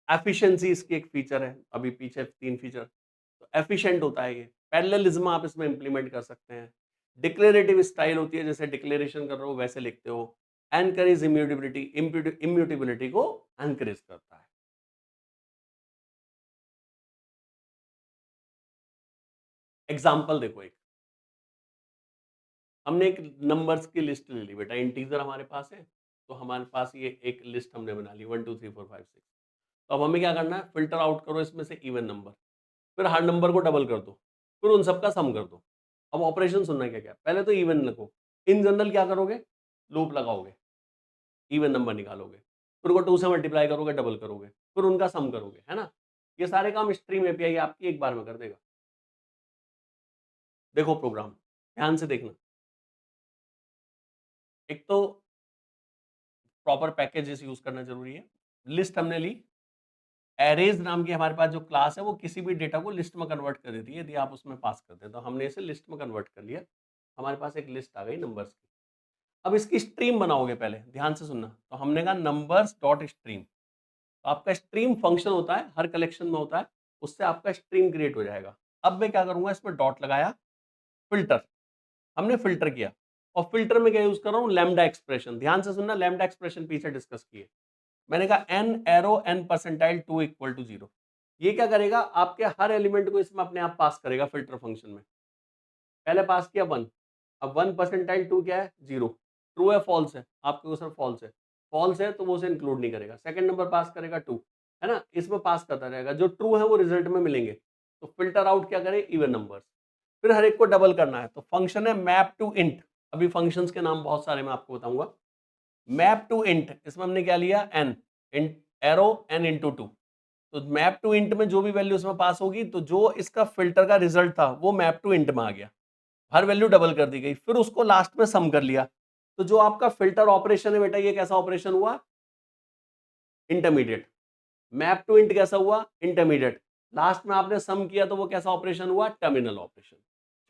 एफिशिएंसी इसकी एक फीचर है, अभी पीछे 3 फीचर, तो एफिशिएंट होता है ये। पैरेललिज्म आप इसमें इंप्लीमेंट कर सकते हैं। डिक्लेरेटिव स्टाइल होती है, जैसे डिक्लेरेशन कर रहे हो वैसे लिखते हो। एनकरेज इम्यूटेबिलिटी, इम्यूटेबिलिटी को एनकरेज करता है। एग्जाम्पल देखो एक, हमने एक नंबर्स की लिस्ट ले ली बेटा, इंटीजर हमारे पास है, तो हमारे पास ये एक लिस्ट हमने बना ली 1 2 3 4 5 6। तो अब हमें क्या करना है, फिल्टर आउट करो इसमें से इवन नंबर, फिर हर नंबर को डबल कर दो, फिर उन सबका सम कर दो। अब ऑपरेशन सुनना है क्या क्या, पहले तो इवन लिखो। इन जनरल क्या करोगे, लूप लगाओगे, इवन नंबर निकालोगे, फिर वो 2 से मल्टीप्लाई करोगे, डबल करोगे, फिर उनका सम करोगे, है ना? ये सारे काम स्ट्रीम एपीआई आपकी एक बार में कर देगा। देखो प्रोग्राम, ध्यान से देखना। एक तो प्रॉपर पैकेजेस यूज करना जरूरी है। लिस्ट हमने ली, एरेज नाम की हमारे पास जो क्लास है वो किसी भी डेटा को लिस्ट में कन्वर्ट कर देती है यदि आप उसमें पास करते हैं। तो हमने इसे लिस्ट में कन्वर्ट कर लिया, हमारे पास एक लिस्ट आ गई नंबर्स की। अब इसकी स्ट्रीम बनाओगे, पहले ध्यान से सुनना। तो हमने कहा नंबर्स डॉट स्ट्रीम, तो आपका स्ट्रीम फंक्शन होता है, हर कलेक्शन में होता है, उससे आपका स्ट्रीम क्रिएट हो जाएगा। अब मैं क्या करूंगा, इसमें डॉट लगाया, फिल्टर, हमने फिल्टर किया, और फिल्टर में क्या यूज कर रहा हूँ, लैम्डा एक्सप्रेशन। ध्यान से सुनना, लैम्डा एक्सप्रेशन पीछे डिस्कस किए। मैंने कहा n arrow n percentile 2 equal to 0। ये क्या करेगा, आपके हर एलिमेंट को इसमें अपने आप पास करेगा फिल्टर फंक्शन में। पहले पास किया 1, अब 1 परसेंटाइल 2 क्या है, 0। ट्रू है फॉल्स है, आपके क्वेश्चन फॉल्स है, फॉल्स है तो वो उसे इंक्लूड नहीं करेगा। सेकंड नंबर पास करेगा 2, है ना? इसमें पास करता रहेगा, जो ट्रू है वो रिजल्ट में मिलेंगे। तो फिल्टर आउट क्या करे, इवन नंबर्स। फिर हर एक को डबल करना है, तो फंक्शन है मैप टू इंट। अभी फंक्शंस के नाम बहुत सारे मैं आपको बताऊंगा। मैप टू इंट, इसमें हमने क्या लिया, n, int arrow n into 2। तो मैप टू इंट में जो भी वैल्यू इसमें पास होगी, तो जो इसका फिल्टर का रिजल्ट था वो मैप टू इंट में आ गया, हर वैल्यू डबल कर दी गई। फिर उसको लास्ट में सम कर लिया। तो जो आपका फिल्टर ऑपरेशन है बेटा, ये कैसा ऑपरेशन हुआ, इंटरमीडिएट। मैप टू इंट कैसा हुआ, इंटरमीडिएट। लास्ट में आपने सम किया तो वो कैसा ऑपरेशन हुआ, टर्मिनल ऑपरेशन।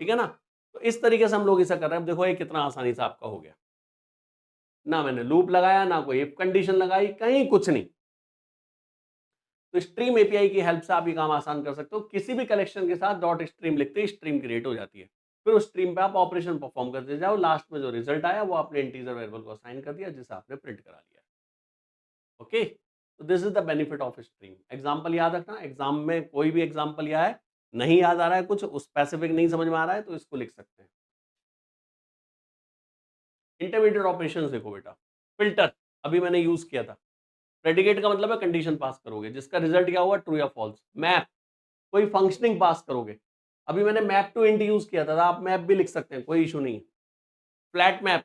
ठीक है ना? तो इस तरीके से हम लोग इसे कर रहे हैं। देखो ये कितना आसानी से आपका हो गया, ना मैंने लूप लगाया, ना कोई इफ कंडीशन लगाई, कहीं कुछ नहीं। तो स्ट्रीम एपीआई की हेल्प से आप ये काम आसान कर सकते हो। किसी भी कलेक्शन के साथ डॉट स्ट्रीम लिखते ही स्ट्रीम क्रिएट हो जाती है। फिर उस स्ट्रीम पे आप ऑपरेशन परफॉर्म करते जाओ, लास्ट में जो रिजल्ट आया वो आपने इंटीजर वेरिएबल को असाइन कर दिया, जिसे आपने प्रिंट करा लिया। ओके, तो this is the benefit of stream. Example याद रखना, एग्जाम में कोई भी एग्जाम्पल या है, नहीं याद आ रहा है, कुछ स्पेसिफिक नहीं समझ में आ रहा है, तो इसको लिख सकते हैं। इंटरमीडिएट ऑपरेशंस देखो बेटा, फिल्टर अभी मैंने यूज किया था। प्रेडिकेट का मतलब है कंडीशन पास करोगे, जिसका रिजल्ट क्या हुआ, ट्रू या फॉल्स। मैप, कोई फंक्शनिंग पास करोगे। अभी मैंने मैप टू इंट यूज किया था, आप मैप भी लिख सकते हैं, कोई इशू नहीं। Flat map,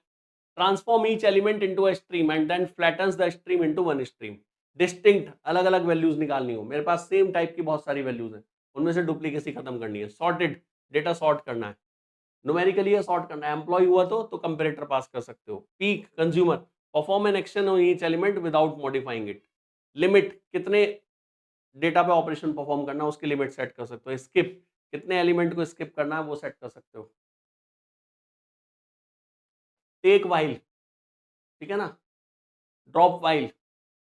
transform each element into a stream and then flattens the stream into one stream. Distinct, अलग अलग वैल्यूज निकालनी हो, मेरे पास सेम टाइप की बहुत सारी वैल्यूज हैं, उनमें से डुप्लीकेसी खत्म करनी है। सॉर्टेड, डेटा सॉर्ट करना है, न्यूमेरिकली या सॉर्ट करना है। एम्प्लॉय हुआ तो कंपैरेटर पास कर सकते हो। Peak, consumer, perform an action on each element without modifying it. Limit, कितने डेटा पे ऑपरेशन परफॉर्म करना है उसकी लिमिट सेट कर सकते हो। स्किप, कितने एलिमेंट को स्किप करना है वो सेट कर सकते हो। टेक वाइल, ठीक है ना, drop while,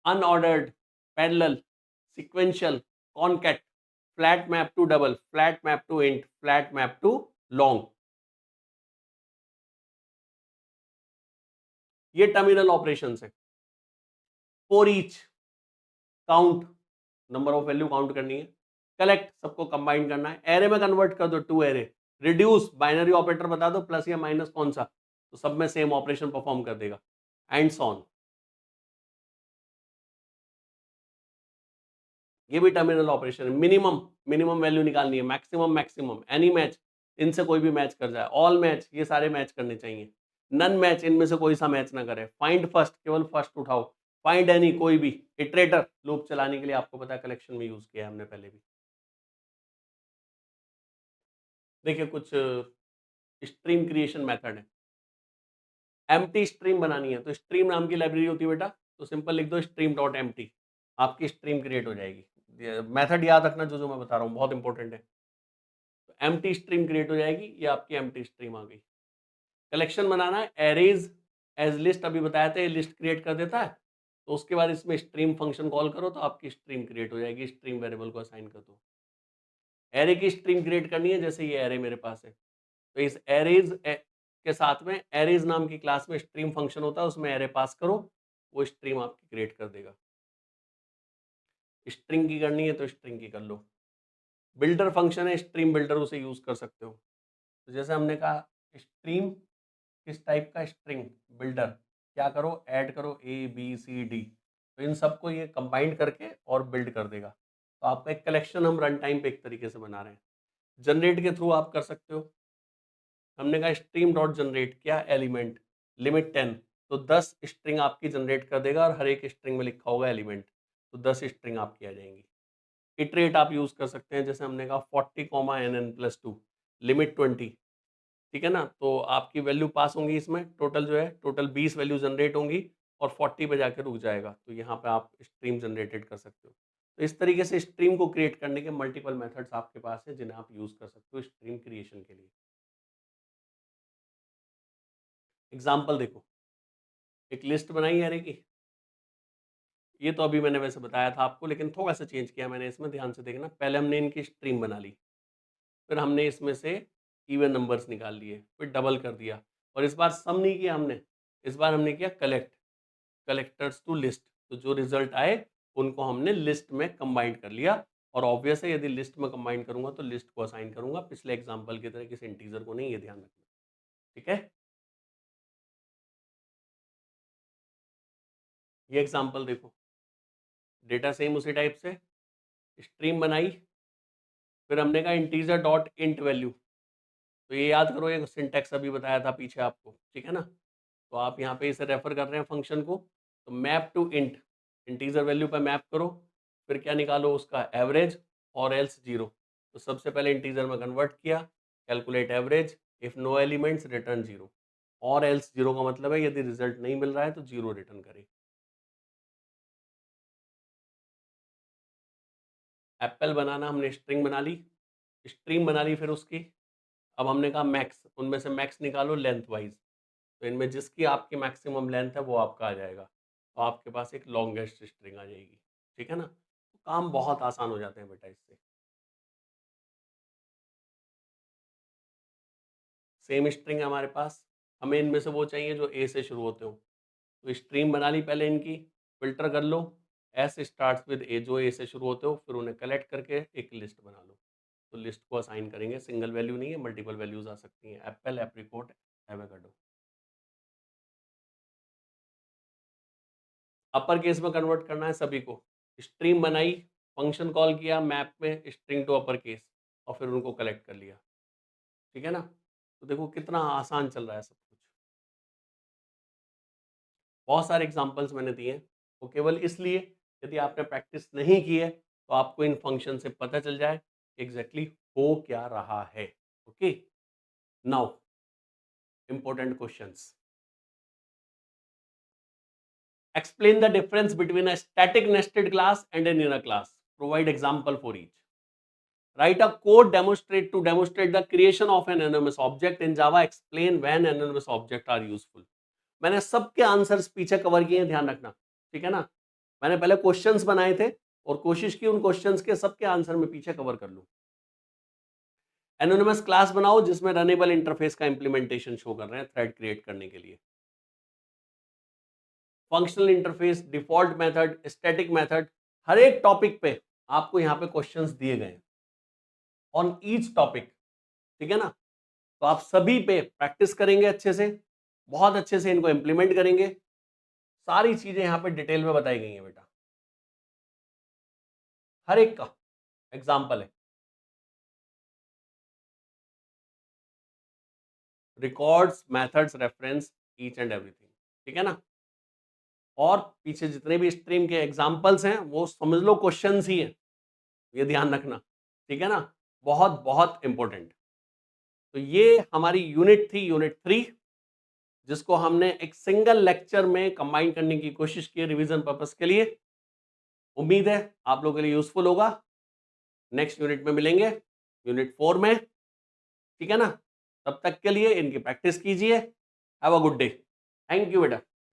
unordered, parallel, sequential, concat, flat map to double, flat map to int, flat map to long. ये टर्मिनल ऑपरेशंस है। For each, count, number of value count करनी है। कलेक्ट, सबको कंबाइन करना है। एरे में कन्वर्ट कर दो to array. Reduce, binary operator बता दो, प्लस या माइनस कौन सा, तो सब में सेम ऑपरेशन परफॉर्म कर देगा। And so on. ये भी टर्मिनल ऑपरेशन है। मिनिमम, मिनिमम वैल्यू निकालनी है, मैक्सिमम, मैक्सिमम, एनी मैच, इनसे कोई भी मैच कर जाए। ऑल मैच, ये सारे मैच करने चाहिए। नन मैच, इनमें से कोई सा मैच ना करे। फाइंड फर्स्ट, केवल फर्स्ट उठाओ। फाइंड एनी, कोई भी। इटरेटर, लूप चलाने के लिए आपको पता है कलेक्शन में यूज किया है हमने पहले भी। देखिए कुछ स्ट्रीम क्रिएशन मेथड है। एम्प्टी स्ट्रीम बनानी है तो स्ट्रीम नाम की लाइब्रेरी होती है बेटा, तो सिंपल लिख दो स्ट्रीम डॉट एम्प्टी, आपकी स्ट्रीम क्रिएट हो जाएगी। मेथड याद रखना जो जो मैं बता रहा हूँ बहुत इंपॉर्टेंट है। तो एम्प्टी स्ट्रीम क्रिएट हो जाएगी, ये आपकी एम्प्टी स्ट्रीम आ गई। कलेक्शन बनाना है, एरेज एज लिस्ट अभी बताया था, ये लिस्ट क्रिएट कर देता है, तो उसके बाद इसमें स्ट्रीम फंक्शन कॉल करो तो आपकी स्ट्रीम क्रिएट हो जाएगी, स्ट्रीम वेरिएबल को असाइन कर दो। एरे की स्ट्रीम क्रिएट करनी है, जैसे ये एरे मेरे पास है, तो इस एरेज के साथ में एरेज नाम की क्लास में स्ट्रीम फंक्शन होता है, उसमें एरे पास करो, वो स्ट्रीम आपकी क्रिएट कर देगा। स्ट्रिंग की करनी है तो स्ट्रिंग की कर लो। बिल्डर फंक्शन है, स्ट्रीम बिल्डर, उसे यूज कर सकते हो। तो जैसे हमने कहा स्ट्रीम किस टाइप का, स्ट्रिंग बिल्डर, क्या करो ऐड करो ABCD, तो इन सबको ये कंबाइंड करके और बिल्ड कर देगा। तो आपका एक कलेक्शन हम रन टाइम पे एक तरीके से बना रहे हैं, जनरेट के थ्रू आप कर सकते हो। हमने कहा स्ट्रीम डॉट जनरेट, क्या एलिमेंट, लिमिट 10, तो 10 स्ट्रिंग आपकी जनरेट कर देगा और हर एक स्ट्रिंग में लिखा होगा एलिमेंट, तो 10 स्ट्रिंग आपकी आ जाएंगी। इटरेट आप यूज कर सकते हैं, जैसे हमने कहा 40, NN+2, लिमिट 20, ठीक है ना, तो आपकी वैल्यू पास होंगी, इसमें टोटल जो है टोटल 20 वैल्यू जनरेट होंगी और 40 पे जाकर रुक जाएगा, तो यहाँ पे आप स्ट्रीम जनरेटेड कर सकते हो। तो इस तरीके से स्ट्रीम को क्रिएट करने के मल्टीपल मेथड्स आपके पास हैं, जिन्हें आप यूज कर सकते हो स्ट्रीम क्रिएशन के लिए। एग्जाम्पल देखो, एक लिस्ट बनाई है एरे की, ये तो अभी मैंने वैसे बताया था आपको, लेकिन थोड़ा सा चेंज किया मैंने इसमें, ध्यान से देखना। पहले हमने इनकी स्ट्रीम बना ली, फिर हमने इसमें से इवन नंबर्स निकाल लिए, फिर डबल कर दिया, और इस बार सम नहीं किया हमने, इस बार हमने किया कलेक्ट, कलेक्टर्स टू लिस्ट, तो जो रिजल्ट आए उनको हमने लिस्ट में कंबाइंड कर लिया। और ऑब्वियस है यदि लिस्ट में कंबाइंड करूंगा तो लिस्ट को असाइन करूंगा, पिछले एग्जांपल की तरह किसी इंटीजर को नहीं, ये ध्यान रखना, ठीक है। ये एग्जांपल देखो, डेटा सेम उसी टाइप से, स्ट्रीम बनाई, फिर हमने कहा इंटीजर डॉट इंट वैल्यू, तो ये याद करो, ये सिंटैक्स अभी बताया था पीछे आपको, ठीक है ना। तो आप यहाँ पे इसे रेफर कर रहे हैं फंक्शन को, तो map to int, integer value पे मैप करो, फिर क्या निकालो उसका एवरेज और एल्स 0, तो सबसे पहले इंटीजर में कन्वर्ट किया, calculate average, if no elements return 0, और एल्स 0 का मतलब है यदि रिजल्ट नहीं मिल रहा है तो 0 रिटर्न करे। एप्पल बनाना, हमने स्ट्रिंग बना ली, स्ट्रीम बना ली, फिर उसकी अब हमने कहा मैक्स, उनमें से मैक्स निकालो लेंथ वाइज, तो इनमें जिसकी आपकी मैक्सिमम लेंथ है वो आपका आ जाएगा, तो आपके पास एक लॉन्गेस्ट स्ट्रिंग आ जाएगी, ठीक है ना। तो काम बहुत आसान हो जाते हैं बेटा इससे। सेम स्ट्रिंग है हमारे पास, हमें इनमें से वो चाहिए जो ए से शुरू होते हो, तो स्ट्रीम बना ली पहले इनकी, फिल्टर कर लो, एस स्टार्ट विद ए, जो ए से शुरू होते हो, फिर उन्हें कलेक्ट करके एक लिस्ट बना लो, तो लिस्ट को असाइन करेंगे, सिंगल वैल्यू नहीं है, मल्टीपल वैल्यूज आ सकती हैं, Apple, apricot, avocado. Upper case में कन्वर्ट करना है सभी को, स्ट्रीम बनाई, फंक्शन कॉल किया मैप में स्ट्रिंग टू अपर केस, और फिर उनको कलेक्ट कर लिया, ठीक है ना। तो देखो कितना आसान चल रहा है सब कुछ। बहुत सारे एग्जांपल्स मैंने दिए हैं, वो केवल इसलिए यदि आपने प्रैक्टिस नहीं की है तो आपको इन फंक्शन से पता चल जाए एग्जैक्टली हो क्या रहा है। Okay, now important questions, explain the difference between a static nested class and an inner class, provide example for each, write a code demonstrate the creation of an anonymous object in Java, explain when anonymous objects are useful। मैंने सबके आंसर्स पीछे कवर किए हैं, ध्यान रखना, ठीक है ना। मैंने पहले क्वेश्चंस बनाए थे और कोशिश की उन क्वेश्चंस के सबके आंसर में पीछे कवर कर लूं। एनोनिमस क्लास बनाओ जिसमें रनेबल इंटरफेस का इंप्लीमेंटेशन शो कर रहे हैं थ्रेड क्रिएट करने के लिए। Functional interface, default method, static method, हर एक टॉपिक पे आपको यहाँ पे क्वेश्चंस दिए गए हैं ऑन ईच टॉपिक, ठीक है ना। तो आप सभी पे प्रैक्टिस करेंगे अच्छे से, बहुत अच्छे से इनको इंप्लीमेंट करेंगे, सारी चीजें यहाँ पे डिटेल में बताई गई हैं बेटा, हर एक का एग्जाम्पल है। Records, methods, reference, each and everything, ठीक है ना। और पीछे जितने भी स्ट्रीम के एग्जाम्पल्स हैं वो समझ लो क्वेश्चंस ही हैं, ये ध्यान रखना, ठीक है ना, बहुत बहुत इंपॉर्टेंट। तो ये हमारी यूनिट थी, यूनिट 3। जिसको हमने एक सिंगल लेक्चर में कंबाइन करने की कोशिश की रिवीजन पर्पस के लिए। उम्मीद है आप लोगों के लिए यूजफुल होगा। नेक्स्ट यूनिट में मिलेंगे, यूनिट 4 में, ठीक है ना। तब तक के लिए इनकी प्रैक्टिस कीजिए। Have a good day. Thank you बेटा।